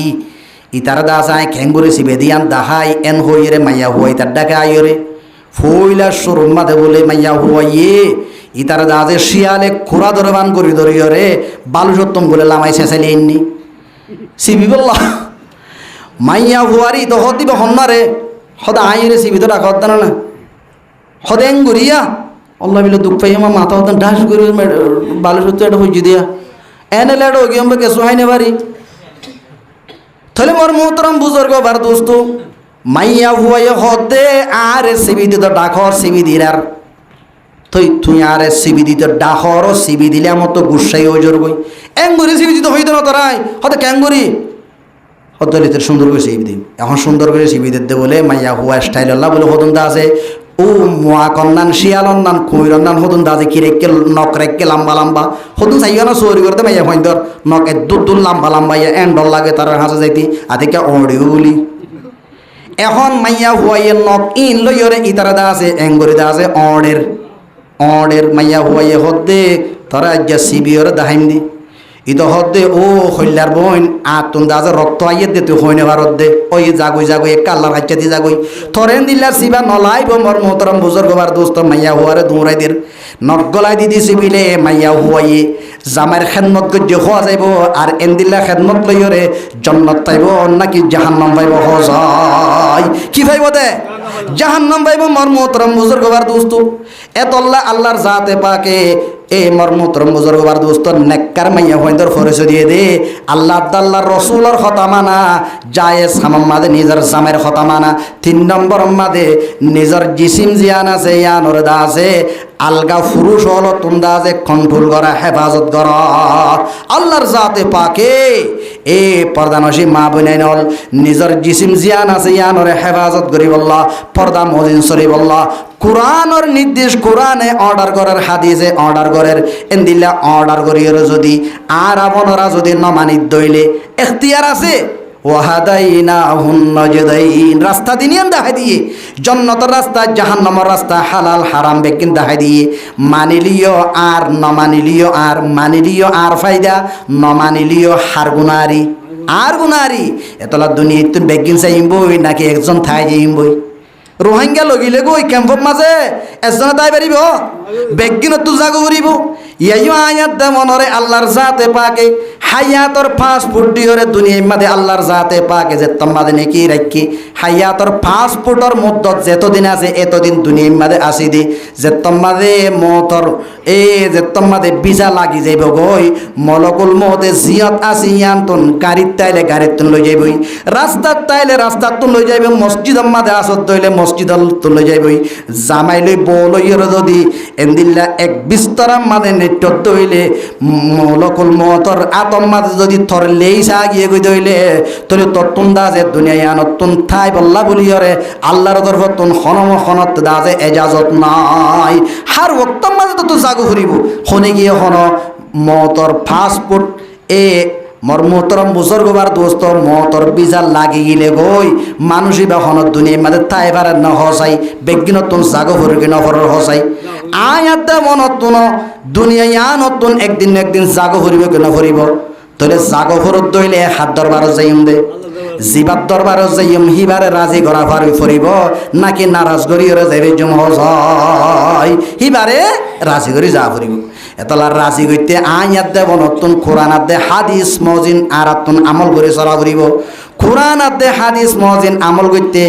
ইতার দা আছে আই খেঙ্গুরে সিবি দিয়ান দাহাই এন হইরে মাইয়া হুয়াই তার ডাকে আইরে ফইলা শরম মাদে বলে মাইয়া হুয়াইয়ে ইতার দাজে শিয়ালে খুরা ধরবান করি ধরিয়রে বালু সত্তম বলে লামাই শেষালি এমনি সিবি বললা মাইয়া হুয়ারি তো হদ দিবে হন্নারে হদা আইরে সিবি তো ডাকা হদ্দানা না হদেং গড়িয়া অল্লাহ বিলে দুঃখ পাই আমার মাথা হতান ডাস করে বালু সত্য এটা হইজি দিয়া এনে লেডো গিয়ে আমরা কেসু হাইনে বাড়ি তাহলে মোর মোহতরম বুজুর্গ বার দোস্ত মাইয়া হুয়াই হদে আর সিবি দিত ডাকর সিবি দিরার তুই আর সিবি দিতে ডাহর সিবি দিলে আমার তো গুসাই হয়ে জড়বই এঙ্গুরি সিবি দিতে হইতো না তোরাই হয়তো ক্যাঙ্গুরি হয়তো লিতে সুন্দর করে সিবি দিই এখন সুন্দর করে সিবি দিতে বলে মাইয়া হুয়া স্টাইল আল্লাহ বলে হতুন দা আছে ও মোয়া কন্নান শিয়াল অন্নান কুইর অন্নান হতুন দা আছে কিরেককে নক রেককে লম্বা লম্বা হতুন চাইও না চোরি করতে মাইয়া হইন্দর নক দূর লম্বা লম্বা ইয়া এন্ডল লাগে তার হাসে যাইতি আদিকে অডিও বলি এখন মাইয়া হুয়াইয়ে নক ইন লইরে ইতারা দা আছে এঙ্গুরি দা আছে অডের মাইয়া হুয়াইয়ে হদ্দে তারা আজ্ঞা সিবিওর দাহাইম দি ইতো হদ্দে ও হইলার বোন আতুন দাজে রক্ত আইয়ে দে তুই হইনে ভারত দে ওই জাগুই এক কাল্লার হাইচা দি জাগুই থরেন দিল্লার সিবা নলাইব মর মোহতরম বুজুর্গবার দোস্ত মাইয়া হুয়ারে দৌড়াই দের নগলাই দিদি সিবিলে মাইয়া হুয়াইয়ে জামার খেদমত গজ্য হওয়া যাইব আর এন্দিল্লা খেদমত লইরে জন্নত পাইব নাকি জাহান্নাম পাইব হজাই কি পাইব দে জাহান্নাম পাইব মর মোহতরম বুজুর্গবার দোস্ত এতল্লা আল্লাহর জাতে পাকে এ মর্মতরম বুজুর্গবার দোস্ত নেককার মাইয়া হইন্দর ফরস দিয়ে দে আল্লাহ আল্লাহর রসুলের কথা মানা জায়েজ হামাম মাদে নিজের জামের কথা মানা 3 নম্বর মাদে নিজের জিসিম জিয়ান আছে ইয়ানোর দা আছে আলগা ফুরুষ হলো তুন্দা আছে কন্ট্রোল করা হেফাজত করা আল্লাহর জাতে পাকে এ পর্দানসী মা বইনাই নল নিজের জিসিম জিয়ান আছে ইয়ানোরে হেফাজত করি বল্লা পর্দা মজিন সরি বল্লা কোরআনের নির্দেশ কোরআনে অর্ডার করার হাদিসে অর্ডার করার এন্দিল্লা অর্ডার করিয়ের যদি আর আপনারা যদি নমানিত দইলে এখতিয়ার আছে ওয়াহাদাইনা হুন্নজদাইন রাস্তা দিনিয়ান দেখাই দিয়ে জান্নাতের রাস্তা জাহান্নামের রাস্তা হালাল হারাম বেকিন দেখাই দিয়ে মানিলিও আর নমানিলিও আর মানিলিও আর ফায়দা নমানিলিও হার গুনারি এতলা দুনিয়া তুই বেকিন চাইবই নাকি একজন থাই যাইবই রোহিঙ্গা লগিলে গই ক্যাম্পর মাঝে এজনে তাই পারিব বেগিনত তো জাগো করিব ইয়াইও আয়াত দে মনরে আল্লাহর জাতে পাকে হায়াতর পাসপোর্ট দিওরে দুনিয়ার মাঝে আল্লাহর জাতে পাকে যে তোমাদে নেকি রাখি হায়াতর পাসপোর্টর মুদ্দত যতদিন আছে এতদিন দুনিয়ার মাঝে আসি দি যে তোমাদে মতর এ যে তোমাদে ভিসা লাগি যাইব গই মলকুল মতে জিয়ত আসি ইয়ান্তন গাড়িত তাইলে গাড়িত তুন লই যাইবই রাস্তাত তাইলে রাস্তাত তুন লই যাইব মসজিদের মাঝে আসত দইলে মসজিদল তুন লই যাইবই জামাই লই বউ লইর যদি এন্দিল্লা এক বিস্তরাম মাঝে নেট্য দইলে মলকুল মতর আতম মাঝে যদি থর লেইসা গিয়ে গই দইলে তোলে তত্তুন দাজে দুনিয়ায় আনতুন থাই বল্লা বলিয়রে আল্লাহর তরফ তুন হনম হনত দাজে এজাজত নাই হার ওক্ত মাঝে তো জাগু ফুরিব হনে গিয়ে হন মতর পাসপোর্ট এ মর মোহতরম বুজুর্গবার দোস্ত মতর বিজা লাগি গিলে গই মানুষই বা হন দুনিয়ার মাঝে তাই পারে না হসাই বেগিনতুন জাগো ফুরগি নফরের হসাই আয়াতে মনতুন দুনিয়ায় আনতুন একদিন জাগো ফুরিব কেন ফুরিব তাহলে জাগো ফুরত দইলে হাত দরবার যাইম দে জিবাত দরবার যাইম হিবারে রাজি করা পারি ফরিব নাকি নারাজ করিয়ে যাইবে জম হয় হিবারে রাজি করি যা ফরিব এতলা রাজি করতে আয়াত দেব নতুন কোরআন দে হাদিস মজিন আরাতুন আমল করে চলা করিব কোরআন দে হাদিস মজিন আমল করতে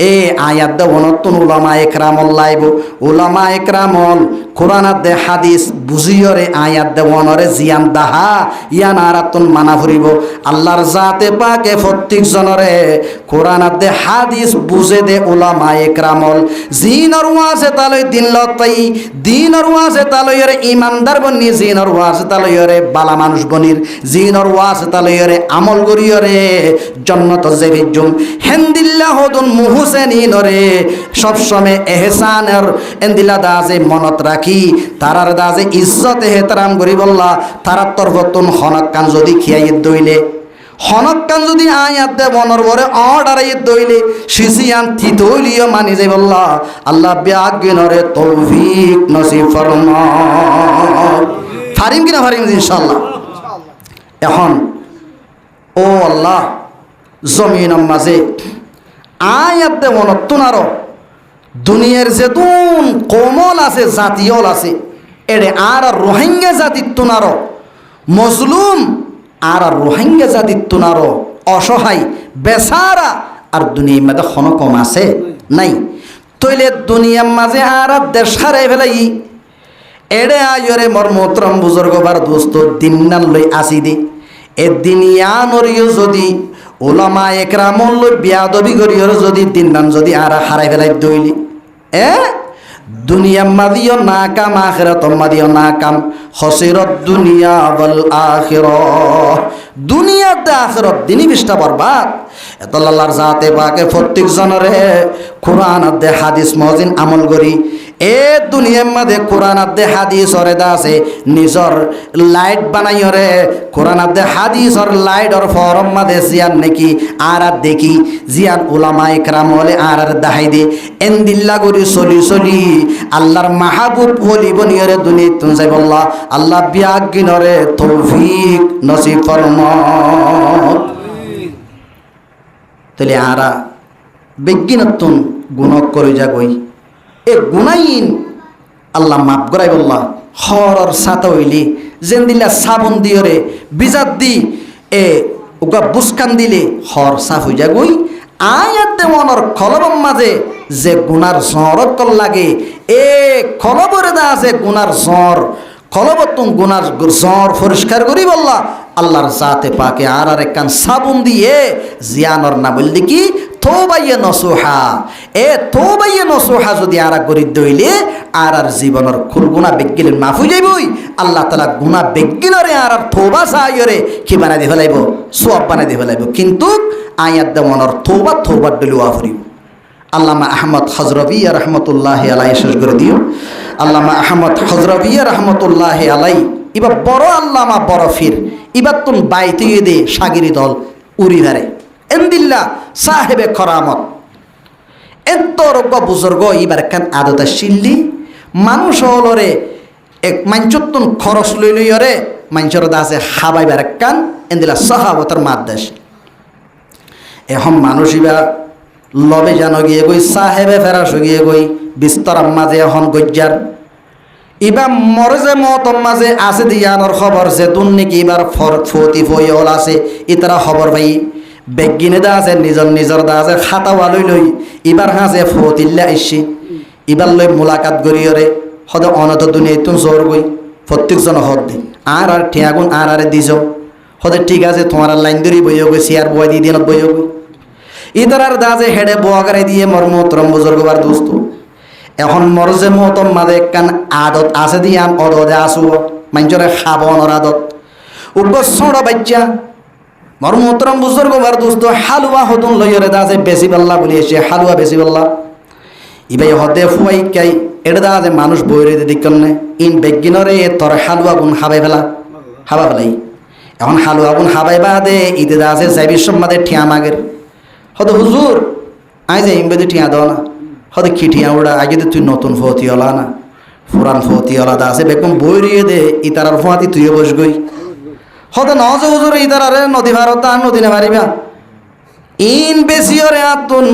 এ আয়াত দেব নতুন উলামা একরামল লাইব উলামা একরামল কোরআন দে হাদিস বুঝিয়রে আয়াত দেব নরে জিয়ান দাহা ইয়ান আরাতুন মানা ফুরিব আল্লাহর জাতে পাকে প্রত্যেক জনরে কোরআন দে হাদিস বুঝে দে উলামা একরামল জিনর ওয়াজে তালই দিন লতাই দিনর ওয়াজে তালইরে ইমানদার বনি জিনর ওয়াজে তালইরে বালা মানুষ বনির জিনর ওয়াজে তালইরে আমল করিয়রে জন্নত জেবিজুম হেন্দিল্লাহ হদুন মুহসেনিনরে সব সময় এহসানের এন্দিলা দাজে মনত রাখি তারার দাজে ইজ্জত এহতরাম করি বললা তারার তরফতুন হনকান যদি খিয়াই দইলে হনকান যদি আয়াত দে বনর বরে অর্ডারাই দইলে শিশিয়ান থিতইলিও মানি যাই বললা আল্লাহ বিয়াগিনরে তৌফিক নসিব ফরমা ফারিম কিনা ফারিম ইনশাআল্লাহ এখন ও আল্লাহ জমিনের মাঝে আয়াত দে বনতুন আরো দুনিয়ার যেতুন কোমল আছে জাতীয়ল আছে এড়ে আর রোহিঙ্গা জাতির তুনারো মজলুম আর রোহিঙ্গা জাতির তুনারো অসহায় বেচারা আর দুনিয়ার মাঝে কোনো কম আছে নাই তৈলে দুনিয়ার মাঝে আর দেশ হারাই ফেলাই এড়ে আয়রে মর মোহতরম বুজুর্গ বার দোস্ত দিনান লই আসি দি এ দিনিয়ানরিও যদি ওলামা একরামল লই বিয়াদবি করিও যদি দিনান যদি আর হারাই ফেলাই দইলি দুনিয়া মাদিও না কাম আখিরাত মাদিও না কাম খসিরত দুনিয়া ওয়াল আখিরাহ দুনিয়াত দে আখিরাত দিনই বিষ্টা বরবাদ এত আল্লাহর জাতে পাকে প্রত্যেক জনরে কোরআন দে হাদিস মজিন আমল করি এ দুনিয়ার মধ্যে কোরআন দে হাদিস ওরে দাসে নিজর লাইট বানাইরে কোরআন দে হাদিস ওর লাইট ওর ফরম মধ্যে জিয়ান নাকি আর দেখি জিয়ান উলামা ইকরাম বলে আর দাহাই দে এন্দিল্লা করি চলি চলি আল্লাহর মাহবুব বলি বনিয়রে দুনিয়া তুন যাই বললা আল্লাহ বিয়াগিনরে তৌফিক নসিব ফরমা তাহলে আরা বিজ্ঞানতুন গুণক করে যাগই এ গুনাইন আল্লাহ মাফ করাই বললা হরর সাতা হইলি যেন দিলা সাবন দিয়রে বিজাত দি এ ওগা বুসকান দিলে হর সাফ হই যাগই আয়াতে মনর খলবম মাঝে যে গুনার জ্বরত কল লাগে এ খলবরে দা আছে গুনার জ্বর খলবতুন গুনার জ্বর পরিষ্কার করি বললা আল্লাহর জাতে পাকে আর একখান সাবুন দিয়ে জিয়ানর না বললি কি তোবাইয়ে নসুহা এ তোবাইয়ে নসুহা যদি আর করি দইলে আর জীবনের খুল গুণা বেগিলেন মাফ হয়ে যাইবই আল্লাহ তালা গুণা বেগিলরে আর তোবা সাহায্যরে কি বানাই দিয়ে ফেলাইব সোয়াব বানাই দিয়ে ফেলাইব কিন্তু আয়াত দেওয়ানোর তোবা তোবার ডলুয়া ফুরিব আল্লামা আহমদ হজরবিয়া রহমতুল্লাহ আলাই শেষ করে দিও আল্লামা আহমদ হজরবিয়া রহমতুল্লাহ আলাই এবার বড় আল্লামা বড় ফির এবার তুম বাইতে দে সাগিরি দল উড়িধারে এন্দিল্লা সাহেবে খরামত এত রোগ বুজুর্গ এবার একখান আদতা শিল্লি মানুষ হলরে এক মাঞ্চতুন খরচ লই লইরে মাঞ্চর দাসে হাবাইবার একখান এন্দিলা সাহাবতর মাদ্দাস এখন মানুষ এবার লবে জানো গিয়ে গই সাহেবে ফেরাস গিয়ে গই বিস্তরার মাঝে এখন গজ্জার এবার মরে যে মতম মাঝে আছে দিয়ানোর খবর যে দুন নাকি এবার ফতি ফইল আছে ইতারা খবর পাই বেগিনে দা আছে নিজর নিজর দা আছে খাতা ওয়ালই লই এবার হাসে ফতিল্লা আইসি এবার লই মোলাকাত গরিয়রে সদা অনত দুনিয়ায় তুন জোর গই প্রত্যেকজন হদ দি আর ঠিয়াগুন আর দিছ সদা ঠিক আছে তোমার লাইন ধরি বইয় গই চেয়ার বয় দিয়ে দিনত বইয় গই ইতারার দাজে হেডে বোয়াগারে দিয়ে মর্মতরম বুজুর্গবার দোস্ত এখন মরজে মতম মাঝে একখান আদত আছে দিয়ান অদদে আসু মানুষরে খাবনর আদত উপসড় বাচ্চা মর্মতরম বুজুর্গবার দোস্ত হালুয়া হতুন লইরে দাজে বেশি পাল্লা বলি এসে হালুয়া বেশি পাল্লা ইবাই হদে ফুয়াই কাই এটা দাজে মানুষ বইরে দিকনে ইন বেগিনরে তোর হালুয়া গুণ হাবাই ফেলা হাবা ফেলাই এখন হালুয়া গুণ হাবাই বাদে ঈদে দাজে যাইবির সম্মাদে ঠিয়া মাগের হয়তো হুজুর আই যে ইমবেদে ঠিয়া দাও না হয়তো কি ঠিয়া ওটা আগে তুই নতুন ফতিওলা না পুরান ফতিওলা দা আছে বেকম বই রিয়ে দে ইতারার ফোঁয়াতি তুইও বস গই হয়তো নজে হুজুর ইতারারে নদী ভারত আর নদী না পারিবা ইন বেশিওরে আতুন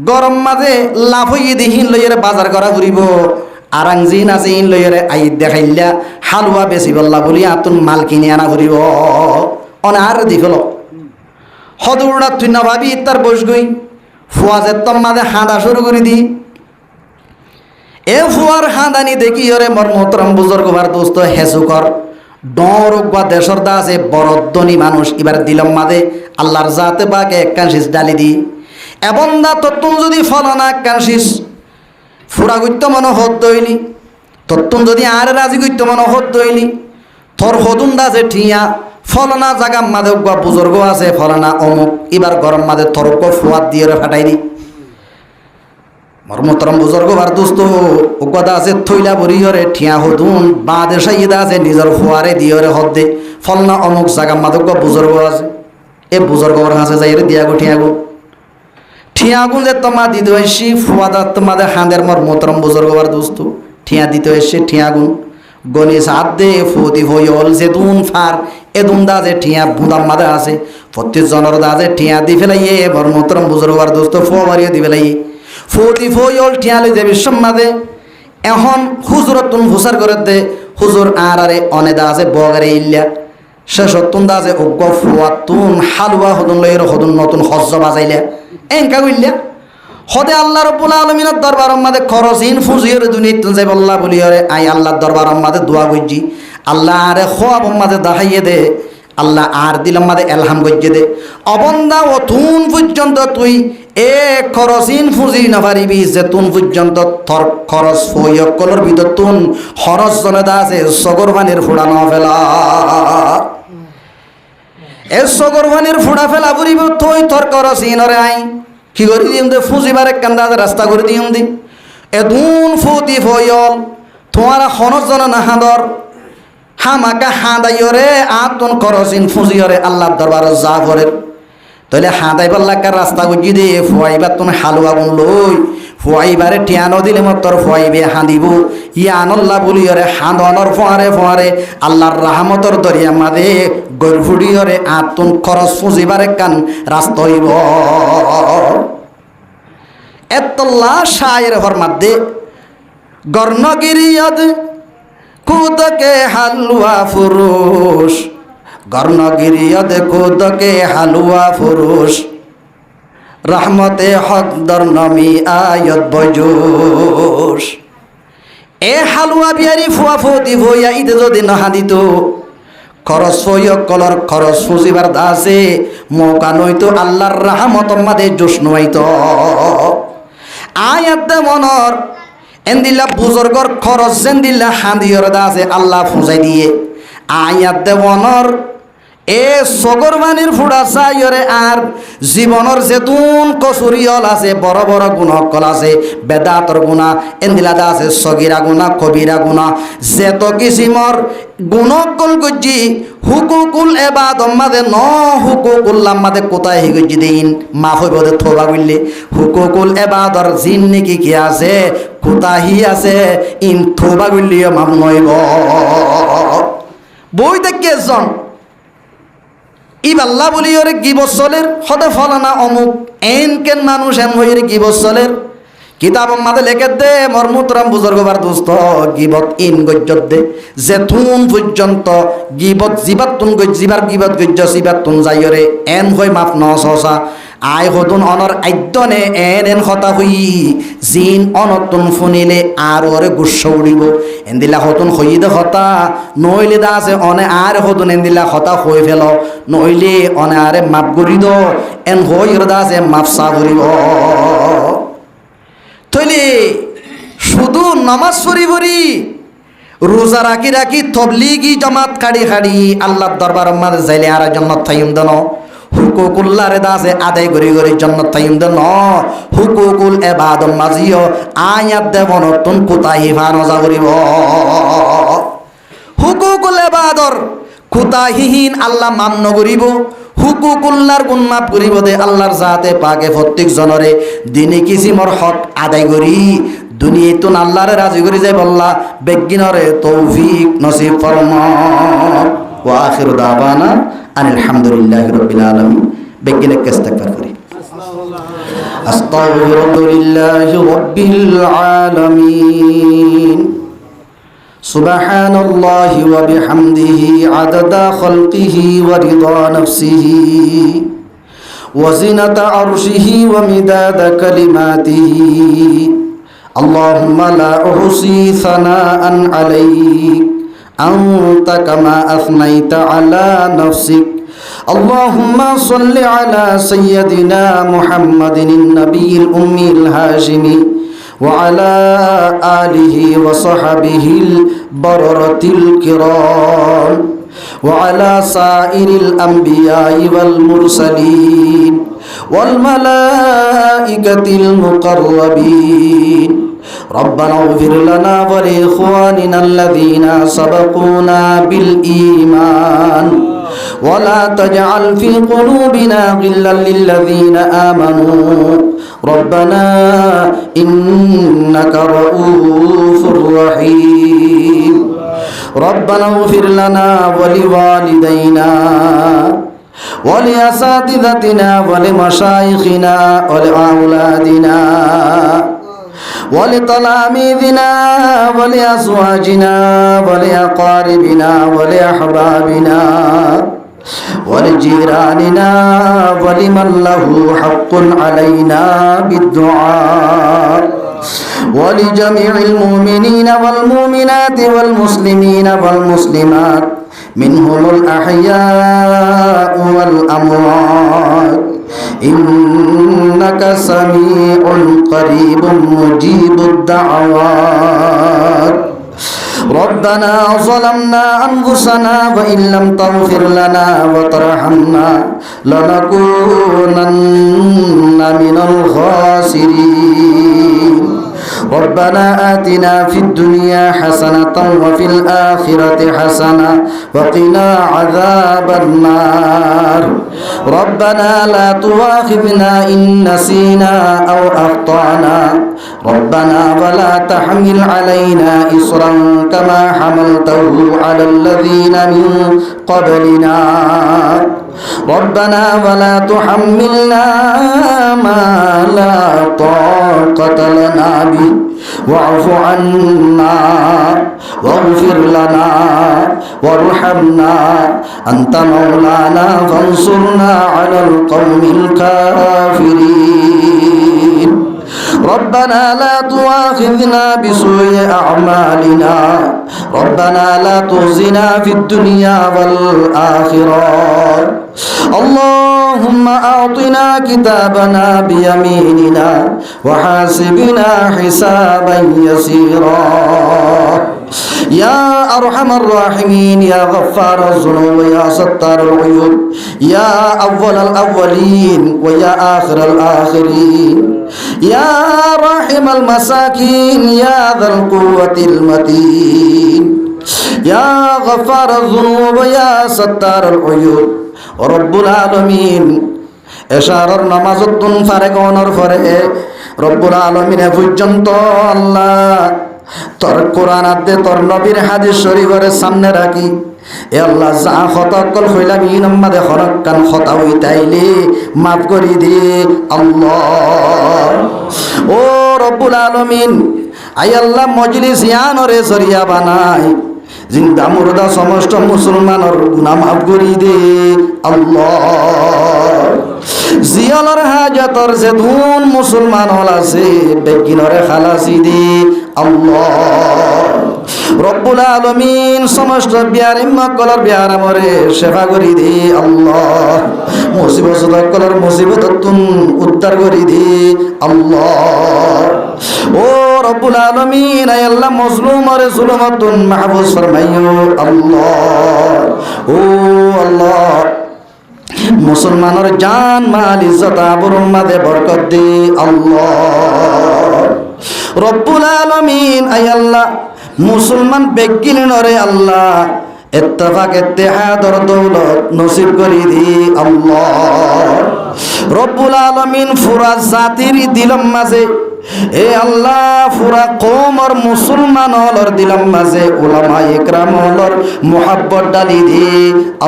গরম মাঝে লাভ হইয়ে দিহিন লইয়ারে বাজার করা ঘুরিব আরাং জিন আছে ইন লইয়ারে আই দেখাইলা হালুয়া বেশি বললা বলি আতুন মাল কিনে আনা ঘুরিব অনার দিখল হদুরটা তুই না ভাবি তার বস গই ফুয়াজের তম মাঝে হাঁদা শুরু করে দি এ ফুয়ার হাঁদানি দেখি ওরে মর মোহতরম বুজুর্গ বার দোস্ত হেসুকর ডর বা দেশর দা আছে বরদ্দনি মানুষ এবার দিলম মাঝে আল্লাহর জাতে বাকে কানশিস ডালি দি এবং দা তত্তুন যদি ফলনা কানশিস ফুরা গইত মনে হত দইলি তত্তুন যদি আর রাজি গইত মনে হত দইলি থর হদুন দা যে ঠিয়া ফলনা জাগা মাঝে বা বুজুর্গ আছে ফলনা অমুক এবার গরম মাঝে থরক ফুয়াত দিয়ে ফাটাই দি মর্মতরম বুজুর্গ বার দোস্ত উগদা আছে থইলা বরিয়রে ঠিয়া হদুন বাদে সাইদা আছে নিজের ফুয়ারে দিয়রে হদ দে ফলনা অমুক জাগা মাদক বুজুর্গ আছে এ বুজুর্গর কাছে যাই রে দিয়া গো ঠিয়া গুন যে তোমা দিতে হইছি ফুয়াদা তোমাদের হাঁদের মর্মতরম বুজুর্গ বার দোস্ত ঠিয়া দিতে হইছে ঠিয়া গুন গনি সাত দে ফুদি হইল যে দুন ফার এ দুন দা যে ঠিয়া বুদাম মাদে আছে প্রত্যেক জনের দা যে ঠিয়া দি ফেলাইয়ে মর্মতরম বুজুর্গ বার দোস্ত ফুয়া বাড়িয়ে দি ফেলাইয়ে ফৌতি ফইল ঠিয়ালে যে বিশ্বমাদে এখন হুজুরতুন হুসার করে দে হুজুর আরে অনেদা আছে বগারে ইল্লা শেষতুন দা আছে উগ্গ ফুয়াতুন হালুয়া হদুন লইর হদুন নতুন হজ্জ বাজাইলা এনকা কইল্লা হদে আল্লাহ রাব্বুল আলামিনের দরবারের মাঝে খরচিন ফুজিয়র দুনিয়াত যাই বল্লা বলিয়রে আই আল্লাহর দরবারের মাঝে দোয়া কইজি আল্লাহ আরে খোয়াব মাঝে দেখাইয়ে দে আল্লাহ আর দিলাম মাঝে এলহাম গজ্জে দে অবন্দা অতুন পর্যন্ত তুই এ খরচিন ফুজি না পারিবি যে তুন পর্যন্ত থর খরচ ফয়কলর ভিতর তুন খরচ জনেদা আছে সগর পানির ফুড়ানো ফেলা এ সগর পানির ফুড়া ফেলা পুরিব তুই থর খরচিনরে আই কি করে দিম দে ফুজিবার এক কান্দা রাস্তা করে দিম দি এ দুন ফুতি ফয়ল তোমার খরচ জন না হাঁদর হামাকা হাঁদাইরে আতুন খরচিন ফুজিয়রে আল্লাহর দরবারে যা করে তাহলে হাঁদাইবার লাগার রাস্তা গুজি দে ফুয়াইবার তুমি হালুয়া গুন লই ফুয়াইবারে টিয়ানো দিলে মতর ফুয়াইবে হাঁদিব ইয়ানল্লা বলিয়রে হাঁদনর ফোয়ারে আল্লাহর রাহমতর দরিয়া মাদে গরফুড়িয়রে আতুন খরচ ফুজিবারে কান রাস্তা হইব এতল্লা শায়ের হর মাদে গর্ণগিরিয়দ কুদকে হালুয়া ফুরুষ গর্ণগিরিয়দ কুদকে হালুয়া ফুরুষ রহমতে হক দর্নমি আয়ত বজুষ এ হালুয়া বিয়ারি ফুয়া ফুতি ভইয়া ইতে যদি নহা দিত খরচ ফইয় কলর খরচ ফুজিবার দাসে মৌকা নইতো আল্লাহর রহমত মাদে জোশ নইত আয়াত মনর এন্দিল্লা বুজুর্গর খরচ যেন্দিল্লা হাঁদিয়র দাসে আল্লাহ ফুজাই দিয়ে আয়াত দেবনর এ সগর মানির ফুড়া চাইরে আর জীবনের যেতুন কচুরিয়ল আছে বড় বড় গুণকল আছে বেদাতর গুণা এন্দিলাদা আছে সগিরা গুণা কবিরা গুণা যেত কিসিমর গুণকল গজ্জি হুকুকুল এবাদম মাদে ন হুকুকুল্লাম মাদে কোথায় হি গজ্জি দিন মাফ হইব দে থোবা বললে হুকুকুল এবাদর জিন নাকি কি আছে কোথাহি আছে ইন থোবা বললিও মাম নইব বই দেখে জন ইবাল্লা বলি ওরে গিবসলের হতে ফলানা অমুক এন কেন মানুষ এন হইরে গিবসলের কিতাব মাদে লেখে দে মর্মুতরাম বুজুর্গবার দোস্ত গিবত ইন গজ্জত দে যেতুন পর্যন্ত গিবত জিবাতুন গজ্জিবার গিবত গজ্জ সিবাতুন যাইরে এন হই মাপ ন সসা আই হতুন অনর আদ্যনে এন হতা হই জিন অনতুন ফুনিলে আর ওরে গুস্স উড়িব এন্দিলা হতুন হইদে হতা নইলে দা আছে অনে আর হতুন এন্দিলা হতা হই ফেল নইলে অনে আরে মাপ গরিদ এন হই দা আছে মাপ সা গরিব তইলে শুধু নামাজ পড়ি পড়ি রোজা রাখি রাখি তবলিগি জামাত খাড়ি খাড়ি আল্লাহর দরবার মাঝে যাইলে আর জান্নাত থাইম দেন হুকুকুল্লারে দাসে আদায় করি করি জান্নাত থাইম দেন হুকুকুল এবাদত মাজিও আয়াত দেবন তুন কোতাহি ফানো যা করিব হুকুকুল এবাদর কোতাহিহীন আল্লাহ মান্য করিব হুকুকুল্লার গুণ মাফ করিব দে আল্লাহর জাতে পাকে প্রত্যেক জনরে দিনে কিসিমর হক আদায় করি দুনিয়ায় তো আল্লাহরে রাজি করি যাই বললা বেগিনরে তৌফিক নসিব ফরমা ওয়া আখিরু দাওয়ানা আলহামদুলিল্লাহি রাব্বিল আলামিন বেগিনে ইস্তেগফার করি। আস্তাগফিরুল্লাহি রাব্বিল আলামিন সুবহানাল্লাহি ওয়া বিহামদিহি আদাদা খালকিহি ওয়া রিদা নাফসিহি ওয়া জিনাতা আরশিহি ওয়া মিদাদা কালিমাতিহি আল্লাহুম্মা লা উহসি সানাআন আলাইক আনতা কামা আসনাইতা আলা নাফসিক আল্লাহুম্মা সাল্লি আলা সাইয়্যিদিনা মুহাম্মাদিন নাবিয়্যিল উম্মিল হাশিমি وعلى آله وصحبه البررة الكرام وعلى سائر الأنبياء والمرسلين والملائكة المقربين ربنا اغفر لنا ولإخواننا الذين سبقونا بالإيمان ولا تجعل في قلوبنا غلا للذين آمنوا ربنا إنك رؤوف رحيم ربنا اغفر لنا ولوالدينا ولأساتذتنا ولمشايخنا ولأولادنا ولتلاميذنا ولأزواجنا ولأقاربنا ولأحبابنا ولجيراننا ولمن له حق علينا بالدعاء ولجميع المؤمنين والمؤمنات والمسلمين والمسلمات منهم الأحياء والأموات إنك سميع قريب مجيب الدعوات ربنا ظلمنا أنفسنا وإن لم تغفر لنا وترحمنا لنكونن من الخاسرين ربنا آتنا في الدنيا حسنة وفي الآخرة حسنة وقنا عذاب النار ربنا لا تؤاخذنا إن نسينا أو أخطأنا ربنا ولا تحمل علينا إصرا كما حملته على الذين من قبلنا ربنا ولا تحملنا ما لا طاقة لنا به واعف عنا واغفر لنا وارحمنا أنت مولانا فانصرنا على القوم الكافرين ربنا لا تؤاخذنا بسوء أعمالنا ربنا لا تخزنا في الدنيا والآخرة اللهم أعطنا كتابنا بيميننا وحاسبنا حسابا يسيرا يا أرحم الراحمين يا غفار الذنوب يا ستار العيوب يا أول الأولين ويا آخر الآخرين يا راحم المساكين يا ذا القوة المتين يا غفار الذنوب يا ستار العيوب رب العالمين এশারার নামাজতুন ফারেগনের পরে রব্বুল আলামিনে পর্যন্ত আল্লাহ তোর কোরআন আদে তোর নবীর হাদিস শরীফের সামনে রাখি এ আল্লাহ যা খতাকল হইলাম ই নম্মাদে হরকান খতা হইতাইলে মাফ করি দে আল্লাহ ও রব্বুল আলামিন আই আল্লাহ মজলিস ইয়ানরে জরিয়া বানাই জিন্দা মুর্দা সমস্ত মুসলমানের গুনাহ মাফ করি দে আল্লাহ জিয়ালর হাজাতর যে ধুন মুসলমান হল আছে বেগিনরে খালাসি দে আল্লাহ রব্বুল আলামিন সমস্ত বিয়ার ইম্মাকলর বিয়ার আমরে সেবা করি দে আল্লাহ মুসিবত কলর মুসিবত তুন উদ্ধার করি দে আল্লাহ ও রব্বুল আলামিন আয় আল্লাহ মজলুমরে জুলুমাতুন মাহফুজ ফরমাইও আল্লাহ ও আল্লাহ মুসলমানের জান মাল ইজ্জত আবরুর মাঝে বরকত দে আল্লাহ রব্বুল আলামিন আয় আল্লাহ মুসলমান বেগিনরে আল্লাহ ইত্তেফাক ইত্তেহাদর দৌলত নসিব করি দি আল্লাহ রব্বুল আলামিন পুরা জাতির দিলম মাঝে এ আল্লাহ পুরা কওম আর মুসলমান হলর দিলম মাঝে উলামা ইকরাম হলর মুহাব্বত ডালি দি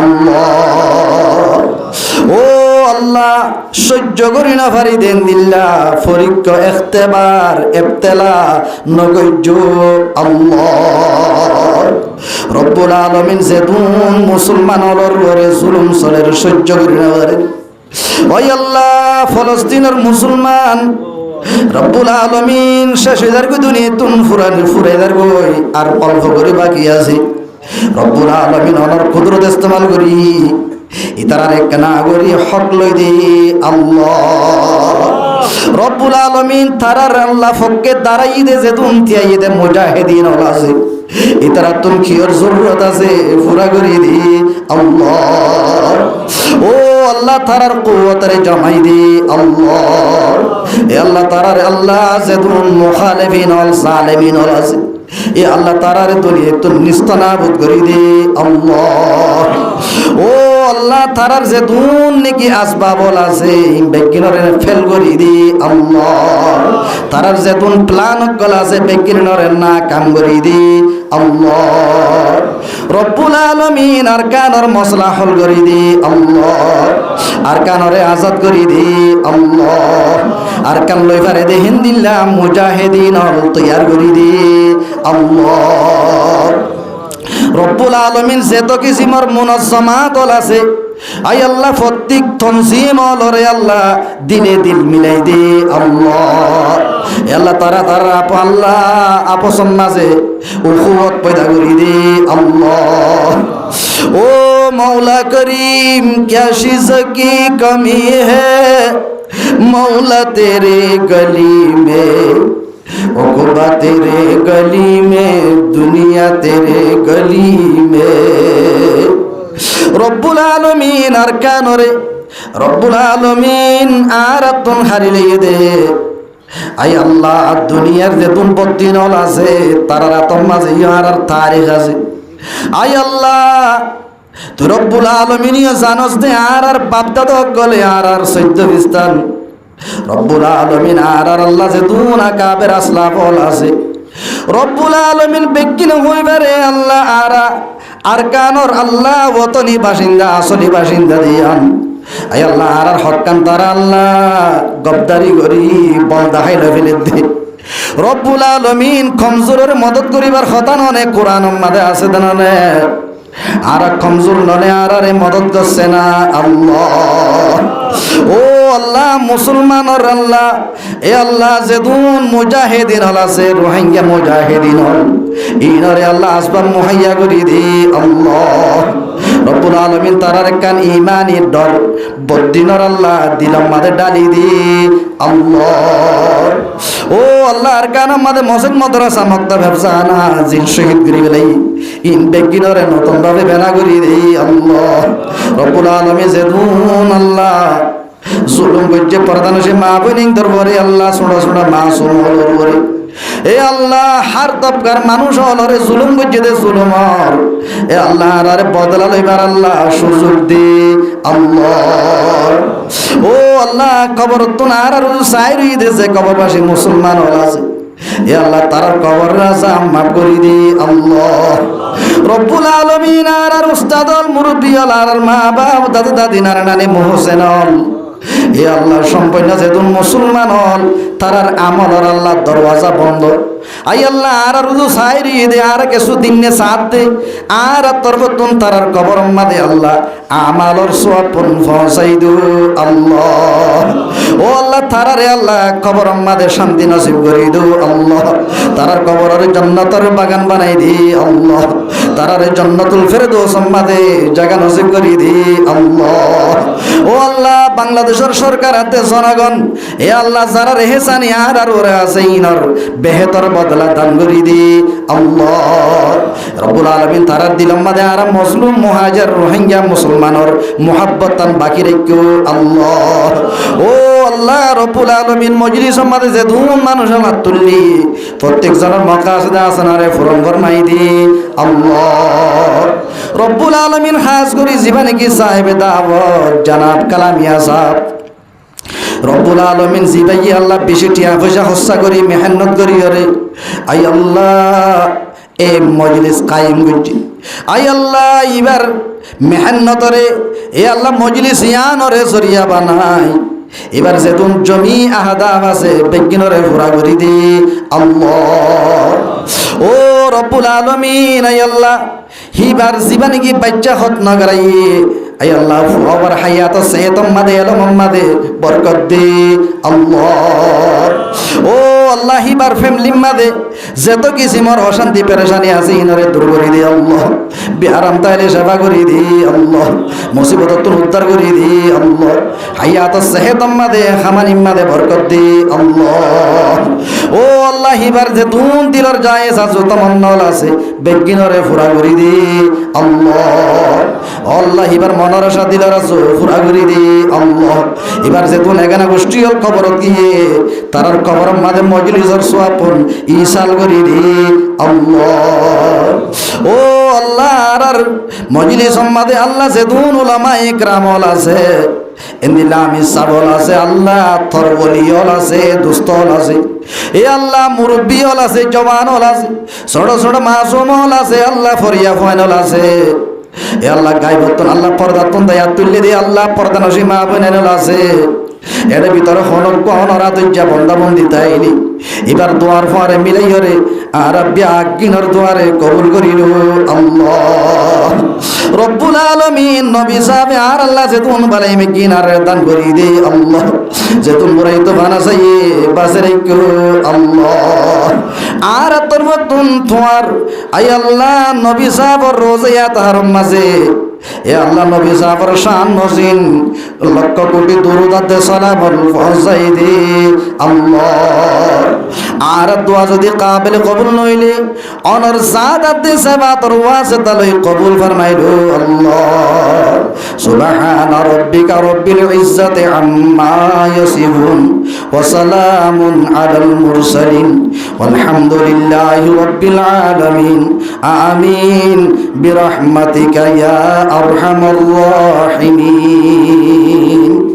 আল্লাহ ও আল্লাহ সহ্য করি না পারি দেন দিল্লা পরীক্ষা ইখতিবার ইবতলা নগৈজ আল্লাহ রব্বুল আলামিন যেদুন মুসলমানর উপরে জুলুম চলের সহ্য করি না পারে ওই আল্লাহ ফলস্তিনের মুসলমান রব্বুল আলামিন শেষ হইদার কই দুনিয়াতুন ফুরাইদার কই আর অল্প করে বাকি আছে রব্বুল আলামিন অনর কুদরত ইস্তেমাল করি ইতারার এক না করি হক লই দি আল্লাহ রব্বুল আলামিন তারার আল্লাহ ফককে দাঁড়াই দে যে তুন তিয়াই দে মুজাহিদিন ওলা আছে ইতারা তুন কিয়র জরুরত আছে পুরা করি দি আল্লাহ ও আল্লাহ তারার কুওয়াতরে জমাই দি আল্লাহ এ আল্লাহ তারার আল্লাহ যে তুন মুখালিফিন ওয়াল জালিমিন ওলা আছে এ আল্লাহ তারার দুনিয়া তুন নিস্তনাবুদ করি দি আল্লাহ ও আল্লাহ তারার যে দুন নাকি আসবাবল আছে বেগিনরে ফেল করি দি আল্লাহ তারার যে দুন প্ল্যান গল আছে বেগিনরে না কাম করি দি আল্লাহ রব্বুল আলামিন আর কানর মসলা হল করি দি আল্লাহ আর কানরে আজাদ করি দি আল্লাহ আর কান লই পারে দে হিন্দিল্লাহ মুজাহিদিন হল তৈয়ার করি দি আল্লাহ রব্বুল আলামিন যেত কিসিমর মুনাজ্জামাত আছে আই আল্লাহ প্রত্যেক তনজিম লরে আল্লাহ দিলে দিল মিলাই দে আল্লাহ আল্লাহ তারা আল্লাহ আপসন মাঝে উখুয়ত পয়দা করি দে আল্লাহ ও মৌলা করিম क्या शीज़ की कमी है मौला तेरे गली में ओकुबा तेरे गली में दुनिया तेरे गली में रब्बुल आलमीन अरकानरे रब्बुल आलमीन आरतन हारिले दे আই আল্লাহ দুনিয়ার যে তুন বদিন আছে তারা তোর মাঝে ইয়ার তারিখ আছে আই আল্লাহ তুই রব্বুল আলামিন জানোস দে আর বাপদাদা গলে আর সৈদ্য বিস্তান রব্বুল আলামিন আর আল্লাহ যে দুনা কাবের আসলা বল আছে রব্বুল আলামিন বেকিন হইবারে আল্লাহ আর কানর আল্লাহ ওতনি বাসিন্দা আসলি বাসিন্দা দিয়ান আই আল্লাহ আর হক্কান তারা আল্লাহ গবদারি করি বলদা হাইলা ফেলে দে রব্বুল আলামিন কমজোরের মদত করিবার কথা ননে কোরআন মাঝে আছে দেননে আর কমজোর ননে আর মদত করছে না আল্লাহ ও আল্লাহ মুসলমানর আল্লাহ এ আল্লাহ যেদুন মুজাহিদিন হল আছে রোহিঙ্গা মুজাহিদিন হল ইনরে আল্লাহ আসবাব মুহাইয়া করি দি আল্লাহ রব্বুল আলামিন তারার কান ইমানি ডর বদিনর আল্লাহ দিলাম মাঝে ডালি দি আল্লাহ ও আল্লাহ আর কান আমাদের মসজিদ মাদ্রাসা মক্তব ব্যবসানা জিল শহীদ করি গেলাই ইন বেগিনরে নতুন ভাবে বেনা করি দি আল্লাহ রব্বুল আলামিন যেদুন আল্লাহ জুলুম করছে প্রধান সে মা বোনিং দরবারে আল্লাহ ছোড়া ছোড়া মাসুম হলরে এ আল্লাহ হার তবকার মানুষ হলরে জুলুম করছে দে জুলুম এ আল্লাহ আরে বদলা লইবার আল্লাহ সুযোগ দে আল্লাহ ও আল্লাহ কবর তো আর সাইরি দেছে কবরবাসী মুসলমান হল আছে এ আল্লাহ তার কবর রাজা মাফ করি দে আল্লাহ রব্বুল আলামিন আর উস্তাদ মুরব্বি আর মা বাপ দাদা দাদি নারায়ণী মোহসেন এ আল্লাহ সম্পন্ন যেদিন মুসলমান হল তারার আমল আল্লাহ দরওয়াজা বন্ধ আই আল্লাহ আর রুজু সাইরি দে আর কিছু দিনে সাথ দে আর তরবতুন তারার কবর মাদে আল্লাহ আমালর সওয়াবন পৌঁছাই দু আল্লাহ ও আল্লাহ তারারে আল্লাহ কবর মাদে শান্তি নসিব করি দু আল্লাহ তারার কবরের জান্নাতের বাগান বানাই দি আল্লাহ তারারে জান্নাতুল ফেরদৌস মাদে জায়গা নসিব করি দি আল্লাহ ও আল্লাহ বাংলাদেশের সরকার হাতে জনগণ এ আল্লাহ যারা রেহেসানি আর ওরা আছে ইনর বেহেতর বদলা দান করি দি আল্লাহ রব্বুল আলামিন তারার দিলাম মাদে আর মুসলিম মুহাজির রোহিঙ্গা মুসলমানর মুহাব্বতান বাকি রেখো আল্লাহ ও আল্লাহ রব্বুল আলামিন মজলিস মাদে যে দুন মানুষ আমার তুললি প্রত্যেক জনের মাকাসদ আসনারে পূরণ ফরমাই দি আল্লাহ রব্বুল আলামিন খাস করি জীবনে কি সাহেব দাওয়াত জনাব কালামিয়া সাহেব রব্বুল আলামিন জিবাই আল্লাহ বেশি টিয়া পয়সা খরচা করি মেহনত করি আরে আই আল্লাহ এই মজলিস কায়েম করছি আই আল্লাহ এবার মেহান্নতরে এ আল্লাহ মজলিস ইয়ানরে সরিয়া বানাই এবার যেতুন জমি আহাদাম আছে বেগিনরে পুরা করি দি আল্লাহ ও রব্বুল আলামিন আই আল্লাহ হিবার জীবনে কি বাচ্চা হত না করাই আই আল্লাহ ফুয়ার হায়াত সেহতম মাদে আলম মাদে বরকত দে আল্লাহ ও আল্লাহ হিবার ফ্যামিলি মাদে যত কিসিমর অশান্তি পেরেশানি আছে ইনরে দূর করে দি আল্লাহ বিহারাম তাইলে সেবা করে দি আল্লাহ মুসিবত তুল উদ্ধার করে দি আল্লাহ হায়াত সেহতম মাদে খামানিম মাদে বরকত দে আল্লাহ ও আল্লাহ হিবার যে তুন দিলর যায় সাজু তমন্নল আছে বেগিনরে ফুরা করে দি আল্লাহ আল্লাহ হিবার মনের আশা দিলর আছে ফুরা করে দি আল্লাহ এবার যে তুন এখানে গোষ্ঠী হল খবর দিয়ে তারার খবর মাঝে মজলিসর সোয়াপন ইসাল করে দি আল্লাহ ও আল্লাহ আর মজলিস মাঝে আল্লাহ যে তুন উলামা ইকরামল আছে এন্দিলামি সাবল আছে আল্লাহ তরবলিয়ল আছে দুস্তল আছে এ আল্লাহ মুরব্বিয়ল আছে জওয়ানল আছে ছোট ছোট মাসুমল আছে আল্লাহ ফরিয়া ফাইনল আছে এ আল্লাহ গায়বতন আল্লাহ পর্দাতন দায়াত তুললে দি আল্লাহ পর্দা নসি মা বোনেল আছে এর ভিতরে হনক গহনরা দজ্জা বন্দাবন্দি তাইনি এবার দোয়ার ফারে মিলাই হরে আর ব্যাগিনর দোয়ারে কবুল করিল আল্লাহ রব্বুল আলামিন নবী সাহেব আর আল্লাহ যেতুন বালাই মে কিনার দান করি দে আল্লাহ যেতুন বড়াই তো বানা চাই বাসরে কো আল্লাহ আর তোর মতন তোমার আই আল্লাহ নবী সাহেব রোজায়া তাহার মাঝে এ আল্লাহ নবী সাহাবার শান নসিন লক্ষ কোটি দুরুদ সালাম পৌঁছাই দে আল্লাহ আর দোয়া যদি কাবিল কবুল নইলে অনর সাদাত সেবা তোর ওয়াসিতা লই কবুল ফরমাইলো আল্লাহ সুবহান রাব্বিকা রব্বিল ইজ্জাতি আম্মা ইয়াসিফুন ওয়া সালামুন আলাল মুরসালিন ওয়ালহামদুলিল্লাহি রাব্বিল আলামিন আমিন বিরহমাতিকা ইয়া আরহামার রাহিমিন।